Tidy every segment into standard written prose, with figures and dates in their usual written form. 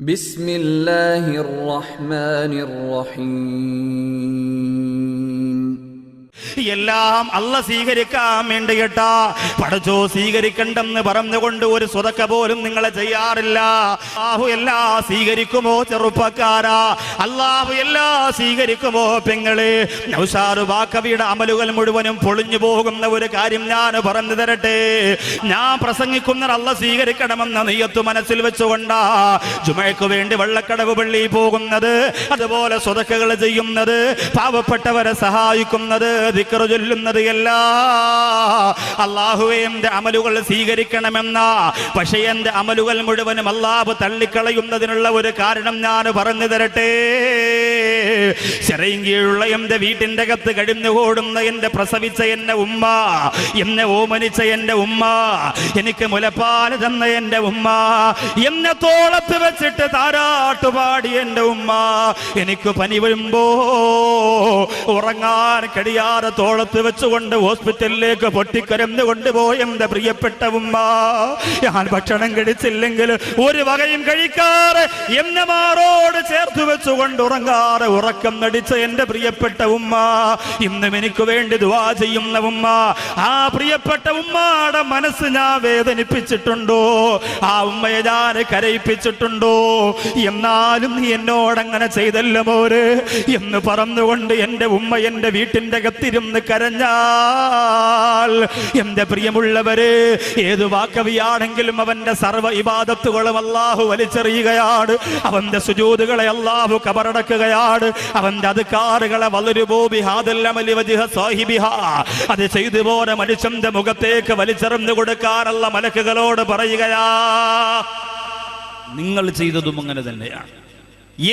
ബിസ്മില്ലാഹിർ റഹ്മാനിർ റഹീം. എല്ലാം അല്ല സ്വീകരിക്കാൻ വേണ്ടി കേട്ടാ പഠിച്ചോ സ്വീകരിക്കണ്ടെന്ന് പറഞ്ഞുകൊണ്ട് ഒരു സ്വതക്ക പോലും നിങ്ങളെ ചെയ്യാറില്ല. അല്ലാഹു എല്ലാം സ്വീകരിക്കുമോ ചെറുപ്പക്കാരാ? അല്ലാഹു എല്ലാം സ്വീകരിക്കുമോ പെങ്ങളെ? നൗഷാദ് ബാക്കവിയുടെ അമലുകൾ മുഴുവനും പൊളിഞ്ഞു പോകുന്ന ഒരു കാര്യം ഞാൻ പറഞ്ഞു തരട്ടെ. ഞാൻ പ്രസംഗിക്കുന്നത് അല്ല സ്വീകരിക്കണമെന്ന നിയ്യത്ത് മനസ്സിൽ വെച്ചുകൊണ്ടാ ജുമയ്ക്ക് വേണ്ടി വെള്ളക്കടവ് പള്ളി പോകുന്നത്, അതുപോലെ സ്വതക്കകൾ ചെയ്യുന്നത്, പാവപ്പെട്ടവരെ സഹായിക്കുന്നത്, ദിക്ർ ചൊല്ലുന്നത് എല്ലാം അല്ലാഹുവേ എന്റെ അമലുകൾ സ്വീകരിക്കണമെന്ന. പക്ഷേ എന്റെ അമലുകൾ മുഴുവനും അല്ലാഹു തള്ളിക്കളയുന്നതിനുള്ള ഒരു കാരണം ഞാൻ പറഞ്ഞു തരട്ടെ. ചെറിയങ്കീഴുള്ള എന്റെ വീട്ടിന്റെ അകത്ത് കഴിഞ്ഞുകൂടുന്ന എന്റെ പ്രസവിച്ച എന്റെ ഉമ്മ, എന്നെ ഓമനിച്ച എന്റെ ഉമ്മ, എനിക്ക് മുലപ്പാൽ തന്ന എന്റെ ഉമ്മ, എന്നെ തോളത്ത് വെച്ചിട്ട് താരാട്ടുപാടി എന്റെ ഉമ്മ, എനിക്ക് പനി വരുമ്പോ ഉറങ്ങാൻ കഴിയാതെ തോളത്ത് വെച്ചുകൊണ്ട് ഹോസ്പിറ്റലിലേക്ക് പൊട്ടിക്കരന്ന് കൊണ്ടുപോയി എന്റെ പ്രിയപ്പെട്ട ഉമ്മ. ഞാൻ ഭക്ഷണം കഴിച്ചില്ലെങ്കിൽ ഒരു വകയും കഴിക്കാറ് എന്നെ മാറോട് ചേർത്ത് വെച്ചുകൊണ്ട് ഉറങ്ങാറ് ഉറക്കം നടിച്ച എന്റെ പ്രിയപ്പെട്ട ഉമ്മ, ഇന്നും എനിക്ക് വേണ്ടി ദുആ ചെയ്യുന്ന ഉമ്മ. ആ പ്രിയപ്പെട്ട ഉമ്മയുടെ മനസ്സ് ഞാൻ വേദനിപ്പിച്ചിട്ടുണ്ടോ? ആ ഉമ്മയെ ഞാൻ കരയിപ്പിച്ചിട്ടുണ്ടോ? എന്നാലും നീ എന്നോടങ്ങനെ ചെയ്തല്ലോ മോര് എന്ന് പറഞ്ഞുകൊണ്ട് എന്റെ ഉമ്മ എന്റെ വീട്ടിന്റെ അകത്തിരുന്ന് കരഞ്ഞാൽ, എന്റെ പ്രിയമുള്ളവര്, ഏത് വാക്കവിയാണെങ്കിലും അവന്റെ സർവ്വ ഇബാദത്തുകളും അല്ലാഹു വലിച്ചെറിയുകയാണ്. അവന്റെ സുജൂദുകളെ അല്ലാഹു കബറടക്കുകയാണ്. അവന്റെ അദ്കാറുകളെ അത് ചെയ്തു പോലെ മനുഷ്യന്റെ മുഖത്തേക്ക് വലിച്ചെറിഞ്ഞു കൊടുക്കാനുള്ള മലക്കുകളോട് പറയുകയാ. നിങ്ങൾ ചെയ്തതും അങ്ങനെ തന്നെയാണ്.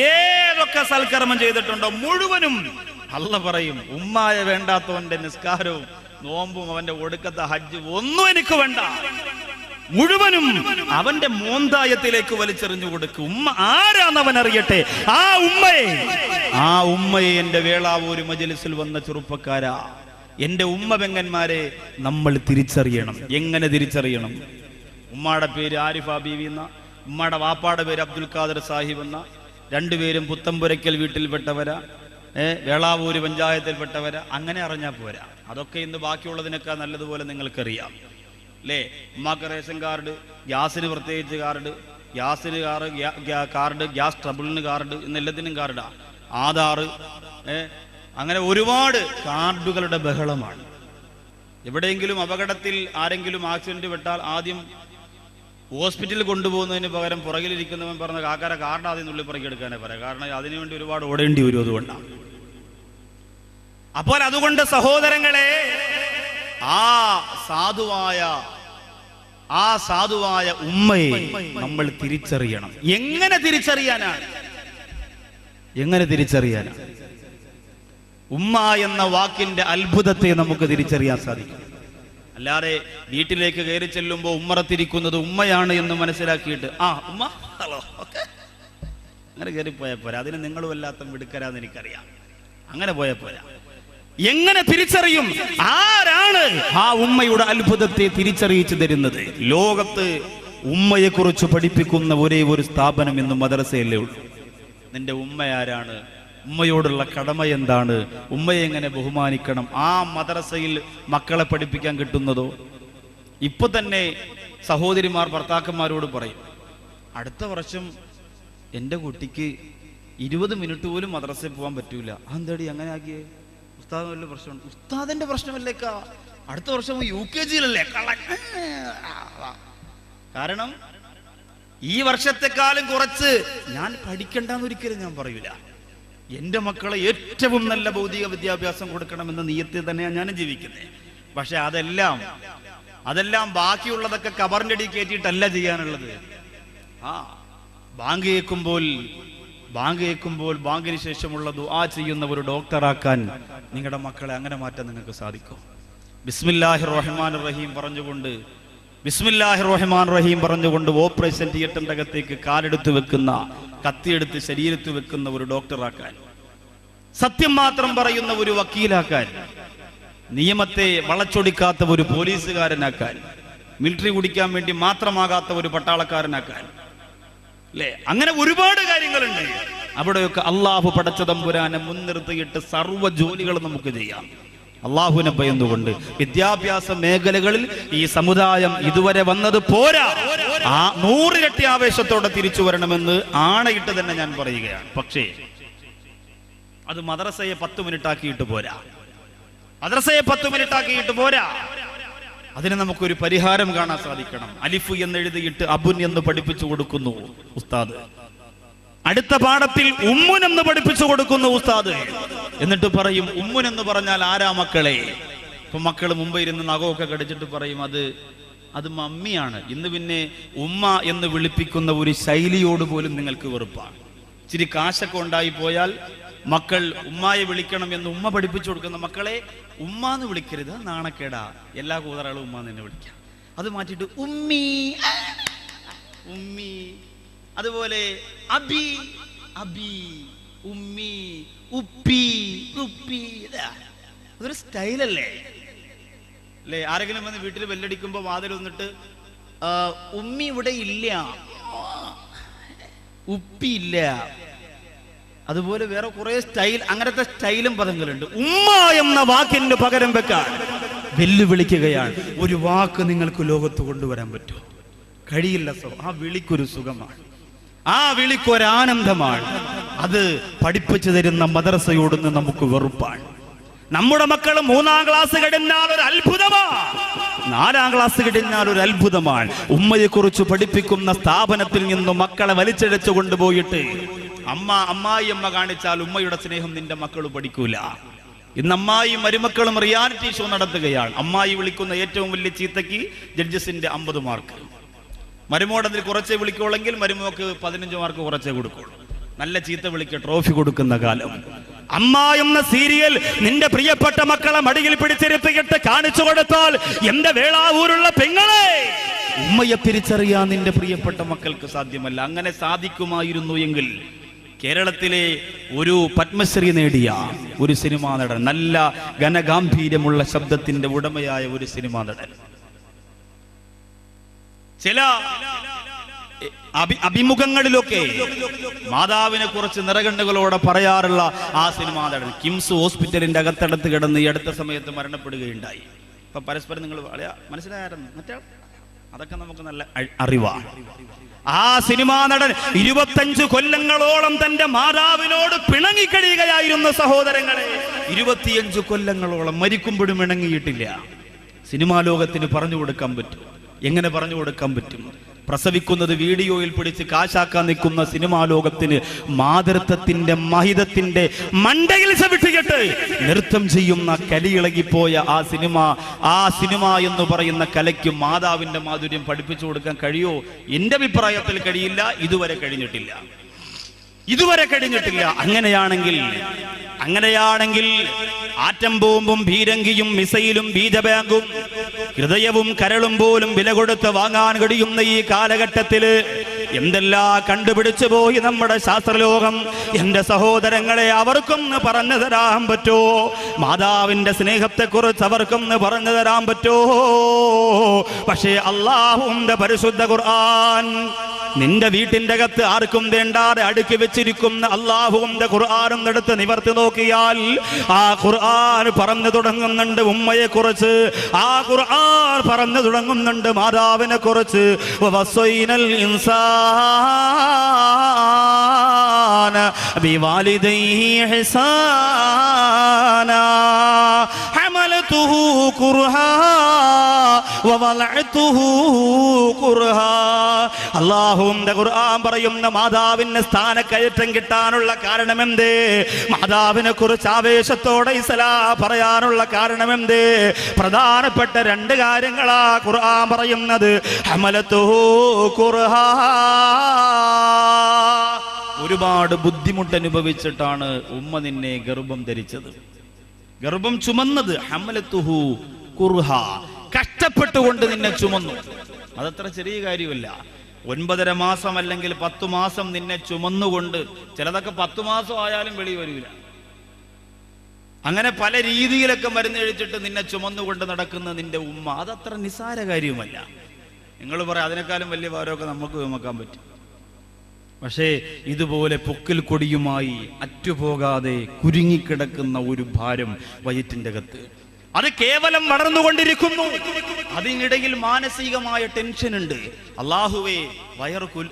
ഏതൊക്കെ സൽക്കർമ്മം ചെയ്തിട്ടുണ്ടോ മുഴുവനും അല്ല പറയും, ഉമ്മായ വേണ്ടാത്തവന്റെ നിസ്കാരവും നോമ്പും അവന്റെ ഒടുക്കത്തെ ഹജ്ജ് ഒന്നും എനിക്ക് വേണ്ട, മുഴുവനും അവന്റെ മോന്തായത്തിലേക്ക് വലിച്ചെറിഞ്ഞു കൊടുക്കും. ഉമ്മ ആരാന്ന് അവൻ അറിയട്ടെ. ആ ഉമ്മയെ എന്റെ വേളാവൂര് മജ്‌ലിസിൽ വന്ന ചെറുപ്പക്കാരാ, എന്റെ ഉമ്മ പെങ്ങന്മാരെ നമ്മൾ തിരിച്ചറിയണം. എങ്ങനെ തിരിച്ചറിയണം? ഉമ്മയുടെ പേര് ആരിഫ ബീവി എന്ന, ഉമ്മയുടെ വാപ്പാടെ പേര് അബ്ദുൽ ഖാദർ സാഹിബ് എന്ന, രണ്ടുപേരും പുത്തമ്പുരയ്ക്കൽ വീട്ടിൽപ്പെട്ടവരാ, വേളാവൂര് പഞ്ചായത്തിൽപ്പെട്ടവരാ. അങ്ങനെ അറിഞ്ഞാൽ പോരാ. അതൊക്കെ ഇന്ന് ബാക്കിയുള്ളതിനേക്കാൾ നല്ലതുപോലെ നിങ്ങൾക്കറിയാം അല്ലേ? ഉമ്മാക്ക് റേഷൻ കാർഡ്, ഗ്യാസിന് പ്രത്യേകിച്ച് കാർഡ്, ഗ്യാസിന് കാർഡ്, ഗ്യാസ് ട്രബിളിന് കാർഡ്, എന്നെല്ലാത്തിനും കാർഡാ, ആധാർ, അങ്ങനെ ഒരുപാട് കാർഡുകളുടെ ബഹളമാണ്. എവിടെയെങ്കിലും അപകടത്തിൽ ആരെങ്കിലും ആക്സിഡന്റ് പെട്ടാൽ ആദ്യം ഹോസ്പിറ്റലിൽ കൊണ്ടുപോകുന്നതിന് പകരം പുറകിലിരിക്കുന്നവൻ പറഞ്ഞ കാക്കാര കാർഡ് ആദ്യം നുള്ളി പുറകിയെടുക്കാനേ പറയാം. കാരണം അതിനുവേണ്ടി ഒരുപാട് ഓടേണ്ടി വരും. അതുകൊണ്ടാണ്. അപ്പോൾ അതുകൊണ്ട് സഹോദരങ്ങളെ, ആ സാധുവായ ഉമ്മയെ നമ്മൾ തിരിച്ചറിയണം. എങ്ങനെ തിരിച്ചറിയാനാണ്? ഉമ്മ എന്ന വാക്കിന്റെ അത്ഭുതത്തെ നമുക്ക് തിരിച്ചറിയാൻ സാധിക്കും. അല്ലാതെ വീട്ടിലേക്ക് കയറി ചെല്ലുമ്പോൾ ഉമ്മറത്തിരിക്കുന്നത് ഉമ്മയാണ് എന്ന് മനസ്സിലാക്കിയിട്ട് ഉമ്മ ഹലോ ഓക്കെ അങ്ങനെ കയറി പോയാൽ പോരാ. അതിന് നിങ്ങളും വല്ലാത്ത മിടുക്കരാന്ന് എനിക്കറിയാം. അങ്ങനെ പോയാൽ പോരാ. എങ്ങനെ തിരിച്ചറിയും? ആരാണ് ആ ഉമ്മയുടെ അത്ഭുതത്തെ തിരിച്ചറിയിച്ചു തരുന്നത്? ലോകത്ത് ഉമ്മയെ കുറിച്ച് പഠിപ്പിക്കുന്ന ഒരേ ഒരു സ്ഥാപനം ഇന്ന് മദ്രസയല്ലേ ഉള്ളൂ. നിന്റെ ഉമ്മയാരാണ്? ഉമ്മയോടുള്ള കടമ എന്താണ്? ഉമ്മയെ എങ്ങനെ ബഹുമാനിക്കണം? ആ മദ്രസയിൽ മക്കളെ പഠിപ്പിക്കാൻ കിട്ടുന്നതോ? ഇപ്പൊ തന്നെ സഹോദരിമാർ ഭർത്താക്കന്മാരോട് പറയും, അടുത്ത വർഷം എൻ്റെ കുട്ടിക്ക് 20 മിനിറ്റ് പോലും മദ്രസയിൽ പോകാൻ പറ്റൂല. അതെന്താടി അങ്ങനെ ആക്കിയേ? ഉസ്താദ് വല്ല പ്രശ്നമുണ്ട്? ഉസ്താദിന്റെ പ്രശ്നമല്ലേക്കാ, അടുത്ത വർഷം UKG-യിലല്ലേ. കാരണം ഈ വർഷത്തെക്കാളും കുറച്ച് ഞാൻ പഠിക്കണ്ടെന്ന് ഒരിക്കലും ഞാൻ പറയൂല. എന്റെ മക്കളെ ഏറ്റവും നല്ല ഭൗതിക വിദ്യാഭ്യാസം കൊടുക്കണമെന്ന നിയത്തിൽ തന്നെയാണ് ഞാനും ജീവിക്കുന്നത്. പക്ഷെ അതെല്ലാം ബാക്കിയുള്ളതൊക്കെ കബറിന്റെ അടി കയറ്റിയിട്ടല്ല ചെയ്യാനുള്ളത്. ബാങ്ക് കേൾക്കുമ്പോൾ ബാങ്കിന് ശേഷമുള്ള ദുആ ചെയ്യുന്ന ഒരു ഡോക്ടറാക്കാൻ നിങ്ങളുടെ മക്കളെ അങ്ങനെ മാറ്റാൻ നിങ്ങൾക്ക് സാധിക്കും. ബിസ്മില്ലാഹിർ റഹ്മാനിർ റഹീം പറഞ്ഞുകൊണ്ട് ഓപ്പറേഷൻ തിയേറ്ററിന്റെ അകത്തേക്ക് കാലെടുത്ത് വെക്കുന്ന, കത്തിയെടുത്ത് ശരീരത്ത് വെക്കുന്ന ഒരു ഡോക്ടറാക്കാൻ, സത്യം മാത്രം പറയുന്ന ഒരു വക്കീലാക്കാൻ, നിയമത്തെ വളച്ചൊടിക്കാത്ത ഒരു പോലീസുകാരനാക്കാൻ, മിലിറ്ററി കുടിക്കാൻ വേണ്ടി മാത്രമാകാത്ത ഒരു പട്ടാളക്കാരനാക്കാൻ, അല്ലേ? അങ്ങനെ ഒരുപാട് കാര്യങ്ങളുണ്ട്. അവിടെയൊക്കെ അള്ളാഹു പടച്ച തമ്പുരാനെ മുൻനിർത്തിയിട്ട് സർവ്വ ജോലികൾ നമുക്ക് ചെയ്യാം. അള്ളാഹുവിനെ ഭയന്നുകൊണ്ട് വിദ്യാഭ്യാസ മേഖലകളിൽ ഈ സമുദായം ഇതുവരെ വന്നത് പോരാ, 100 ഇരട്ടി ആവേശത്തോടെ തിരിച്ചു വരണമെന്ന് ആണയിട്ട് തന്നെ ഞാൻ പറയുകയാണ്. പക്ഷേ അത് മദ്രസയെ 10 മിനിറ്റ് ആക്കിയിട്ട് പോരാ, മദ്രസയെ 10 മിനിറ്റ് ആക്കിയിട്ട് പോരാ. അതിന് നമുക്കൊരു പരിഹാരം കാണാൻ സാധിക്കണം. അലിഫ് എന്ന് എഴുതിയിട്ട് അബുൻ എന്ന് പഠിപ്പിച്ചു കൊടുക്കുന്നു ഉസ്താദ്. അടുത്ത പാഠത്തിൽ ഉമ്മുൻ എന്ന് പഠിപ്പിച്ചു കൊടുക്കുന്നു ഉസ്താദ്. എന്നിട്ട് പറയും ഉമ്മുൻ എന്ന് പറഞ്ഞാൽ ആരാ മക്കളെ? ഇപ്പൊ മക്കൾ മുമ്പ് ഇരുന്ന് നഖമൊക്കെ കടിച്ചിട്ട് പറയും അത് മമ്മിയാണ്. ഇന്ന് പിന്നെ ഉമ്മ എന്ന് വിളിപ്പിക്കുന്ന ഒരു ശൈലിയോട് പോലും നിങ്ങൾക്ക് വെറുപ്പാണ്. ഇച്ചിരി കാശൊക്കെ ഉണ്ടായി പോയാൽ മക്കൾ ഉമ്മായെ വിളിക്കണം എന്ന് ഉമ്മ പഠിപ്പിച്ചു കൊടുക്കുന്ന മക്കളെ ഉമ്മാന്ന് വിളിക്കരുത്, നാണക്കേടാ. എല്ലാ കൂതറകളും ഉമ്മാന്ന് തന്നെ വിളിക്കാം. അത് മാറ്റിയിട്ട് ഉമ്മി ഉമ്മി, അതുപോലെ അബി അബി, ഉമ്മി, ഉപ്പി ഉപ്പി. അതൊരു സ്റ്റൈലല്ലേ അല്ലേ? ആരെങ്കിലും വന്ന് വീട്ടിൽ ബെല്ലടിക്കുമ്പോ വാതിൽ വന്നിട്ട് ഉമ്മി ഇവിടെ ഇല്ല, ഉപ്പി ഇല്ല. അതുപോലെ വേറെ കുറെ സ്റ്റൈൽ, അങ്ങനത്തെ സ്റ്റൈലും പദങ്ങളുണ്ട്. ഉമ്മ എന്ന വാക്കിന് പകരം വെക്കാൻ വെല്ലുവിളിക്കുകയാണ്. ഒരു വാക്ക് നിങ്ങൾക്ക് ലോകത്ത് കൊണ്ടുവരാൻ പറ്റുമോ? കഴിയില്ല. ആ വിളിക്കൊരു സുഖമാണ്, ആ വിളിക്കൊരാനന്ദമാണ്. അത് പഠിപ്പിച്ചു തരുന്ന മദ്രസയോടുന്ന് നമുക്ക് വെറുപ്പാണ്. നമ്മുടെ മക്കൾ 3-ാം ക്ലാസ് കഴിഞ്ഞാൽ ഒരു അത്ഭുതമാണ്, 4-ാം ക്ലാസ് കഴിഞ്ഞാൽ ഒരു അത്ഭുതമാണ്. ഉമ്മയെ കുറിച്ച് പഠിപ്പിക്കുന്ന സ്ഥാപനത്തിൽ നിന്ന് മക്കളെ വലിച്ചഴച്ചു കൊണ്ടുപോയിട്ട് അമ്മായി അമ്മ കാണിച്ചാൽ ഉമ്മയുടെ സ്നേഹം നിന്റെ മക്കൾ പഠിക്കൂല. ഇന്ന് അമ്മായിയും മരുമക്കളും റിയാലിറ്റി ഷോ നടത്തുകയാണ്. അമ്മായി വിളിക്കുന്ന ഏറ്റവും വലിയ ചീത്തയ്ക്ക് ജഡ്ജസിന്റെ 50 മാർക്ക്, മരുമോടതിൽ കുറച്ചേ വിളിക്കുള്ളെങ്കിൽ മരുമോക്ക് 15 മാർക്ക് കുറച്ചേ കൊടുക്കുള്ളൂ. നല്ല ചീത്ത വിളിക്ക് ട്രോഫി കൊടുക്കുന്ന കാലം. അമ്മ എന്ന സീരിയൽ നിന്റെ പ്രിയപ്പെട്ട മക്കളെ മടിയിൽ പിടിച്ചിരുത്തിയിട്ട് കാണിച്ചു കൊടുത്താൽ എന്റെ വേളാവൂരുള്ള പെങ്ങളെ, ഉമ്മയെ തിരിച്ചറിയാൻ നിന്റെ പ്രിയപ്പെട്ട മക്കൾക്ക് സാധ്യമല്ല. അങ്ങനെ സാധിക്കുമായിരുന്നു എങ്കിൽ കേരളത്തിലെ ഒരു പത്മശ്രീ നേടിയ ഒരു സിനിമാ നടൻ, നല്ല ഘനഗാംഭീര്യമുള്ള ശബ്ദത്തിന്റെ ഉടമയായ ഒരു സിനിമാ നടൻ, ചില അഭിമുഖങ്ങളിലൊക്കെ മാതാവിനെ കുറിച്ച് നിറകണ്ണുകളോടെ പറയാറുള്ള ആ സിനിമാ നടൻ കിംസ് ഹോസ്പിറ്റലിന്റെ അകത്തടത്ത് കിടന്ന് ഈ അടുത്ത സമയത്ത് മരണപ്പെടുകയുണ്ടായി. ഇപ്പൊ പരസ്പരം നിങ്ങൾ മനസ്സിലായിരുന്നു മറ്റേ അതൊക്കെ നമുക്ക് നല്ല അറിവാണ്. ആ സിനിമാ നടൻ 25 കൊല്ലങ്ങളോളം തന്റെ മാതാവിനോട് പിണങ്ങിക്കഴിയുകയായിരുന്നു സഹോദരങ്ങളെ. 25 കൊല്ലങ്ങളോളം മരിക്കുമ്പോഴും ഇണങ്ങിയിട്ടില്ല. സിനിമാ ലോകത്തിന് പറഞ്ഞു കൊടുക്കാൻ പറ്റും. എങ്ങനെ പറഞ്ഞു കൊടുക്കാൻ പറ്റും? പ്രസവിക്കുന്നത് വീഡിയോയിൽ പിടിച്ച് കാശാക്കാൻ നിൽക്കുന്ന സിനിമാ ലോകത്തിന് മാതൃത്വത്തിന്റെ മഹിതത്തിന്റെ മണ്ടയിൽ ചവിട്ടിയിട്ട് നൃത്തം ചെയ്യുന്ന കലിയിളകിപ്പോയ ആ സിനിമ എന്ന് പറയുന്ന കലയ്ക്ക് മാതാവിന്റെ മാധുര്യം പഠിപ്പിച്ചു കൊടുക്കാൻ കഴിയോ? എന്റെ അഭിപ്രായത്തിൽ കഴിയില്ല. ഇതുവരെ കഴിഞ്ഞിട്ടില്ല. അങ്ങനെയാണെങ്കിൽ ആറ്റം ബോംബും ഭീരങ്കിയും മിസൈലും ബീജബാങ്കും ഹൃദയവും കരളും പോലും വില കൊടുത്ത് വാങ്ങാൻ കഴിയുന്ന ഈ കാലഘട്ടത്തില് എന്തെല്ലാം കണ്ടുപിടിച്ചു പോയി നമ്മുടെ ശാസ്ത്രലോകം. എന്റെ സഹോദരങ്ങളെ, അവർക്കൊന്ന് പറഞ്ഞു തരാൻ പറ്റോ? മാതാവിന്റെ സ്നേഹത്തെക്കുറിച്ച് അവർക്കൊന്ന് പറഞ്ഞു തരാൻ പറ്റോ? പക്ഷേ അല്ലാഹുവിന്റെ പരിശുദ്ധ ഖുർആൻ നിന്റെ വീട്ടിന്റെ അകത്ത് ആർക്കും വേണ്ടാതെ അടുക്കി വെച്ചിരിക്കുന്ന അല്ലാഹുവിന്റെ ഖുർആനും എടുത്ത് നിവർത്തി നോക്കിയാൽ ആ ഖുർആൻ പറഞ്ഞു തുടങ്ങുന്നുണ്ട് ഉമ്മയെ കുറിച്ച്, ആ ഖുർആൻ പറഞ്ഞു തുടങ്ങുന്നുണ്ട് മാതാവിനെ കുറിച്ച്. വവസ്വൈനൽ ഇൻസാന ബിവാലിദൈഹി ഇഹ്സാനാ ഹമലതുഹു കുർഹാ വവലഅതുഹു കുർഹാ. അല്ലാഹുവിന്റെ ഖുർആൻ പറയുന്ന മാതാവിന് സ്ഥാനക്കയറ്റം കിട്ടാനുള്ള കാരണമെന്തേ? മാതാവിനെ കുറിച്ച് ആവേശത്തോടെ ഇസ്ലാം പറയാനുള്ള കാരണമെന്തേ? പ്രധാനപ്പെട്ട 2 കാര്യങ്ങളാ ഖുർആൻ പറയുന്നത്. ഹമലതുഹു കുർഹാ, ഒരുപാട് ബുദ്ധിമുട്ട് അനുഭവിച്ചിട്ടാണ് ഉമ്മ നിന്നെ ഗർഭം ധരിച്ചത്, ഗർഭം ചുമന്നത്. ഹമലതുഹു കുർഹാ, കഷ്ടപ്പെട്ടുകൊണ്ട് നിന്നെ ചുമന്നു. അതത്ര ചെറിയ കാര്യമല്ല. 9.5 മാസം അല്ലെങ്കിൽ 10 മാസം നിന്നെ ചുമന്നുകൊണ്ട്, ചിലതൊക്കെ 10 മാസം ആയാലും വെളി വരില്ല. അങ്ങനെ പല രീതിയിലൊക്കെ മരുന്ന് കഴിച്ചിട്ട് നിന്നെ ചുമന്നുകൊണ്ട് നടക്കുന്ന നിന്റെ ഉമ്മ, അതത്ര നിസ്സാര കാര്യവുമല്ല. നിങ്ങൾ പറയാം അതിനേക്കാളും വലിയ ഭാരമൊക്കെ നമുക്ക് ചുമക്കാൻ പറ്റും. പക്ഷേ ഇതുപോലെ പൊക്കിൽ കൊടിയുമായി അറ്റുപോകാതെ കുരുങ്ങിക്കിടക്കുന്ന ഒരു ഭാരം വയറ്റിൻ്റെ അകത്ത്, അത് കേവലം വളർന്നുകൊണ്ടിരിക്കുന്നു. അതിനിടയിൽ മാനസികമായ ടെൻഷൻ ഉണ്ട്. അല്ലാഹുവേ,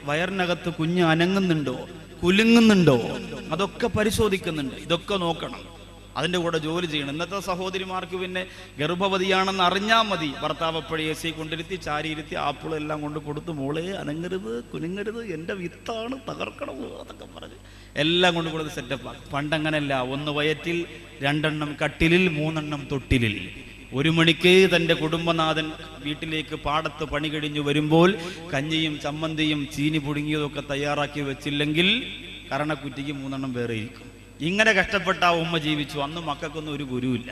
വയറിനകത്ത് കുഞ്ഞ് അനങ്ങുന്നുണ്ടോ, കുലുങ്ങുന്നുണ്ടോ, അതൊക്കെ പരിശോധിക്കുന്നുണ്ട്. ഇതൊക്കെ നോക്കണം, അതിൻ്റെ കൂടെ ജോലി ചെയ്യണം. ഇന്നത്തെ സഹോദരിമാർക്ക് പിന്നെ ഗർഭവതിയാണെന്ന് അറിഞ്ഞാൽ മതി, ഭർത്താവ് എപ്പോഴും AC കൊണ്ടിരുത്തി ചാരിയിരുത്തി ആപ്പിളും എല്ലാം കൊണ്ട് കൊടുത്ത്, മോളെ അനങ്ങരുത്, കുലുങ്ങരുത്, എൻ്റെ വിത്താണ്, തകർക്കണം അതൊക്കെ പറഞ്ഞ് എല്ലാം കൊണ്ട് കൊടുത്ത് സെറ്റപ്പ്. പണ്ടങ്ങനല്ല, 1 വയറ്റിൽ, 2 എണ്ണം കട്ടിലിൽ, 3 എണ്ണം തൊട്ടിലിൽ. 1 മണിക്ക് തൻ്റെ കുടുംബനാഥൻ വീട്ടിലേക്ക് പാടത്ത് പണി കഴിഞ്ഞു വരുമ്പോൾ കഞ്ഞിയും ചമ്മന്തിയും ചീനി പുഴുങ്ങിയതൊക്കെ തയ്യാറാക്കി വെച്ചില്ലെങ്കിൽ കരണക്കുറ്റിക്ക് 3 എണ്ണം വേറെ ഇരിക്കും. ഇങ്ങനെ കഷ്ടപ്പെട്ട ആ ഉമ്മ ജീവിച്ചു. അന്ന് മക്കൾക്കൊന്നും ഒരു ഗുരുവില്ല.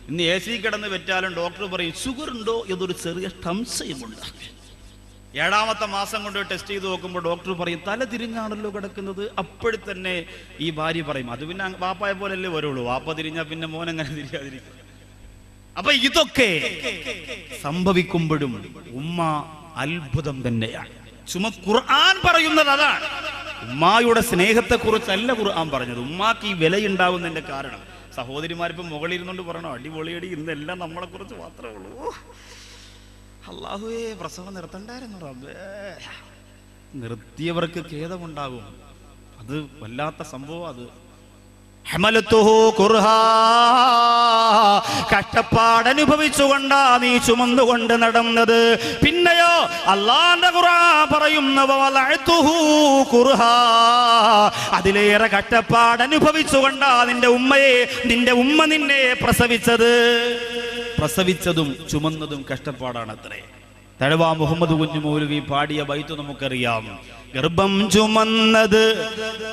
ഇന്ന് AC കിടന്ന് വെച്ചാലും ഡോക്ടർ പറയും ഷുഗർ ഉണ്ടോ എന്നൊരു ചെറിയ സംശയമുണ്ട്. 7ാമത്തെ മാസം കൊണ്ട് ടെസ്റ്റ് ചെയ്ത് നോക്കുമ്പോൾ ഡോക്ടർ പറയും തല തിരിഞ്ഞാണല്ലോ കിടക്കുന്നത്. അപ്പോഴത്തന്നെ ഈ ഭാര്യ പറയും, അത് പിന്നെ വാപ്പായ പോലല്ലേ വരുള്ളൂ, വാപ്പ തിരിഞ്ഞാൽ പിന്നെ മോൻ എങ്ങനെ തിരിയാതിരിക്കും. അപ്പൊ ഇതൊക്കെ സംഭവിക്കുമ്പോഴും ഉമ്മ അത്ഭുതം തന്നെയാണ്. ഖുർആൻ പറയുന്നത് അതാണ്. ഉമ്മായുടെ സ്നേഹത്തെക്കുറിച്ചല്ല ഖുർആൻ പറഞ്ഞത്. ഉമ്മാക്ക് ഈ വിലയുണ്ടാവുന്നതിന്റെ കാരണം സഹോദരിമാരിപ്പം മുകളിലിരുന്നുകൊണ്ട് പറയണോ, അടിപൊളിയടി, ഇന്നെല്ലാം നമ്മളെ കുറിച്ച് മാത്രമേ ഉള്ളൂ. അല്ലാഹുവേ, പ്രസവം നിർത്തണ്ടായിരുന്നു റബ്ബേ. നിർത്തിയവർക്ക് ഖേദമുണ്ടാകും. അത് വല്ലാത്ത സംഭവം. അത് കഷ്ടപ്പാടനുഭവിച്ചുകൊണ്ടാ നീ ചുമന്നുകൊണ്ട് നടന്നത്. പിന്നെയോ അല്ലാഹുവിന്റെ ഖുർആൻ പറയുന്നു, അതിലേറെ കഷ്ടപ്പാടനുഭവിച്ചുകൊണ്ടാ നിന്റെ ഉമ്മ നിന്നെ പ്രസവിച്ചതും ചുമന്നതും കഷ്ടപ്പാടാണത്രേ. തഴവ മുഹമ്മദ് കുഞ്ഞു മൗലവി പാടിയ ബൈത്ത് നമുക്കറിയാം. ഗർഭം ചുമന്നത്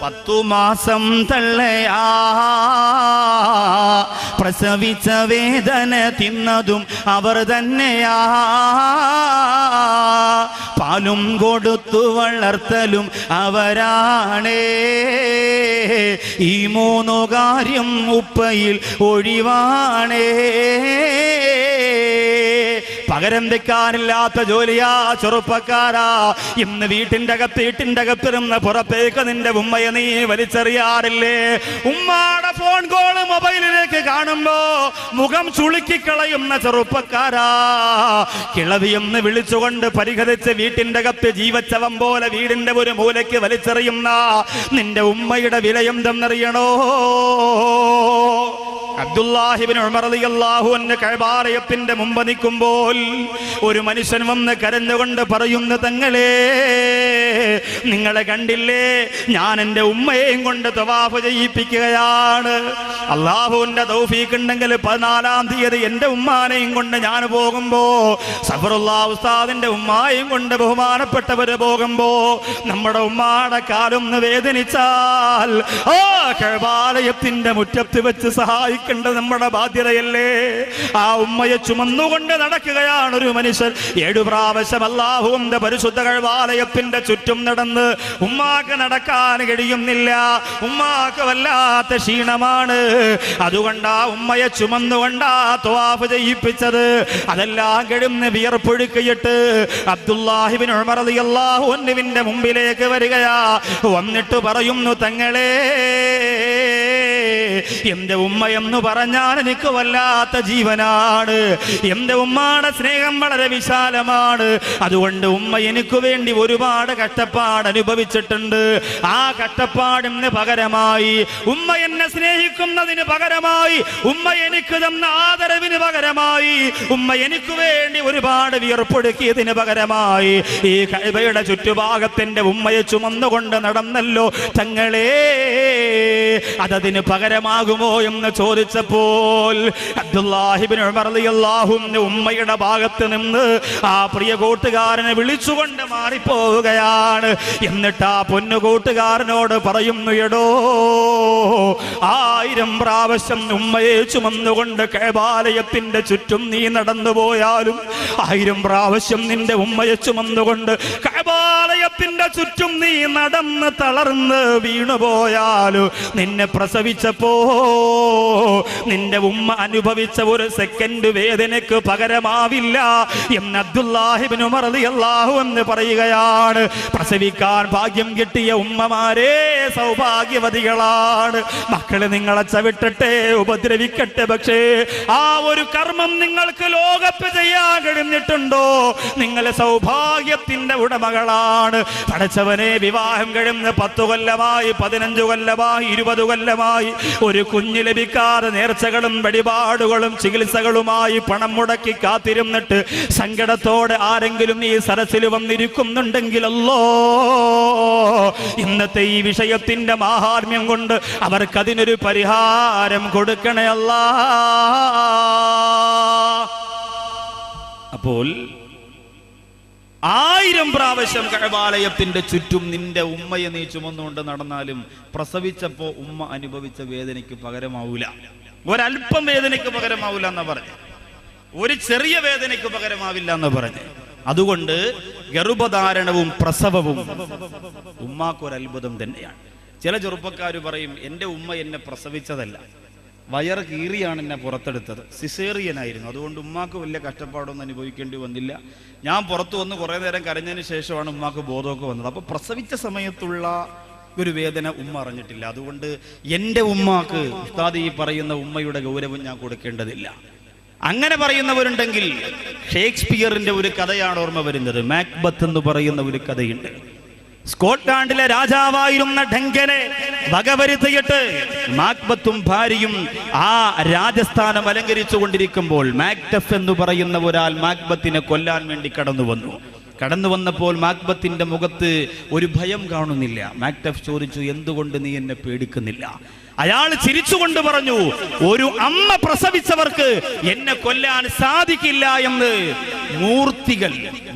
10 മാസം തള്ളയാ, പ്രസവിച്ച വേദന തിന്നതും അവർ തന്നെയാ, പാലും കൊടുത്തു വളർത്തലും അവരാണേ. ഈ 3 കാര്യം ഉപ്പയിൽ ഒഴിവാണേ. പകരം വെക്കാനില്ലാത്ത ജോലിയാ ചെറുപ്പക്കാരാ. ഇന്ന് വീട്ടിന്റെ അകത്തിരുന്ന് പുറത്തേക്ക് നിന്റെ ഉമ്മയെ നീ വലിച്ചെറിയാറില്ലേ? ഉമ്മാടെ ഫോൺ കോള് മൊബൈലിലേക്ക് കാണുമ്പോ മുഖം ചുളുക്കിക്കളയുന്ന ചെറുപ്പക്കാരാ. കിളവിയെന്ന് വിളിച്ചുകൊണ്ട് പരിഹരിച്ച് വീട്ടിന്റെ അകത്ത് ജീവച്ചവം പോലെ വീടിന്റെ ഒരു മൂലയ്ക്ക് വലിച്ചെറിയുന്ന നിന്റെ ഉമ്മയുടെ വിലയെന്തെന്നറിയണോ? അബ്ദുല്ലാഹിബ്നു ഉമർ റളിയല്ലാഹു അൻഹു കഅബാലയത്തിന്റെ മുമ്പ് നിൽക്കുമ്പോൾ ഒരു മനുഷ്യൻ വന്ന് കരഞ്ഞുകൊണ്ട് പറയുന്നു, തങ്ങളെ, നിങ്ങളെ കണ്ടില്ലേ, ഞാൻ എൻ്റെ ഉമ്മയെയും കൊണ്ട് തവാഫ് ചെയ്യിപ്പിക്കുകയാണ്. അല്ലാഹുവിന്റെ തൗഫീഖ് ഉണ്ടെങ്കിൽ 14-ാം തീയതി എൻ്റെ ഉമ്മാനെയും കൊണ്ട് ഞാൻ പോകുമ്പോ, സഫറുല്ലാഹ് ഉസ്താദിന്റെ ഉമ്മായെയും കൊണ്ട് ബഹുമാനപ്പെട്ടവര് പോകുമ്പോ നമ്മുടെ ഉമ്മാടെ കാലൊന്ന് വേദനിച്ചാൽ ആ കഅബാലയത്തിന്റെ മുറ്റത്ത് വെച്ച് സഹായിക്കേണ്ടത് നമ്മുടെ ബാധ്യതയല്ലേ? ആ ഉമ്മയെ ചുമന്നുകൊണ്ട് നടക്കുകയാണ് ഒരു മനുഷ്യൻ. 7 പ്രാവശ്യം അല്ലാഹുവിന്റെ പരിശുദ്ധ കഅബാലയത്തിന്റെ ചുറ്റും നടന്ന് ഉമ്മാക്ക് നടക്കാൻ കഴിയുന്നില്ല. ഉമ്മാക്ക് വല്ലാത്ത ക്ഷീണമാണ്. അതുകൊണ്ട് ആ ഉമ്മയെ ചുമന്നുകൊണ്ടാ തവാഫ് ചെയ്യിപ്പിച്ചത്. അതെല്ലാം കിടന്ന് വിയർപ്പൊഴുക്കിയിട്ട് അബ്ദുല്ലാഹിബ്നു ഉമർ റളിയല്ലാഹു അൻഹുവിന്റെ മുമ്പിലേക്ക് വരികയാ. വന്നിട്ട് പറയുന്നു, തങ്ങളെ, എന്റെ ഉമ്മയെന്ന് പറഞ്ഞാൽ എനിക്ക് വല്ലാത്ത ജീവനാണ്. എന്റെ ഉമ്മയുടെ സ്നേഹം വളരെ വിശാലമാണ്. അതുകൊണ്ട് ഉമ്മ എനിക്ക് വേണ്ടി ഒരുപാട് കഷ്ടപ്പാട് അനുഭവിച്ചിട്ടുണ്ട്. ആ കഷ്ടപ്പാടിന് പകരമായി, ഉമ്മ എന്നെ സ്നേഹിക്കുന്നതിന് പകരമായി, ഉമ്മ എനിക്ക് തന്ന ആദരവിന് പകരമായി, ഉമ്മ എനിക്ക് വേണ്ടി ഒരുപാട് വിയർപ്പൊടുക്കിയതിന് പകരമായി ഈ കഅബയുടെ ചുറ്റുഭാഗത്തിന്റെ ഉമ്മയെ ചുമന്നുകൊണ്ട് നടന്നല്ലോ തങ്ങളെ, അതതിന് പകരമാകുമോ എന്ന് ചോദിച്ചപ്പോൾ അബ്ദുല്ലാഹിബ്നു ഉമർ റളിയല്ലാഹു അൻഹു ഉമ്മയുടെ ഭാഗത്ത് നിന്ന് ആ പ്രിയ കൂട്ടുകാരനെ വിളിച്ചുകൊണ്ട് മാറിപ്പോവുകയാണ്. എന്നിട്ട് ആ പൊന്നു കൂട്ടുകാരനോട് പറയുന്നു, എടോ, 1000 പ്രാവശ്യം ഉമ്മയെ ചുമന്നുകൊണ്ട് കഅബാലയത്തിന്റെ ചുറ്റും നീ നടന്നു പോയാലും, 1000 പ്രാവശ്യം നിന്റെ ഉമ്മയെ ചുമന്നുകൊണ്ട് കഅബാലയ കഴബാലയത്തിന്റെ ചുറ്റും നീ നടന്ന് തളർന്ന് വീണുപോയാലു നിന്നെ പ്രസവിച്ചപ്പോ നിന്റെ ഉമ്മ അനുഭവിച്ച ഒരു സെക്കൻഡ് വേദനയ്ക്ക് പകരമാവില്ല എന്ന് അബ്ദുല്ലാഹി ഇബ്നു ഉമർ റളിയല്ലാഹു അൻഹു പറയുകയാണ്. പ്രസവിക്കാൻ ഭാഗ്യം കിട്ടിയ ഉമ്മമാരെ സൗഭാഗ്യവതികളാണ്. മക്കളെ നിങ്ങളെ ചവിട്ടട്ടെ, ഉപദ്രവിക്കട്ടെ, പക്ഷേ ആ ഒരു കർമ്മം നിങ്ങൾക്ക് ലോകത്ത് ചെയ്യാൻ കഴിഞ്ഞിട്ടുണ്ടോ? നിങ്ങളെ സൗഭാഗ്യത്തിന്റെ ഉടമകളാണ്. പടച്ചവനെ, വിവാഹം കഴിഞ്ഞ് 10 കൊല്ലമായി, 15 കൊല്ലമായി, 20 കൊല്ലമായി ഒരു കുഞ്ഞ് ലഭിക്കാതെ നേർച്ചകളും വഴിപാടുകളും ചികിത്സകളുമായി പണം മുടക്കി കാത്തിരുന്നിട്ട് സങ്കടത്തോടെ ആരെങ്കിലും ഈ സരസിൽ വന്നിരിക്കുന്നുണ്ടെങ്കിലല്ലോ, ഇന്നത്തെ ഈ വിഷയത്തിന്റെ മാഹാത്മ്യം കൊണ്ട് അവർക്കതിനൊരു പരിഹാരം കൊടുക്കണേ അല്ലാ. അപ്പോൾ 1000 പ്രാവശ്യം കഅബാലയത്തിന്റെ ചുറ്റും നിന്റെ ഉമ്മയെ നീ ചുമന്നുകൊണ്ട് നടന്നാലും പ്രസവിച്ചപ്പോ ഉമ്മ അനുഭവിച്ച വേദനയ്ക്ക് പകരമാവൂല. ഒരല്പം വേദനയ്ക്ക് പകരമാവൂല എന്ന് പറഞ്ഞു, ഒരു ചെറിയ വേദനയ്ക്ക് പകരമാവില്ല എന്ന് പറഞ്ഞു. അതുകൊണ്ട് ഗർഭധാരണവും പ്രസവവും ഉമ്മാക്കൊരത്ഭുതം തന്നെയാണ്. ചില ചെറുപ്പക്കാർ പറയും, എൻ്റെ ഉമ്മ എന്നെ പ്രസവിച്ചതല്ല, വയറ് കീറിയാണ് എന്നെ പുറത്തെടുത്തത്, സിസേറിയനായിരുന്നു, അതുകൊണ്ട് ഉമ്മാക്ക് വലിയ കഷ്ടപ്പാടൊന്നും അനുഭവിക്കേണ്ടി വന്നില്ല. ഞാൻ പുറത്തു വന്ന് കുറേ നേരം കരഞ്ഞതിന് ശേഷമാണ് ഉമ്മാക്ക് ബോധമൊക്കെ വന്നത്. അപ്പോൾ പ്രസവിച്ച സമയത്തുള്ള ഒരു വേദന ഉമ്മ അറിഞ്ഞിട്ടില്ല. അതുകൊണ്ട് എൻ്റെ ഉമ്മാക്ക് ഉസ്താദ് ഈ പറയുന്ന ഉമ്മയുടെ ഗൗരവം ഞാൻ കൊടുക്കേണ്ടതില്ല. അങ്ങനെ പറയുന്നവരുണ്ടെങ്കിൽ ഷേക്സ്പിയറിന്റെ ഒരു കഥയാണ് ഓർമ്മ വരുന്നത്. മാക്ബത്ത് എന്ന് പറയുന്ന ഒരു കഥയുണ്ട്. സ്കോട്ട്ലാൻഡിലെ രാജാവായിരുന്ന ഡങ്കനെ വകവരുത്തിയിട്ട് മാക്ബത്തും ഭാര്യയും ആ രാജസ്ഥാനം അലങ്കരിച്ചു കൊണ്ടിരിക്കുമ്പോൾ മാക്ടഫ് എന്ന് പറയുന്ന ഒരാൾ മാക്ബത്തിനെ കൊല്ലാൻ വേണ്ടി കടന്നു വന്നപ്പോൾ മാക്ബത്തിന്റെ മുഖത്ത് ഒരു ഭയം കാണുന്നില്ല. മാക്ടഫ് ചോദിച്ചു, എന്തുകൊണ്ട് നീ എന്നെ പേടിക്കുന്നില്ല? അയാൾ ചിരിച്ചുകൊണ്ട് പറഞ്ഞു, ഒരു അമ്മ പ്രസവിച്ചവർക്ക് എന്നെ കൊല്ലാൻ സാധിക്കില്ല എന്ന്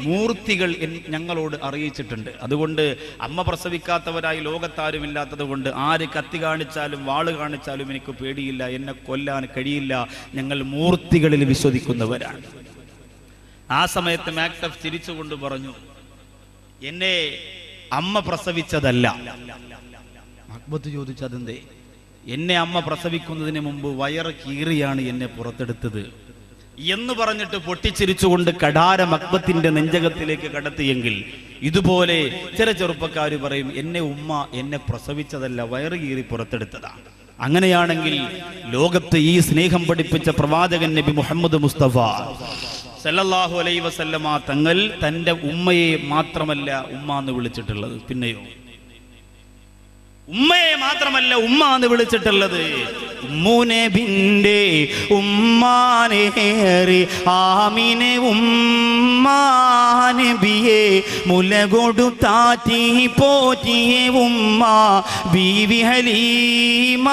മൂർത്തികൾ ഞങ്ങളോട് അറിയിച്ചിട്ടുണ്ട്. അതുകൊണ്ട് അമ്മ പ്രസവിക്കാത്തവരായി ലോകത്താരുമില്ലാത്തത് കൊണ്ട് ആര് കത്തി കാണിച്ചാലും വാള് കാണിച്ചാലും എനിക്ക് പേടിയില്ല, എന്നെ കൊല്ലാൻ കഴിയില്ല. ഞങ്ങൾ മൂർത്തികളിൽ വിശ്വസിക്കുന്നവരാണ്. ആ സമയത്ത് മാക്ടഫ് ചിരിച്ചുകൊണ്ട് പറഞ്ഞു, എന്നെ അമ്മ പ്രസവിച്ചതല്ല. അക്ബത്ത് ചോദിച്ചു, അതെന്തേ? എന്നെ അമ്മ പ്രസവിക്കുന്നതിന് മുമ്പ് വയറ് കീറിയാണ് എന്നെ പുറത്തെടുത്തത് എന്ന് പറഞ്ഞിട്ട് പൊട്ടിച്ചിരിച്ചുകൊണ്ട് കഠാരം അക്ബത്തിന്റെ നെഞ്ചകത്തിലേക്ക് കടത്തിയെങ്കിൽ ഇതുപോലെ ചില ചെറുപ്പക്കാർ പറയും, എന്നെ പ്രസവിച്ചതല്ല, വയറ് കീറി പുറത്തെടുത്തതാണ്. അങ്ങനെയാണെങ്കിൽ ലോകത്ത് ഈ സ്നേഹം പഠിപ്പിച്ച പ്രവാചകൻ നബി മുഹമ്മദ് മുസ്തഫ സല്ലല്ലാഹു അലൈഹി വസല്ലമ തങ്ങൾ തന്റെ ഉമ്മയെ മാത്രമല്ല ഉമ്മ എന്ന് വിളിച്ചിട്ടുള്ളത്, പിന്നെയോ ഉമ്മയെ മാത്രമല്ല ഉമ്മ എന്ന് വിളിച്ചിട്ടുള്ളത്. ഉമ്മുനബിന്റെ ഉമ്മാനേറി ആമിനെ ഉമ്മാനബിയെ മുലകൊടു താറ്റി പോറ്റിയെ ഉമ്മ ബീവി ഹലീമ.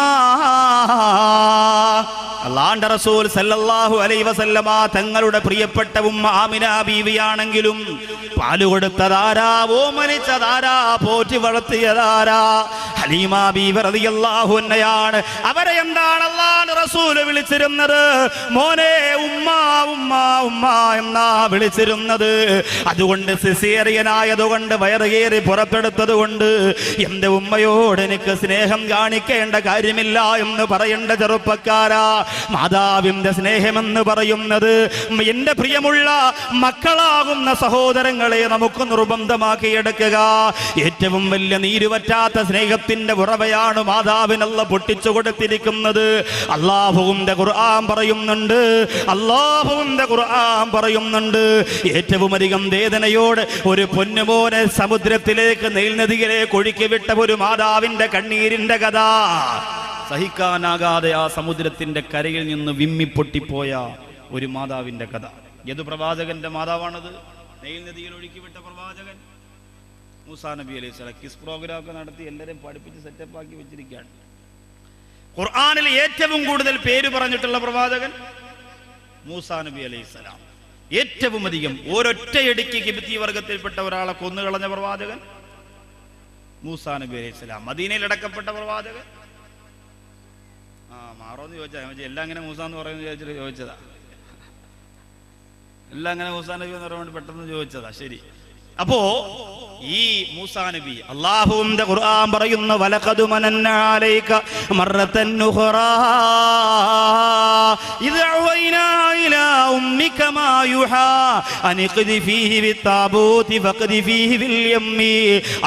അല്ലാഹുവിന്റെ റസൂൽ സല്ലല്ലാഹു അലൈഹി വസല്ലമ തങ്ങളുടെ പ്രിയപ്പെട്ട ഉമ്മ ആമിന ബീവിയാണെങ്കിലും പാല് കൊടുത്തതാരാ, ഓമനിച്ചതാരാ, പോറ്റി വളർത്തിയതാരാ? ഹലീമ ബീവി റളിയല്ലാഹു അൻഹയാണ്. അവരെ എന്താണ് അല്ലാഹുവിന്റെ റസൂൽ വിളിച്ചിരുന്നത്? മോനെ ഉമ്മ ഉമ്മ ഉമ്മ എന്നാ വിളിച്ചിരുന്നത്. അതുകൊണ്ട് സിസേറിയനായതുകൊണ്ട് വയറുകേറി പുറത്തെടുത്തത് കൊണ്ട് എന്റെ ഉമ്മയോട് എനിക്ക് സ്നേഹം കാണിക്കേണ്ട കാര്യമില്ല എന്ന് പറയേണ്ട ചെറുപ്പക്കാരാ. മാതാവിന്റെ സ്നേഹമെന്ന് പറയുന്നത് എന്റെ പ്രിയമുള്ള മക്കളാകുന്ന സഹോദരങ്ങളെ നമുക്ക് നിർബന്ധമാക്കിയെടുക്കുക. ഏറ്റവും വലിയ നീരുവറ്റാത്ത സ്നേഹത്തിന്റെ ഉറവയാണ് മാതാവിനല്ല പൊട്ടിച്ചു കൊടുത്തിരിക്കുന്നത്. അല്ലാഹുവിന്റെ ഖുർആൻ പറയുന്നുണ്ട്, ഏറ്റവും അധികം വേദനയോട് ഒരു പൊന്നുമോനെ സമുദ്രത്തിലേക്ക് നെൽനദിയിലേക്ക് ഒഴുക്കിവിട്ട ഒരു മാതാവിന്റെ കണ്ണീരിന്റെ കഥ. സഹിക്കാനാകാതെ ആ സമുദ്രത്തിന്റെ കരയിൽ നിന്ന് വിമ്മിപ്പൊട്ടിപ്പോയ ഒരു മാതാവിന്റെ കഥ. ഏതു പ്രവാചകന്റെ മാതാവാണത്? നെയിൽ നദിയിൽ ഒഴുക്കിവിട്ട പ്രവാചകൻ മൂസാ നബി അലൈഹി സ്വലാം. കിസ് പ്രോഗ്രാം ഒക്കെ നടത്തി എല്ലാവരെയും പഠിപ്പിച്ച് സെറ്റപ്പ് ആക്കി വെച്ചിരിക്കുകയാണ്. ഖുർആനിൽ ഏറ്റവും കൂടുതൽ പേര് പറഞ്ഞിട്ടുള്ള പ്രവാചകൻ മൂസാ നബി അലൈഹി സ്വലാം. ഏറ്റവും അധികം ഒരൊറ്റയടിക്ക് കിബ്തി വർഗത്തിൽപ്പെട്ട ഒരാളെ കൊന്നുകളഞ്ഞ പ്രവാചകൻ മൂസാ നബി അലൈഹി സ്വലാം. മദീനയിൽ അടക്കപ്പെട്ട പ്രവാചകൻ മാറോന്ന് ചോദിച്ചാ എല്ലാം അങ്ങനെ മൂസാന്ന് പറയുന്ന ചോദിച്ചിട്ട് ചോദിച്ചതാ. എല്ലാം അങ്ങനെ മൂസാ നബി എന്ന് പറയാൻ വേണ്ടി പെട്ടെന്ന് ചോദിച്ചതാ. ശരി, അപ്പോ ഈ മൂസാ നബി അല്ലാഹുവിന്റെ ഖുർആൻ പറയുന്നു വലഖദ് മനന്ന അലൈക മറത്തൻ ഉഖറാ ഇദ അവൈനാ ഇലാ ഉമ്മിക മാ യുഹാ അനിഖദി ഫീഹി ബിത്താബൂതി ഫഖദി ഫീഹി ബിൽ യമ്മി.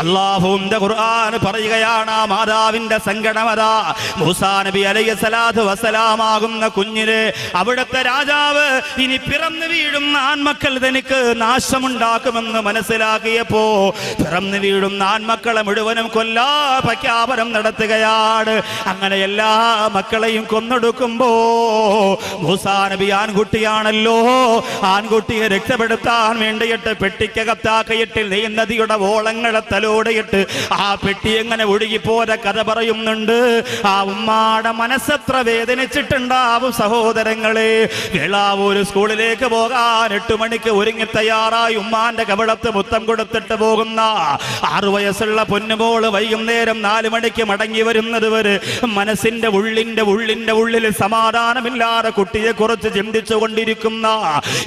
അല്ലാഹുവിന്റെ ഖുർആൻ പറയുകയാണ് ആ മാതാവിന്റെ സങ്കടമതാ. മൂസാ നബി അലൈഹിസ്സലാത്തു വസ്സലാം ആകുന്ന കുഞ്ഞിനെ അവിടുത്തെ രാജാവ് ഇനി പിറന്നു വീഴുന്ന ആൺമക്കൾ തനിക്ക് നാശമുണ്ടാക്കുമെന്ന് മനസ്സിലാക്കിയപ്പോ പിറന്നു വീഴുന്ന ആൺമക്കളെ മുഴുവനും കൊല്ലാ പ്രഖ്യാപനം നടത്തുകയാണ്. അങ്ങനെ എല്ലാ മക്കളെയും കൊന്നൊടുക്കുമ്പോ മൂസാ നബി ആൺകുട്ടിയാണല്ലോ, ആൺകുട്ടിയെ രക്ഷപ്പെടുത്താൻ വേണ്ടിയിട്ട് പെട്ടിക്കകത്താക്കിയിട്ട് നദിയുടെ ഓളങ്ങളെ തലോടിയിട്ട് ആ പെട്ടി എങ്ങനെ ഒഴുകിപ്പോര കഥ പറയുന്നുണ്ട്. ആ ഉമ്മാടെ മനസ്സെത്ര വേദനിച്ചിട്ടുണ്ടാവും സഹോദരങ്ങളെ. വേളാവൂർ സ്കൂളിലേക്ക് പോകാൻ 8 മണിക്ക് ഒരുങ്ങി തയ്യാറായി ഉമ്മാന്റെ കവിളത്ത് മുത്തം കൊടുത്തിട്ട് പോകുന്ന 6 വയസ്സുള്ള പൊന്നുമോള് വൈകുന്നേരം 4 മണിക്ക് മടങ്ങി വരുന്നത് വരെ മനസ്സിന്റെ ഉള്ളിൽ സമാധാനമില്ലാതെ കുട്ടിയെ കുറിച്ച് ചിന്തിച്ചു കൊണ്ടിരിക്കുന്ന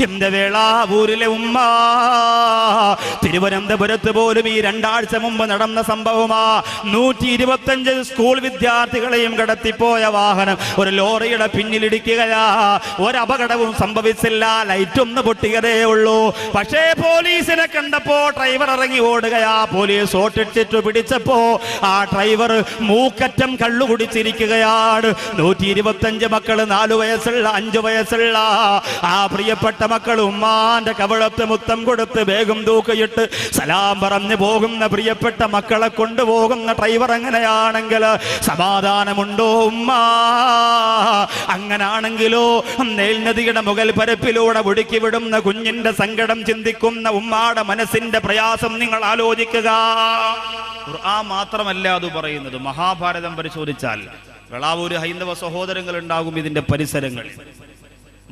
എന്റെ വേളാവൂരിലെ ഉമ്മ. തിരുവനന്തപുരത്ത് പോലും ഈ 2 ആഴ്ച മുമ്പ് നടന്ന സംഭവമാ. 125 സ്കൂൾ വിദ്യാർത്ഥികളെയും കടത്തിപ്പോയ വാഹനം ഒരു ലോറിയുടെ പിന്നിലിടിക്കുകയാ. ഒരപകടവും സംഭവിച്ചില്ല, ലൈറ്റ് ഒന്ന് പൊട്ടിയതേ ഉള്ളൂ. പക്ഷേ പോലീസിനെ കണ്ടപ്പോ ഡ്രൈവർ ഇറങ്ങി ഓടുകയാ. പോലീസ് ഓട്ടിച്ചിട്ട് പിടിച്ചപ്പോ ആ ഡ്രൈവർ മൂക്കറ്റം കള്ളു കുടിച്ചിരിക്കുകയാണ്. 125 മക്കള്, 4 വയസ്സുള്ള 5 വയസ്സുള്ള ആ പ്രിയപ്പെട്ട മക്കൾ ഉമ്മാന്റെ കവിളത്ത് മുത്തം കൊടുത്ത് വേഗം തൂക്കിയിട്ട് സലാം പറഞ്ഞു പോകുന്ന പ്രിയപ്പെട്ട മക്കളെ കൊണ്ടുപോകുന്ന ഡ്രൈവർ എങ്ങനെയാണെങ്കിൽ സമാധാനമുണ്ടോ ഉമ്മ? അങ്ങനാണെങ്കിലോ നെൽനദിയുടെ മുകൾ പരപ്പിലൂടെ ഒടുക്കി വിടുന്ന കുഞ്ഞിന്റെ സങ്കടം ചിന്തിക്കുന്ന ഉമ്മാടെ മനസ്സിന്റെ പ്രയാസം നിങ്ങൾ ആലോചിക്കുക. ഖുർആൻ മാത്രമല്ല അത് പറയുന്നത്. മഹാഭാരതം പരിശോധിച്ചാൽ വെളാവൂര് ഹൈന്ദവ സഹോദരങ്ങൾ ഉണ്ടാകും ഇതിന്റെ പരിസരങ്ങൾ.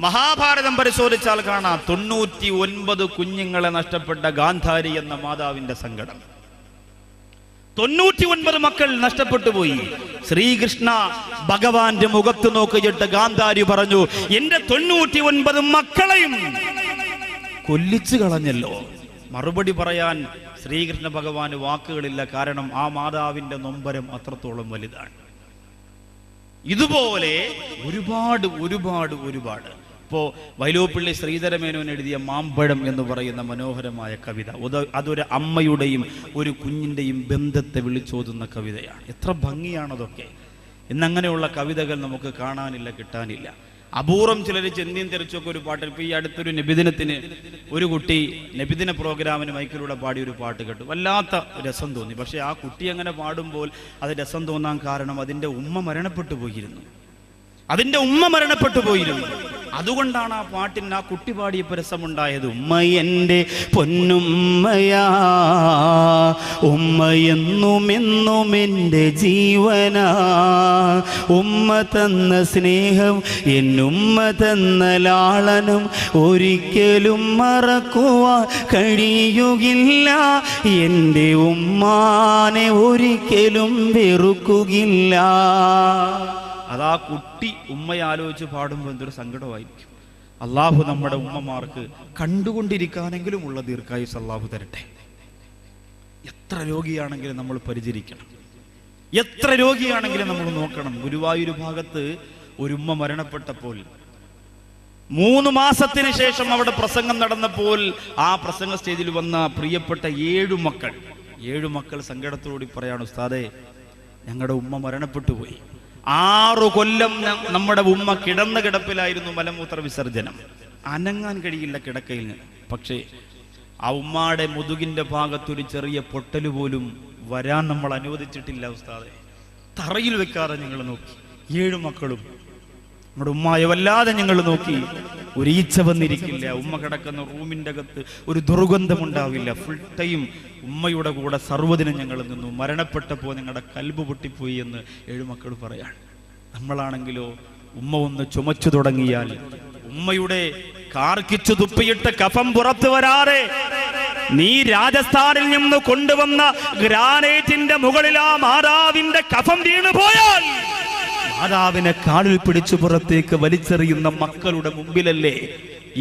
മഹാഭാരതം പരിശോധിച്ചാൽ കാണാം 99 കുഞ്ഞുങ്ങളെ നഷ്ടപ്പെട്ട ഗാന്ധാരി എന്ന മാതാവിന്റെ സങ്കടം. 99 മക്കൾ നഷ്ടപ്പെട്ടു പോയി. ശ്രീകൃഷ്ണ ഭഗവാന്റെ മുഖത്ത് നോക്കിയിട്ട് ഗാന്ധാരി പറഞ്ഞു, എന്റെ 99 മക്കളെയും കൊല്ലിച്ചു കളഞ്ഞല്ലോ. മറുപടി പറയാൻ ശ്രീകൃഷ്ണ ഭഗവാന് വാക്കുകളില്ല. കാരണം ആ മാതാവിന്റെ നൊമ്പരം അത്രത്തോളം വലുതാണ്. ഇതുപോലെ ഒരുപാട് ഒരുപാട് ഒരുപാട് ഇപ്പോ വൈലോപ്പിള്ളി ശ്രീധരമേനോൻ എഴുതിയ മാമ്പഴം എന്ന് പറയുന്ന മനോഹരമായ കവിത, അതൊരു അമ്മയുടെയും ഒരു കുഞ്ഞിന്റെയും ബന്ധത്തെ വിളിച്ചോതുന്ന കവിതയാണ്. എത്ര ഭംഗിയാണതൊക്കെ. ഇന്നങ്ങനെയുള്ള കവിതകൾ നമുക്ക് കാണാനില്ല, കിട്ടാനില്ല. അപൂർവം ചിലർ ചെന്തിയും തെറിച്ചൊക്കെ ഒരു പാട്ട്. ഇപ്പൊ ഈ അടുത്തൊരു നബിദിനത്തിന് ഒരു കുട്ടി നബിദിന പ്രോഗ്രാമിന് മൈക്കിലൂടെ പാടിയ ഒരു പാട്ട് കേട്ടു. വല്ലാത്ത രസം തോന്നി. പക്ഷെ ആ കുട്ടി അങ്ങനെ പാടുമ്പോൾ അത് രസം തോന്നാൻ കാരണം അതിന്റെ ഉമ്മ മരണപ്പെട്ടു പോയിരുന്നു. അതുകൊണ്ടാണ് ആ പാട്ടിന് ആ കുട്ടി പാടിയപ്പോൾ രസമുണ്ടായത്. ഉമ്മ എൻ്റെ പൊന്നുമ്മയാ, ഉമ്മ എന്നും എൻ്റെ ജീവനാ, ഉമ്മ തന്ന സ്നേഹം എന്നുമ്മ തന്ന ലാളനം ഒരിക്കലും മറക്കുവാൻ കഴിയുകില്ല, എൻ്റെ ഉമ്മാനെ ഒരിക്കലും വെറുക്കുകയില്ല. അതാ കുട്ടി ഉമ്മയെ ആലോചിച്ച് പാടുമ്പോൾ എന്തൊരു സങ്കടമായിരിക്കും. അള്ളാഹു നമ്മുടെ ഉമ്മമാർക്ക് കണ്ടുകൊണ്ടിരിക്കാനെങ്കിലും ഉള്ള ദീർഘായുസ് അള്ളാഹു തരട്ടെ. എത്ര രോഗിയാണെങ്കിലും നമ്മൾ പരിചരിക്കണം, എത്ര രോഗിയാണെങ്കിലും നമ്മൾ നോക്കണം. ഗുരുവായൂർ ഭാഗത്ത് ഒരു ഉമ്മ മരണപ്പെട്ടപ്പോൾ 3 മാസത്തിന് ശേഷം അവിടെ പ്രസംഗം നടന്നപ്പോൾ ആ പ്രസംഗ സ്റ്റേജിൽ വന്ന പ്രിയപ്പെട്ട 7 മക്കൾ സങ്കടത്തോടി പറയാണ്, ഉസ്താദേ ഞങ്ങളുടെ ഉമ്മ മരണപ്പെട്ടു പോയി. 6 കൊല്ലം നമ്മുടെ ഉമ്മ കിടന്ന കിടപ്പിലായിരുന്നു, മലമൂത്ര വിസർജനം, അനങ്ങാൻ കഴിയില്ല കിടക്കയിൽ നിന്ന്. പക്ഷേ ആ ഉമ്മാടെ മുതുകിന്റെ ഭാഗത്തൊരു ചെറിയ പൊട്ടല് പോലും വരാൻ നമ്മൾ അനുവദിച്ചിട്ടില്ല ഉസ്താദെ. തറയിൽ വെക്കാതെ ഞങ്ങൾ നോക്കി. 7 മക്കളും നമ്മുടെ ഉമ്മായെ വല്ലാതെ ഞങ്ങൾ നോക്കി. ഒരു ഈച്ച വന്നിരിക്കില്ല. ഉമ്മ കിടക്കുന്ന റൂമിൻ്റെ അകത്ത് ഒരു ദുർഗന്ധമുണ്ടാവില്ല. ഫുൾ ടൈം ഉമ്മയുടെ കൂടെ സർവ്വദിനം ഞങ്ങൾ നിന്നു. മരണപ്പെട്ടപ്പോൾ ഞങ്ങളുടെ കൽബ് പൊട്ടിപ്പോയി എന്ന് 7 മക്കൾ പറയാണ്. നമ്മളാണെങ്കിലോ ഉമ്മ ഒന്ന് ചുമച്ചു തുടങ്ങിയാൽ, ഉമ്മയുടെ കാർക്കിച്ചു തുപ്പിയിട്ട് കഫം പുറത്തു വരാതെ നീ രാജസ്ഥാനിൽ നിന്ന് കൊണ്ടുവന്ന ഗ്രാനൈറ്റിന്റെ മുകളിൽ ആ മാതാവിന്റെ കഫം വീണു പോയാൽ മാതാവിനെ കാലിൽ പിടിച്ചു പുറത്തേക്ക് വലിച്ചെറിയുന്ന മക്കളുടെ മുമ്പിലല്ലേ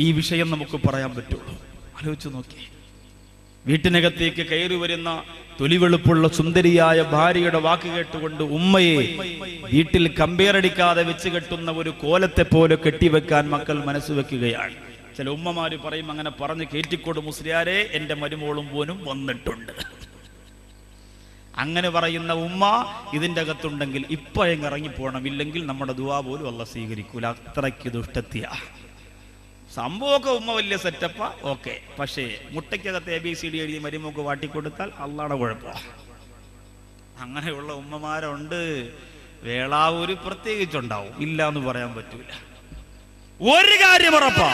ഈ വിഷയം നമുക്ക് പറയാൻ പറ്റുള്ളൂ. ആലോചിച്ചു നോക്കി. വീട്ടിനകത്തേക്ക് കയറി വരുന്ന തൊലിവെളുപ്പുള്ള സുന്ദരിയായ ഭാര്യയുടെ വാക്ക് കേട്ടുകൊണ്ട് ഉമ്മയെ വീട്ടിൽ കമ്പേറടിക്കാതെ വെച്ച് കെട്ടുന്ന ഒരു കോലത്തെ പോലെ കെട്ടിവെക്കാൻ മക്കൾ മനസ്സ് വെക്കുകയാണ്. ചില ഉമ്മമാര് പറയും, അങ്ങനെ പറഞ്ഞ് കേറ്റിക്കോട് മുസ്ലിയാരെ, എന്റെ മരുമോളും പോനും വന്നിട്ടുണ്ട്. അങ്ങനെ പറയുന്ന ഉമ്മ ഇതിൻ്റെ അകത്തുണ്ടെങ്കിൽ ഇപ്പോഴും ഇറങ്ങിപ്പോണം, ഇല്ലെങ്കിൽ നമ്മുടെ ദുആ പോലും അല്ലാഹ് സ്വീകരിക്കൂല. അത്രയ്ക്ക് ദുഷ്ടത്തിയാ സംഭവമൊക്കെ. ഉമ്മ വലിയ സെറ്റപ്പാ, ഓക്കെ. പക്ഷേ മുട്ടയ്ക്കകത്ത് ABCD എഴുതി മരുമോക്ക് വാട്ടിക്കൊടുത്താൽ അള്ളാടെ കുഴപ്പം. അങ്ങനെയുള്ള ഉമ്മമാരുണ്ട്. വേളാവൂര് പ്രത്യേകിച്ചുണ്ടാവും, ഇല്ല എന്ന് പറയാൻ പറ്റൂല. ഒരു കാര്യം ഉറപ്പാ,